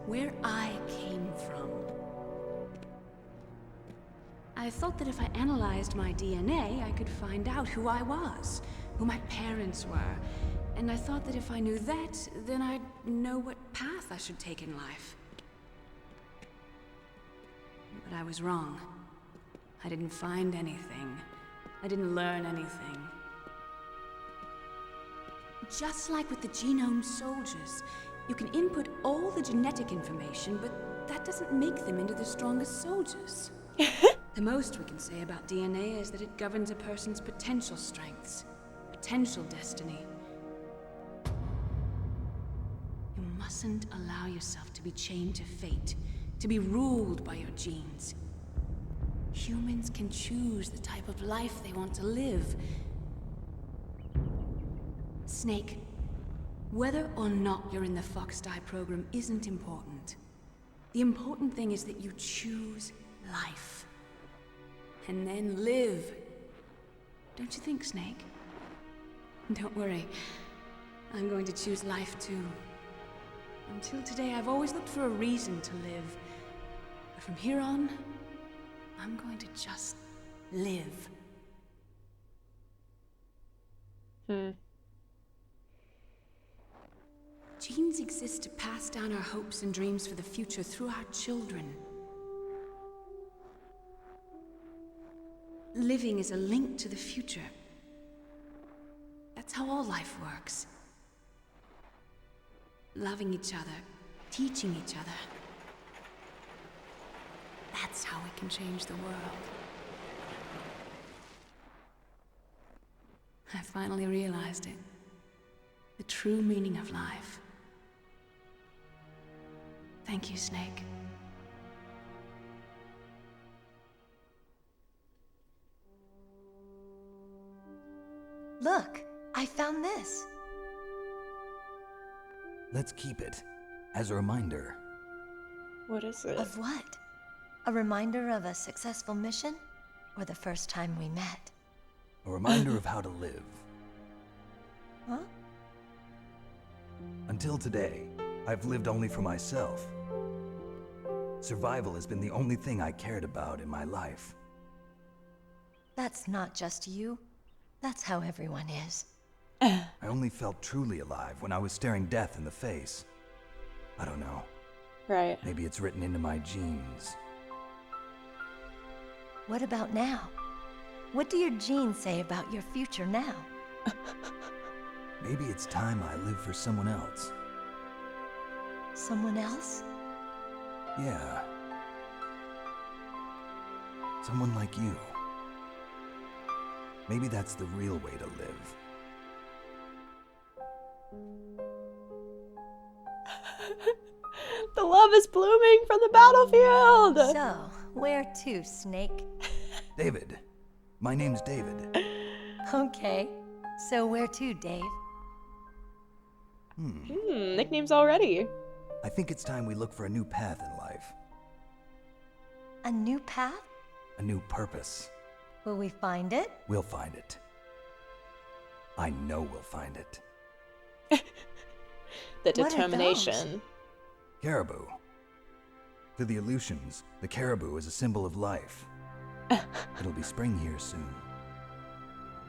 Where I came from. I thought that if I analyzed my DNA, I could find out who I was, who my parents were, and I thought that if I knew that, then I'd know what path I should take in life. But I was wrong. I didn't find anything. I didn't learn anything. Just like with the genome soldiers, you can input all the genetic information, but that doesn't make them into the strongest soldiers. The most we can say about DNA is that it governs a person's potential strengths, potential destiny. You mustn't allow yourself to be chained to fate, to be ruled by your genes. Humans can choose the type of life they want to live. Snake, whether or not you're in the Fox Die program isn't important. The important thing is that you choose life. And then live. Don't you think, Snake? Don't worry. I'm going to choose life too. Until today, I've always looked for a reason to live. But from here on, I'm going to just live. Genes exist to pass down our hopes and dreams for the future through our children. Living is a link to the future. That's how all life works. Loving each other, teaching each other. That's how we can change the world. I finally realized it. The true meaning of life. Thank you, Snake. Look, I found this. Let's keep it as a reminder. What is it? Of what? A reminder of a successful mission? Or the first time we met? A reminder of how to live. Huh? Until today, I've lived only for myself. Survival has been the only thing I cared about in my life. That's not just you. That's how everyone is. I only felt truly alive when I was staring death in the face. I don't know. Right. Maybe it's written into my genes. What about now? What do your genes say about your future now? Maybe it's time I live for someone else. Someone else? Yeah. Someone like you. Maybe that's the real way to live. The love is blooming from the battlefield! So, where to, Snake? David. My name's David. Okay. So where to, Dave? Nicknames already. I think it's time we look for a new path in life. A new path? A new purpose. Will we find it? We'll find it. I know we'll find it. The What are determination. Caribou. To the Aleutians, the caribou is a symbol of life. It'll be spring here soon.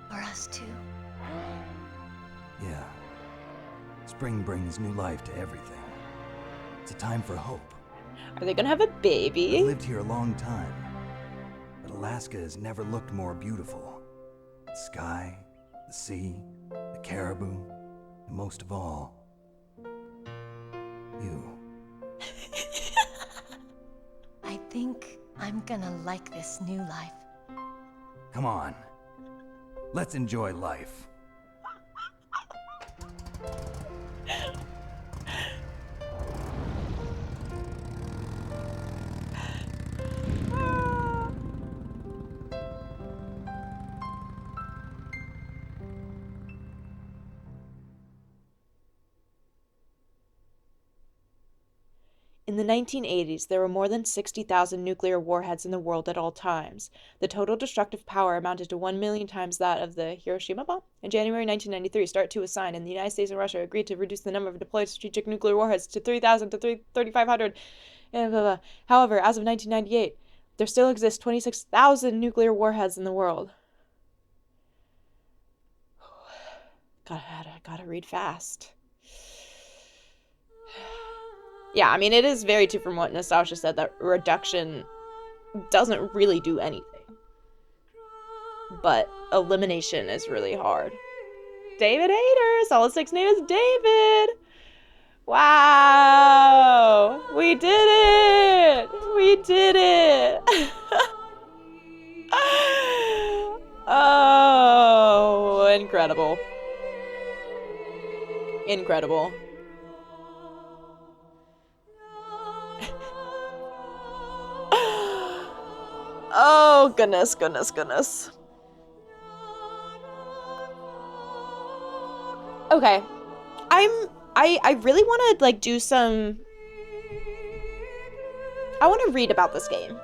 For us too. Yeah. Spring brings new life to everything. It's a time for hope. Are they gonna have a baby? I've lived here a long time, but Alaska has never looked more beautiful. The sky, the sea, the caribou, and most of all, you. I think I'm gonna like this new life. Come on. Let's enjoy life. In the 1980s, there were more than 60,000 nuclear warheads in the world at all times. The total destructive power amounted to 1 million times that of the Hiroshima bomb. In January 1993, START 2 was signed, and the United States and Russia agreed to reduce the number of deployed strategic nuclear warheads to 3,000 to 3,500. And blah, blah. However, as of 1998, there still exists 26,000 nuclear warheads in the world. Gotta read fast. Yeah, I mean, it is very true from what Nostalgia said that reduction doesn't really do anything. But elimination is really hard. David Hayter! Solid 6 name is David! Wow! We did it! We did it! Oh, incredible. Incredible. Oh, goodness, goodness, goodness. Okay. I really want to, like, do some... I want to read about this game.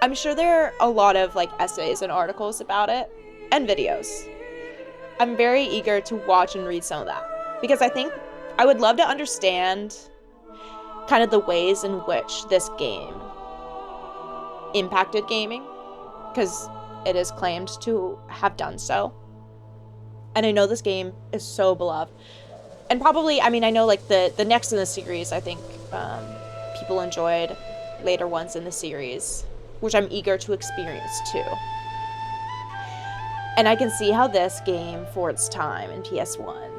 I'm sure there are a lot of, like, essays and articles about it, and videos. I'm very eager to watch and read some of that. Because I think I would love to understand kind of the ways in which this game impacted gaming, because it is claimed to have done so. And I know this game is so beloved. And probably, I mean, I know like the next in the series, I think people enjoyed later ones in the series, which I'm eager to experience too. And I can see how this game, for its time in PS1,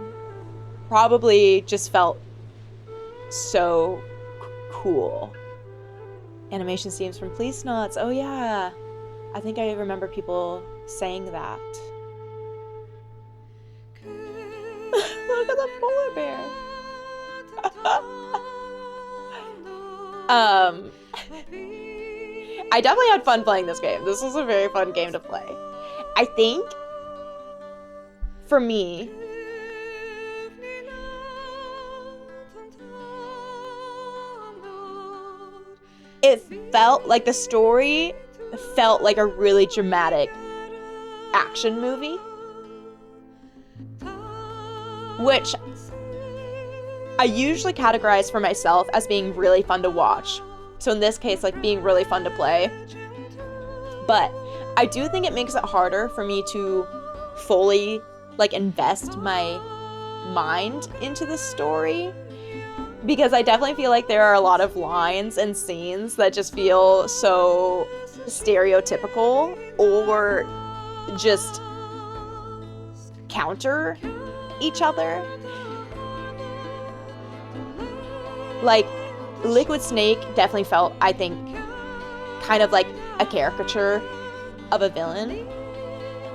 probably just felt so cool. Animation scenes from Police Notes. Oh yeah. I think I remember people saying that. Look at the polar bear. I definitely had fun playing this game. This was a very fun game to play. I think, for me, it felt like the story felt like a really dramatic action movie, which I usually categorize for myself as being really fun to watch. So in this case, like, being really fun to play. But I do think it makes it harder for me to fully, like, invest my mind into the story, because I definitely feel like there are a lot of lines and scenes that just feel so stereotypical or just counter each other. Like, Liquid Snake definitely felt, I think, kind of like a caricature of a villain.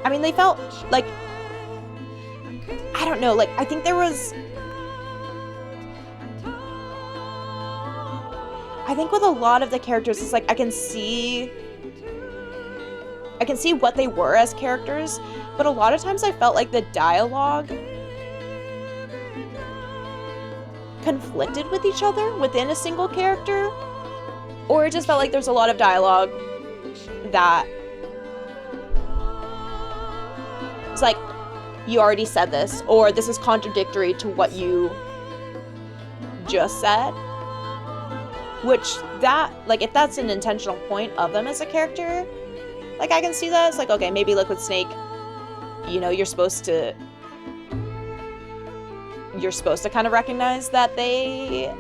I mean, they felt like, I don't know, like, I think there was, I think with a lot of the characters, it's like I can see what they were as characters, but a lot of times I felt like the dialogue conflicted with each other within a single character, or it just felt like there's a lot of dialogue that it's like, you already said this, or this is contradictory to what you just said. Which, that, like, if that's an intentional point of them as a character, like, I can see that. It's like, okay, maybe Liquid Snake, you know, you're supposed to kind of recognize that they,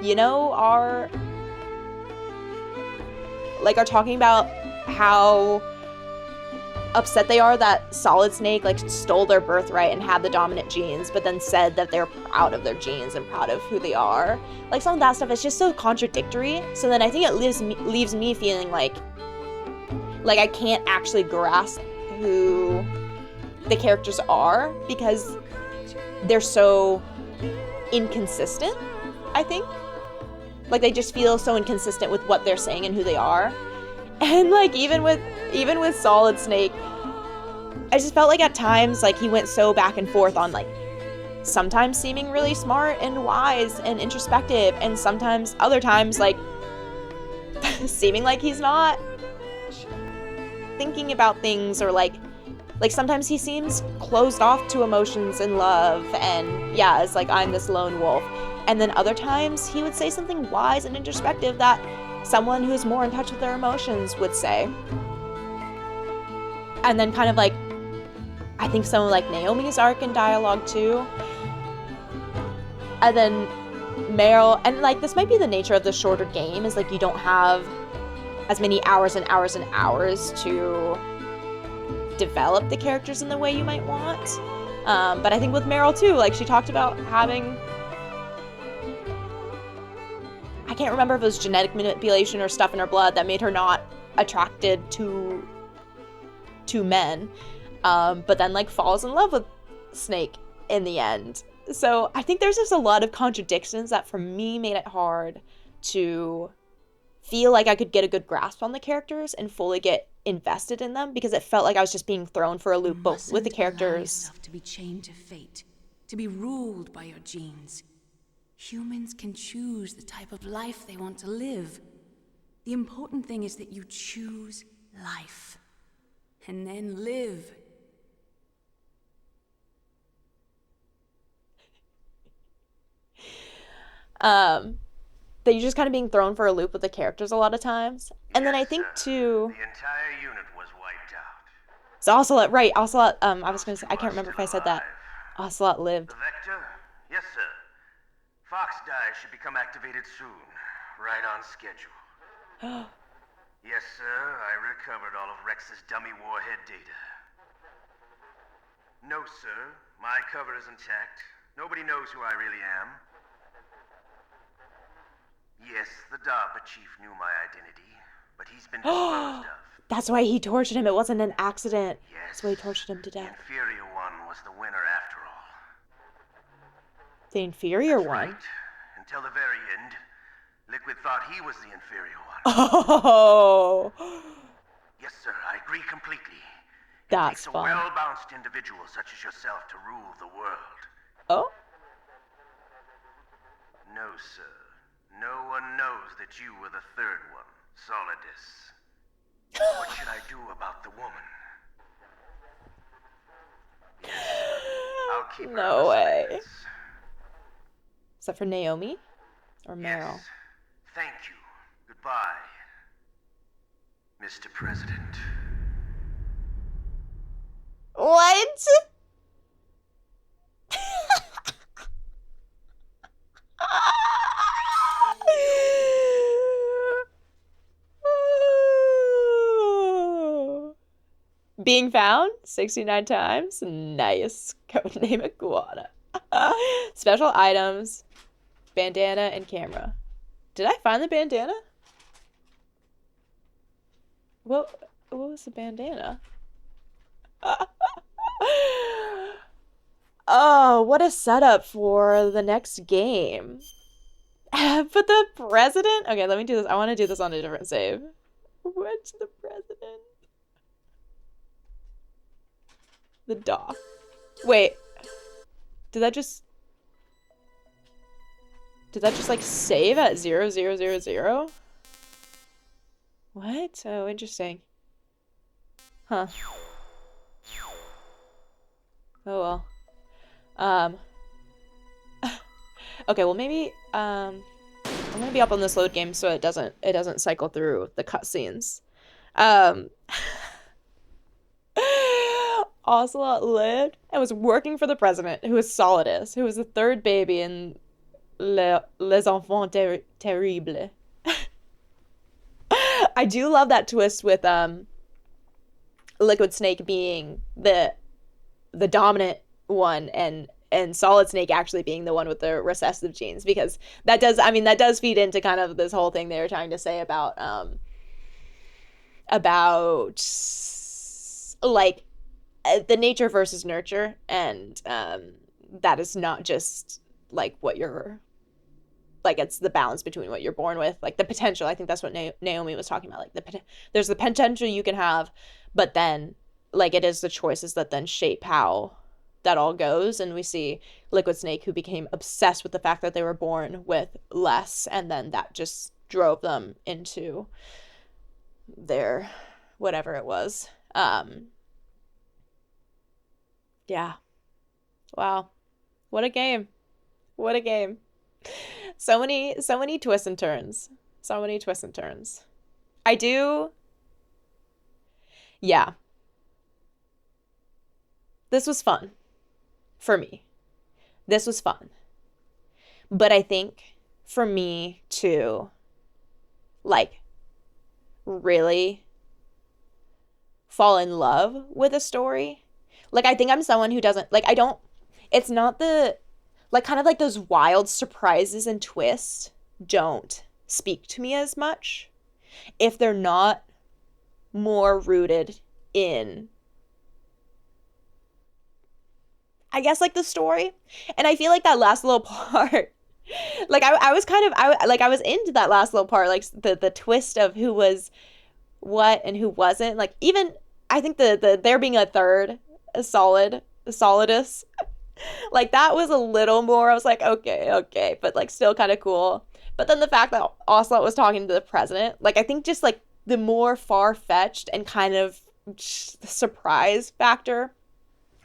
you know, are talking about how upset they are that Solid Snake, like, stole their birthright and had the dominant genes, but then said that they're proud of their genes and proud of who they are. Like, some of that stuff is just so contradictory. So then I think it leaves me feeling like I can't actually grasp who the characters are, because they're so inconsistent, I think. Like, they just feel so inconsistent with what they're saying and who they are. And, like, even with Solid Snake, I just felt like at times, like, he went so back and forth on, like, sometimes seeming really smart and wise and introspective, and other times, like, seeming like he's not thinking about things, or like sometimes he seems closed off to emotions and love, and yeah, it's like, I'm this lone wolf. And then other times he would say something wise and introspective that someone who's more in touch with their emotions would say. And then kind of like, I think some of like Naomi's arc and dialogue too. And then Meryl, and like, this might be the nature of the shorter game, is like, you don't have as many hours and hours and hours to develop the characters in the way you might want. But I think with Meryl too, like, she talked about having, I can't remember if it was genetic manipulation or stuff in her blood that made her not attracted to men, but then like falls in love with Snake in the end. So I think there's just a lot of contradictions that for me made it hard to feel like I could get a good grasp on the characters and fully get invested in them, because it felt like I was just being thrown for a loop both with the characters. To be chained to fate, to be ruled by your genes. Humans can choose the type of life they want to live. The important thing is that you choose life, and then live. That you're just kind of being thrown for a loop with the characters a lot of times. And then I think too, The entire unit was wiped out. so Ocelot, right, Ocelot, I was gonna say, I can't remember if I said that. Ocelot lived. The Vector? Yes, sir. Fox Die should become activated soon. Right on schedule. Yes, sir. I recovered all of Rex's dummy warhead data. No, sir. My cover is intact. Nobody knows who I really am. Yes, the DARPA chief knew my identity, but he's been disposed of. That's why he tortured him. It wasn't an accident. Yes, that's why he tortured him to the death. inferior one was the winner after all. The inferior That's one? Right. Until the very end, Liquid thought he was the inferior one. Oh! Yes, sir, I agree completely. That's It takes a fun. well-balanced individual such as yourself to rule the world. Oh? No, sir. No one knows that you were the third one, Solidus. What should I do about the woman? Yes, I'll keep her No under way. surveillance. Is that for Naomi? Or Meryl? Yes. Thank you. Goodbye, Mr. President. What? Being found 69 times. Nice. Codename Iguana. Special items. Bandana and camera. Did I find the bandana? What was the bandana? Oh, what a setup for the next game. But the president? Okay, let me do this. I want to do this on a different save. What's the president? The doc. Wait. Did that just like save at 0000? What? Oh, interesting. Huh. Oh well. Okay, well maybe I'm gonna be up on this load game so it doesn't cycle through the cutscenes. Ocelot lived and was working for the president, who was Solidus, who was the third baby in Les Enfants Terribles. I do love that twist with Liquid Snake being the dominant one and Solid Snake actually being the one with the recessive genes, because that does feed into kind of this whole thing they were trying to say about like the nature versus nurture, and that is not just like what you're like, it's the balance between what you're born with, like the potential. I think that's what Naomi was talking about, like there's the potential you can have, but then like it is the choices that then shape how that all goes. And we see Liquid Snake, who became obsessed with the fact that they were born with less, and then that just drove them into their whatever it was. Yeah. Wow. What a game. What a game. So many twists and turns. So many twists and turns. Yeah. This was fun. For me. This was fun. But I think for me to like really fall in love with a story, like I think I'm someone who doesn't like, it's not the like kind of like those wild surprises and twists don't speak to me as much if they're not more rooted in, I guess, like the story. And I feel like that last little part, like I was kind of, I was into that last little part, like the twist of who was what and who wasn't. Like even I think the there being a third, Solidus, like that was a little more, I was like, okay, but like still kind of cool. But then the fact that Ocelot was talking to the president, like I think just like the more far-fetched and kind of surprise factor,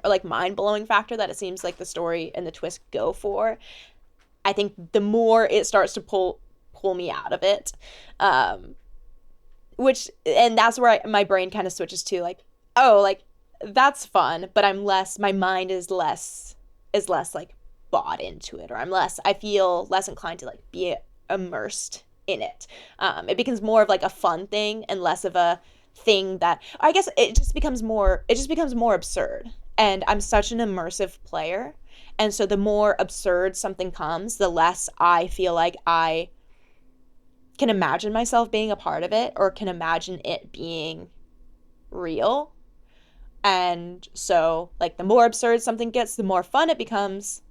or like mind-blowing factor that it seems like the story and the twist go for, I think the more it starts to pull me out of it. And that's where my brain kind of switches to like, oh, like that's fun, but my mind is less like bought into it, or I feel less inclined to like be immersed in it. It becomes more of like a fun thing and less of a thing that, I guess it just becomes more absurd. And I'm such an immersive player, and so the more absurd something comes, the less I feel like I can imagine myself being a part of it, or can imagine it being real. And so, like, the more absurd something gets, the more fun it becomes,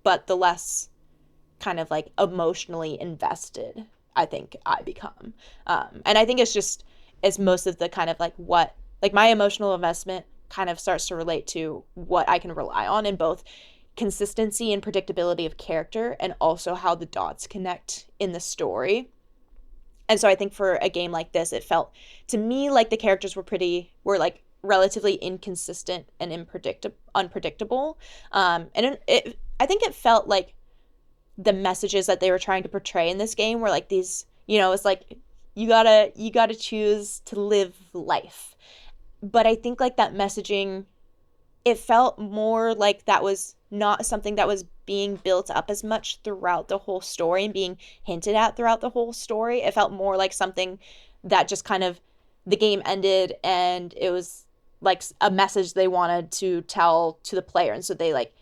but the less kind of like emotionally invested I think I become. And I think it's most of the kind of like what, like, my emotional investment kind of starts to relate to what I can rely on in both consistency and predictability of character, and also how the dots connect in the story. And so I think for a game like this, it felt to me like the characters were like relatively inconsistent and unpredictable. And I think it felt like the messages that they were trying to portray in this game were like these, it's like you gotta choose to live life. But I think like that messaging, it felt more like that was not something that was being built up as much throughout the whole story and being hinted at throughout the whole story. It felt more like something that just kind of, the game ended and it was like a message they wanted to tell to the player. And so they like,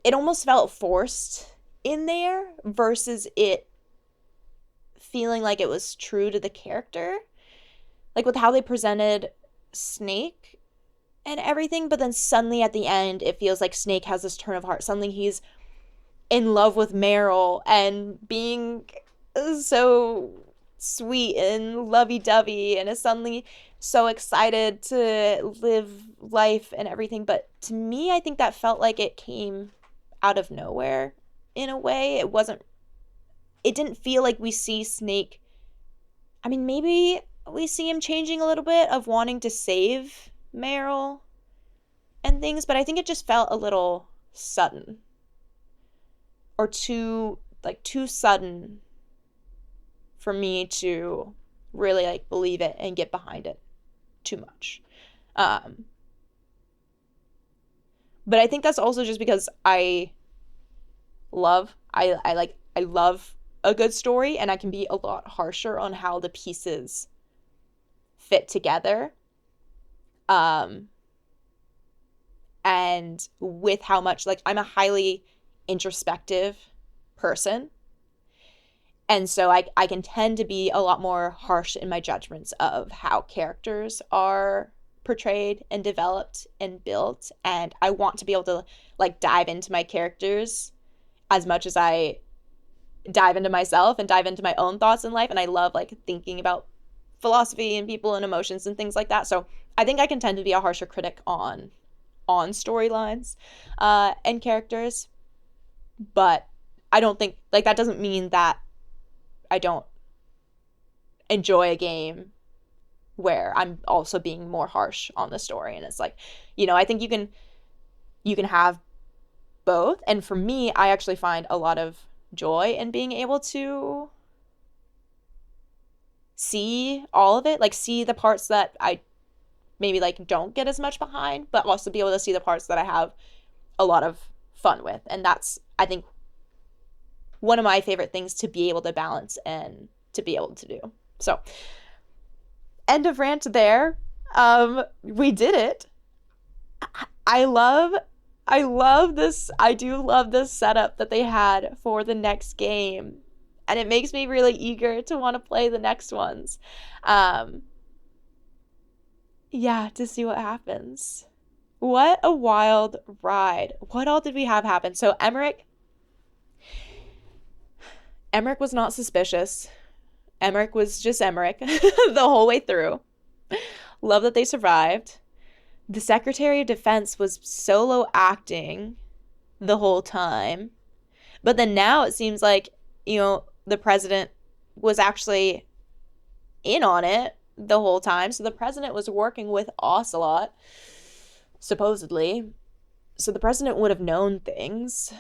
it almost felt forced in there versus it feeling like it was true to the character. Like with how they presented Snake and everything, but then suddenly at the end it feels like Snake has this turn of heart. Suddenly he's in love with Meryl and being so sweet and lovey-dovey, and is suddenly so excited to live life and everything. But to me, I think that felt like it came out of nowhere in a way. It didn't feel like we see Snake. I mean, maybe we see him changing a little bit of wanting to save Meryl and things, but I think it just felt a little sudden, or too sudden for me to really like believe it and get behind it too much. But I think that's also just because I love a good story, and I can be a lot harsher on how the pieces fit together. And with how much, like, I'm a highly introspective person. And so I can tend to be a lot more harsh in my judgments of how characters are portrayed and developed and built. And I want to be able to like dive into my characters as much as I dive into myself and dive into my own thoughts in life. And I love like thinking about philosophy and people and emotions and things like that. So I think I can tend to be a harsher critic on storylines and characters. But I don't think, like, that doesn't mean that I don't enjoy a game where I'm also being more harsh on the story. And it's like, I think you can have both. And for me, I actually find a lot of joy in being able to see all of it, like see the parts that I maybe like don't get as much behind, but also be able to see the parts that I have a lot of fun with. And that's, I think, one of my favorite things to be able to balance and to be able to do. So, end of rant there. We did it. I love this. I do love this setup that they had for the next game. And it makes me really eager to want to play the next ones. Yeah, to see what happens. What a wild ride. What all did we have happen? So Emmerich was not suspicious. Emmerich was just Emmerich the whole way through. Love that they survived. The Secretary of Defense was solo acting the whole time. But then now it seems like, the president was actually in on it the whole time. So the president was working with Ocelot, supposedly. So the president would have known things.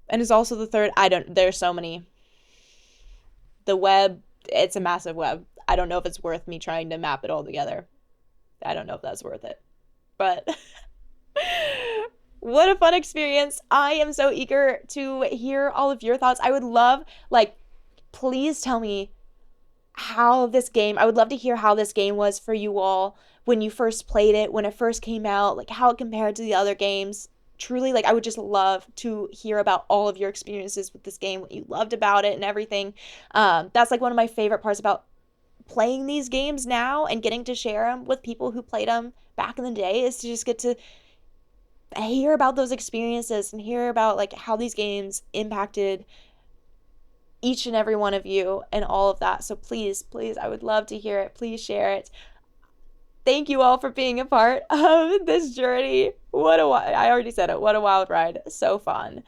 And is also the third. There's so many. The web, it's a massive web. I don't know if it's worth me trying to map it all together. I don't know if that's worth it. But what a fun experience. I am so eager to hear all of your thoughts. I would love, please tell me I would love to hear how this game was for you all when you first played it, when it first came out, like how it compared to the other games. truly, like, I would just love to hear about all of your experiences with this game, what you loved about it and everything. That's like one of my favorite parts about playing these games now and getting to share them with people who played them back in the day, is to just get to hear about those experiences and hear about like how these games impacted each and every one of you and all of that. So please, please, I would love to hear it. Please share it. Thank you all for being a part of this journey. I already said it. What a wild ride. So fun.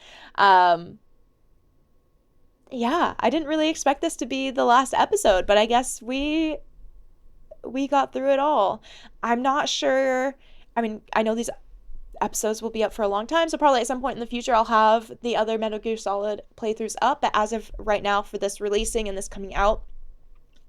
Yeah, I didn't really expect this to be the last episode, but I guess we got through it all. I'm not sure. I mean, I know these episodes will be up for a long time, so probably at some point in the future I'll have the other Metal Gear Solid playthroughs up, but as of right now, for this releasing and this coming out,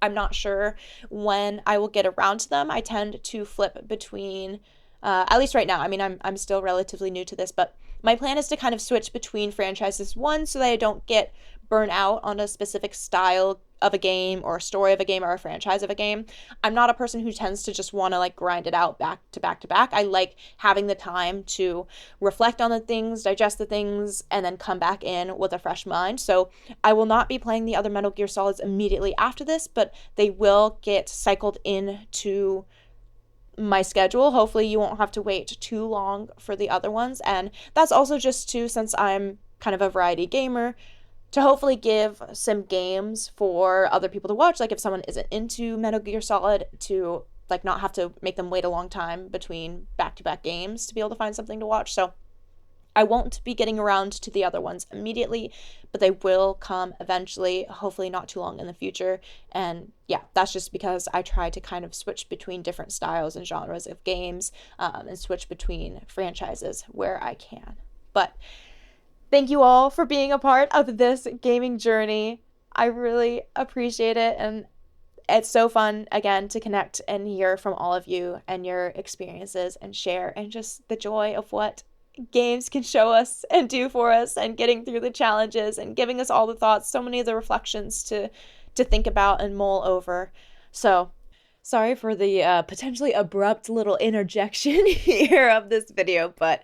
I'm not sure when I will get around to them. I tend to flip between, at least right now, I mean, I'm still relatively new to this, but my plan is to kind of switch between franchises, one, so that I don't get burnt out on a specific style of a game or a story of a game or a franchise of a game. I'm not a person who tends to just want to like grind it out back to back to back. I like having the time to reflect on the things, digest the things, and then come back in with a fresh mind. So I will not be playing the other Metal Gear Solids immediately after this, but they will get cycled into my schedule. Hopefully you won't have to wait too long for the other ones. And that's also just to, since I'm kind of a variety gamer, to hopefully give some games for other people to watch. Like if someone isn't into Metal Gear Solid, to like not have to make them wait a long time between back-to-back games to be able to find something to watch. So I won't be getting around to the other ones immediately, but they will come eventually, hopefully not too long in the future. And yeah, that's just because I try to kind of switch between different styles and genres of games, and switch between franchises where I can. But thank you all for being a part of this gaming journey. I really appreciate it, and it's so fun, again, to connect and hear from all of you and your experiences and share, and just the joy of what games can show us and do for us, and getting through the challenges and giving us all the thoughts, so many of the reflections to think about and mull over. So sorry for the potentially abrupt little interjection here of this video, but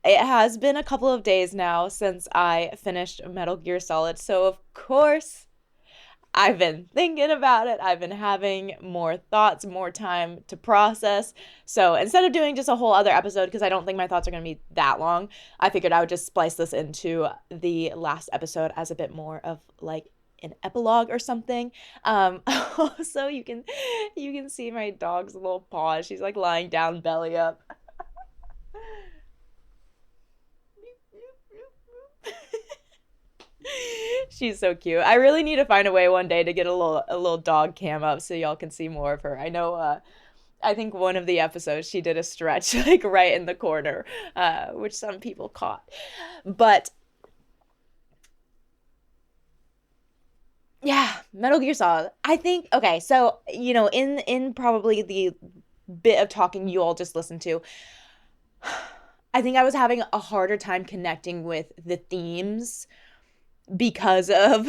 it has been a couple of days now since I finished Metal Gear Solid, so of course I've been thinking about it. I've been having more thoughts, more time to process. So instead of doing just a whole other episode, because I don't think my thoughts are going to be that long, I figured I would just splice this into the last episode as a bit more of like an epilogue or something. Also, you can see my dog's little paw. She's like lying down belly up. She's so cute. I really need to find a way one day to get a little dog cam up so y'all can see more of her. I know I think one of the episodes she did a stretch like right in the corner, which some people caught. But yeah, Metal Gear Solid. I think, okay, so, you know, in probably the bit of talking you all just listened to, I think I was having a harder time connecting with the themes because of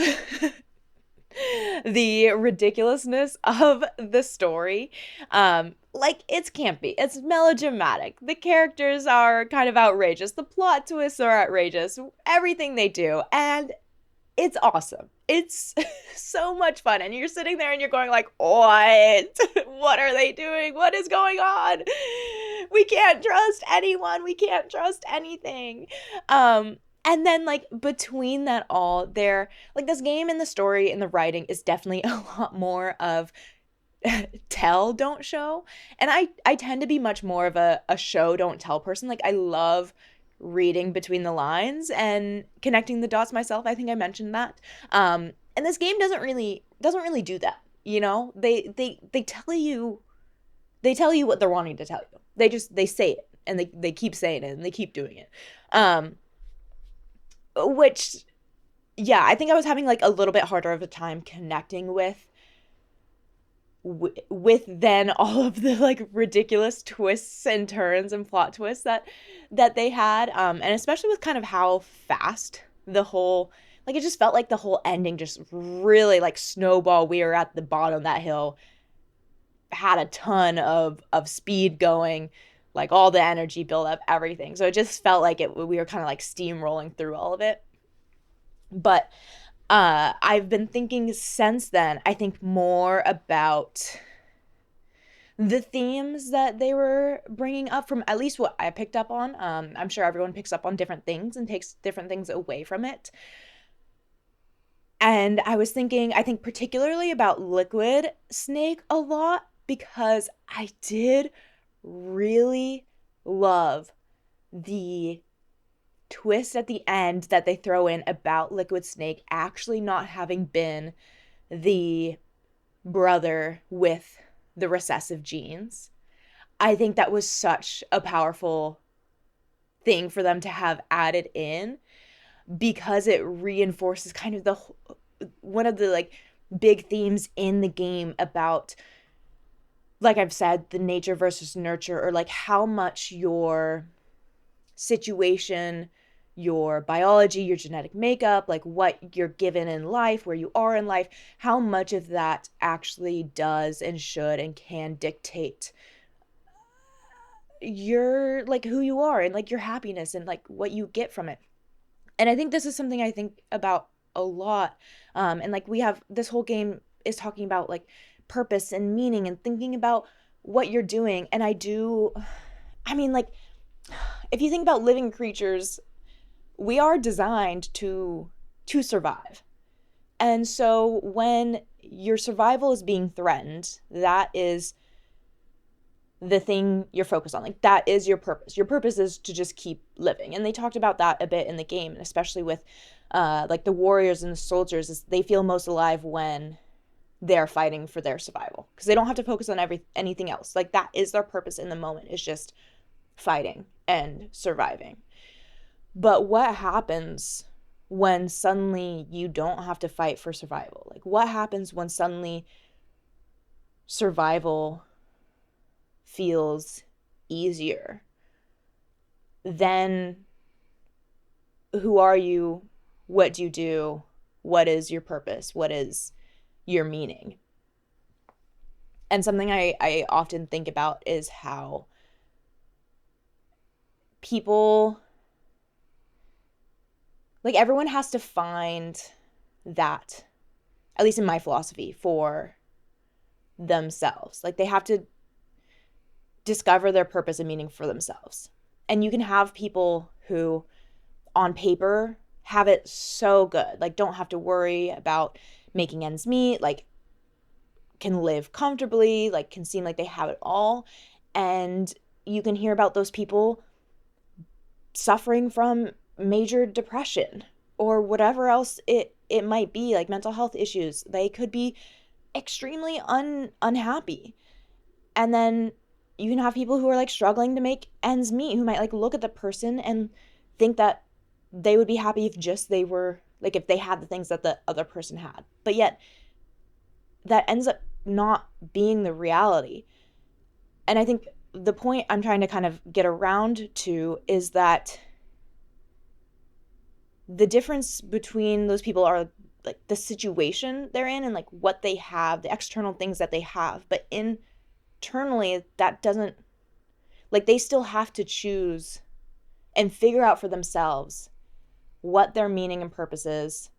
the ridiculousness of the story. Like, it's campy, it's melodramatic, the characters are kind of outrageous, the plot twists are outrageous, everything they do, and it's awesome. It's so much fun, and you're sitting there and you're going like, what? What are they doing? What is going on? We can't trust anyone. We can't trust anything. And then, like, between that all, like, this game and the story and the writing is definitely a lot more of tell, don't show. And I tend to be much more of a show, don't tell person. Like, I love reading between the lines and connecting the dots myself. I think I mentioned that. And this game doesn't really do that. You know, they tell you what they're wanting to tell you. They say it, and they keep saying it, and they keep doing it. Which, yeah, I think I was having like a little bit harder of a time connecting with then all of the like ridiculous twists and turns and plot twists that they had, and especially with kind of how fast the whole, like, it just felt like the whole ending just really like snowball. We were at the bottom of that hill, had a ton of speed going, like all the energy build up, everything. So it just felt like we were kind of like steamrolling through all of it. But I've been thinking since then, I think more about the themes that they were bringing up, from at least what I picked up on. I'm sure everyone picks up on different things and takes different things away from it. And I was thinking, I think particularly about Liquid Snake a lot, because I did really love the twist at the end that they throw in about Liquid Snake actually not having been the brother with the recessive genes. I think that was such a powerful thing for them to have added in, because it reinforces kind of one of the like big themes in the game about, like I've said, the nature versus nurture, or like how much your situation, your biology, your genetic makeup, like what you're given in life, where you are in life, how much of that actually does and should and can dictate your, like, who you are and like your happiness and like what you get from it. And I think this is something I think about a lot. And like we have this whole game is talking about like purpose and meaning and thinking about what you're doing. And I mean, like, if you think about living creatures, we are designed to survive. And so when your survival is being threatened, that is the thing you're focused on. Like, that is your purpose. Your purpose is to just keep living. And they talked about that a bit in the game, and especially with like the warriors and the soldiers, is they feel most alive when they're fighting for their survival, because they don't have to focus on anything else. Like, that is their purpose in the moment, is just fighting and surviving. But what happens when suddenly you don't have to fight for survival? Like, what happens when suddenly survival feels easier? Then who are you? What do you do? What is your purpose? What is your meaning? And something I often think about is how people, like, everyone has to find that, at least in my philosophy, for themselves. Like, they have to discover their purpose and meaning for themselves. And you can have people who, on paper, have it so good, like, don't have to worry about making ends meet, like, can live comfortably, like, can seem like they have it all. And you can hear about those people suffering from major depression or whatever else it might be, like mental health issues. They could be extremely unhappy. And then you can have people who are like struggling to make ends meet, who might like look at the person and think that they would be happy if just they were, like, if they had the things that the other person had. But yet that ends up not being the reality. And I think the point I'm trying to kind of get around to is that the difference between those people are like the situation they're in and like what they have, the external things that they have. But internally, that doesn't, like, they still have to choose and figure out for themselves what their meaning and purpose is,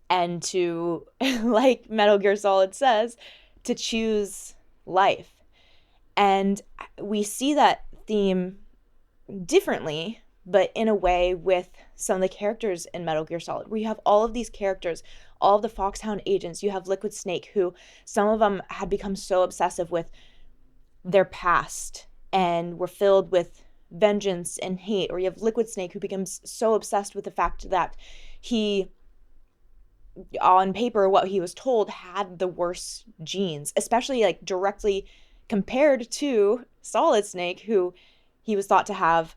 and to, like Metal Gear Solid says, to choose life. And we see that theme differently, but in a way with some of the characters in Metal Gear Solid, where you have all of these characters, all of the Foxhound agents. You have Liquid Snake, who some of them had become so obsessive with their past and were filled with vengeance and hate. Or you have Liquid Snake, who becomes so obsessed with the fact that he, on paper, what he was told, had the worst genes, especially like directly compared to Solid Snake, who he was thought to have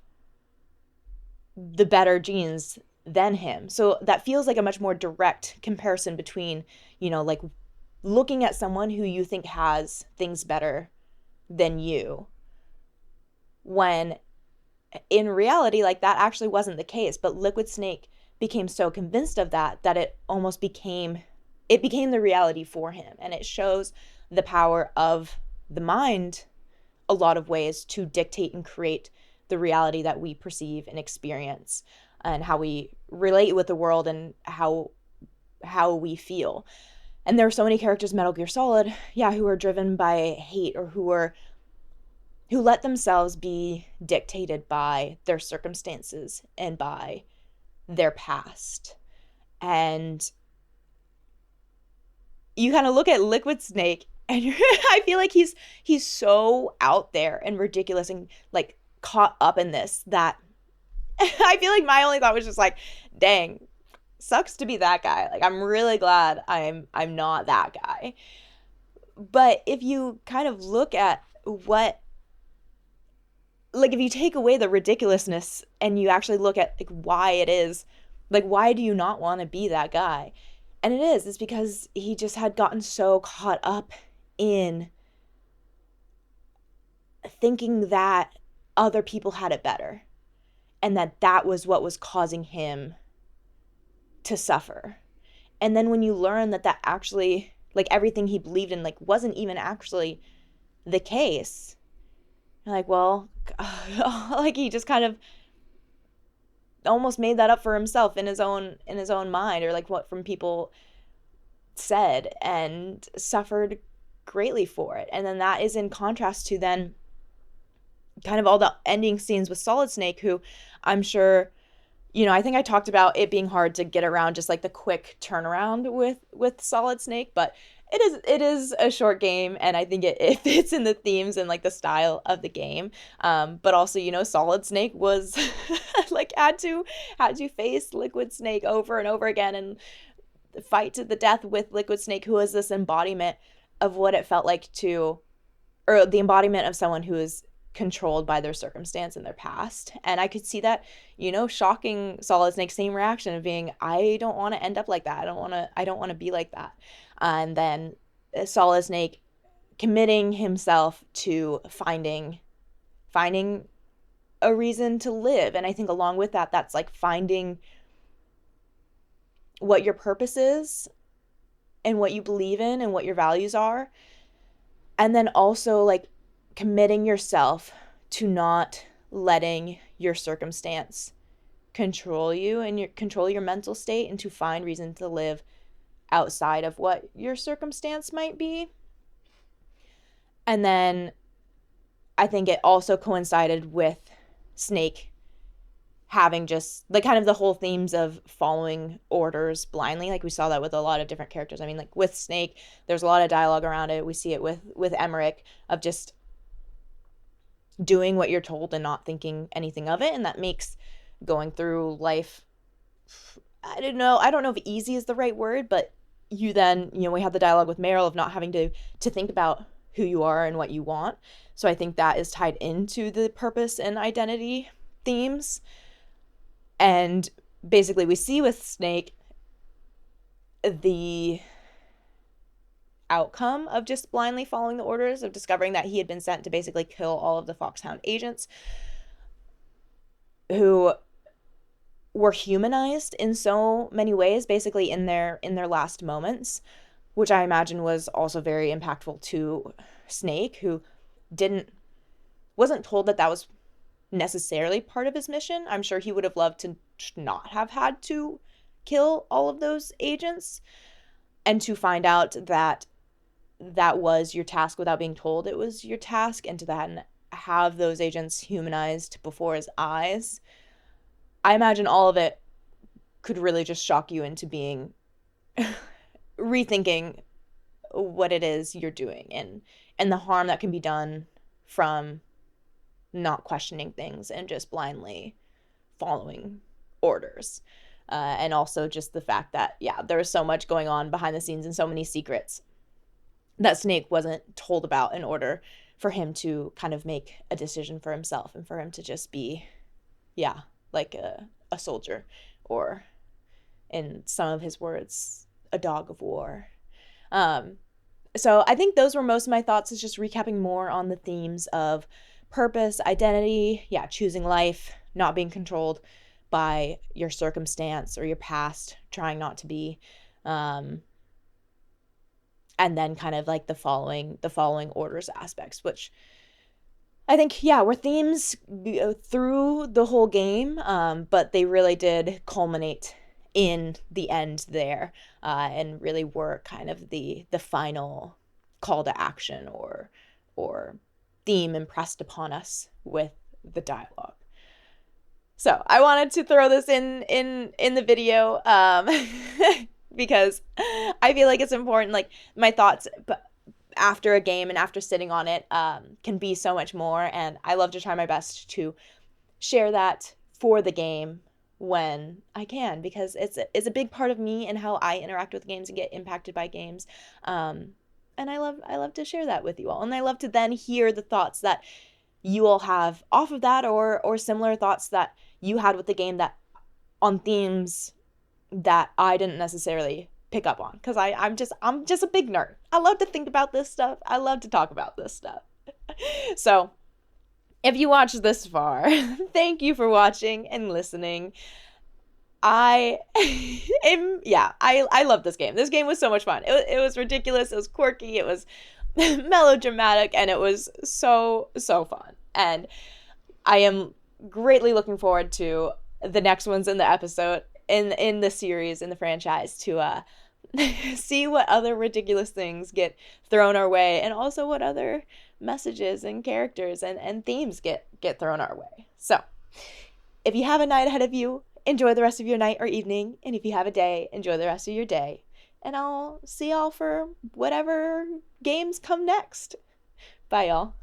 the better genes than him. So that feels like a much more direct comparison between, you know, like looking at someone who you think has things better than you, when in reality, like, that actually wasn't the case. But Liquid Snake became so convinced of that it almost became the reality for him. And it shows the power of the mind a lot of ways to dictate and create the reality that we perceive and experience, and how we relate with the world, and how we feel. And there are so many characters in Metal Gear Solid, who are driven by hate, or who let themselves be dictated by their circumstances and by their past. And you kind of look at Liquid Snake, and I feel like he's so out there and ridiculous and like caught up in this that I feel like my only thought was just like, dang, sucks to be that guy. Like, I'm really glad I'm not that guy. But if you kind of look at what, like, if you take away the ridiculousness and you actually look at like why it is, like, why do you not want to be that guy? And it's because he just had gotten so caught up in thinking that other people had it better, and that was what was causing him to suffer. And then when you learn that actually, like, everything he believed in, like, wasn't even actually the case, you're like, well, like, he just kind of almost made that up for himself in his own mind, or like what from people said, and suffered greatly for it. And then that is in contrast to then kind of all the ending scenes with Solid Snake, who I'm sure, I think I talked about it being hard to get around just like the quick turnaround with Solid Snake, but it is a short game, and I think it fits in the themes and like the style of the game. But also, Solid Snake was like had to face Liquid Snake over and over again, and fight to the death with Liquid Snake, who is this embodiment of what it felt like or the embodiment of someone who is controlled by their circumstance and their past. And I could see that, shocking Solid Snake's same reaction of being, I don't want to end up like that. I don't want to be like that. And then Solid Snake committing himself to finding a reason to live. And I think along with that, that's like finding what your purpose is and what you believe in and what your values are. And then also like committing yourself to not letting your circumstance control you and control your mental state, and to find reason to live outside of what your circumstance might be. And then I think it also coincided with Snake having just like kind of the whole themes of following orders blindly. Like we saw that with a lot of different characters. I mean, like with Snake, there's a lot of dialogue around it. We see it with Emmerich, of just doing what you're told and not thinking anything of it. And that makes going through life, I don't know if easy is the right word, but you then, we have the dialogue with Meryl of not having to think about who you are and what you want. So I think that is tied into the purpose and identity themes. And basically we see with Snake the outcome of just blindly following the orders, of discovering that he had been sent to basically kill all of the Foxhound agents who were humanized in so many ways, basically in their last moments, which I imagine was also very impactful to Snake, who wasn't told that was necessarily part of his mission. I'm sure he would have loved to not have had to kill all of those agents, and to find out that was your task without being told it was your task, and to then have those agents humanized before his eyes. I imagine all of it could really just shock you into being rethinking what it is you're doing, and the harm that can be done from not questioning things and just blindly following orders. And also just the fact that, there was so much going on behind the scenes and so many secrets that Snake wasn't told about, in order for him to kind of make a decision for himself, and for him to just be, like a soldier, or in some of his words, a dog of war. So I think those were most of my thoughts, is just recapping more on the themes of purpose, identity, choosing life, not being controlled by your circumstance or your past, trying not to be, and then kind of like the following orders aspects, which I think, yeah, were themes through the whole game, but they really did culminate in the end there, and really were kind of the final call to action or theme impressed upon us with the dialogue. So I wanted to throw this in the video, because I feel like it's important. Like, my thoughts, but after a game and after sitting on it, can be so much more, and I love to try my best to share that for the game when I can, because it's a big part of me and how I interact with games and get impacted by games. And I love to share that with you all, and I love to then hear the thoughts that you all have off of that, or similar thoughts that you had with the game, that on themes that I didn't necessarily pick up on, because I'm just a big nerd. I love to think about this stuff. I love to talk about this stuff. So if you watched this far, thank you for watching and listening. I love this game. This game was so much fun. It was ridiculous. It was quirky. It was melodramatic, and it was so fun. And I am greatly looking forward to the next ones in the episode, in the series, in the franchise, to see what other ridiculous things get thrown our way, and also what other messages and characters and themes get thrown our way. So if you have a night ahead of you, enjoy the rest of your night or evening. And if you have a day, enjoy the rest of your day. And I'll see y'all for whatever games come next. Bye, y'all.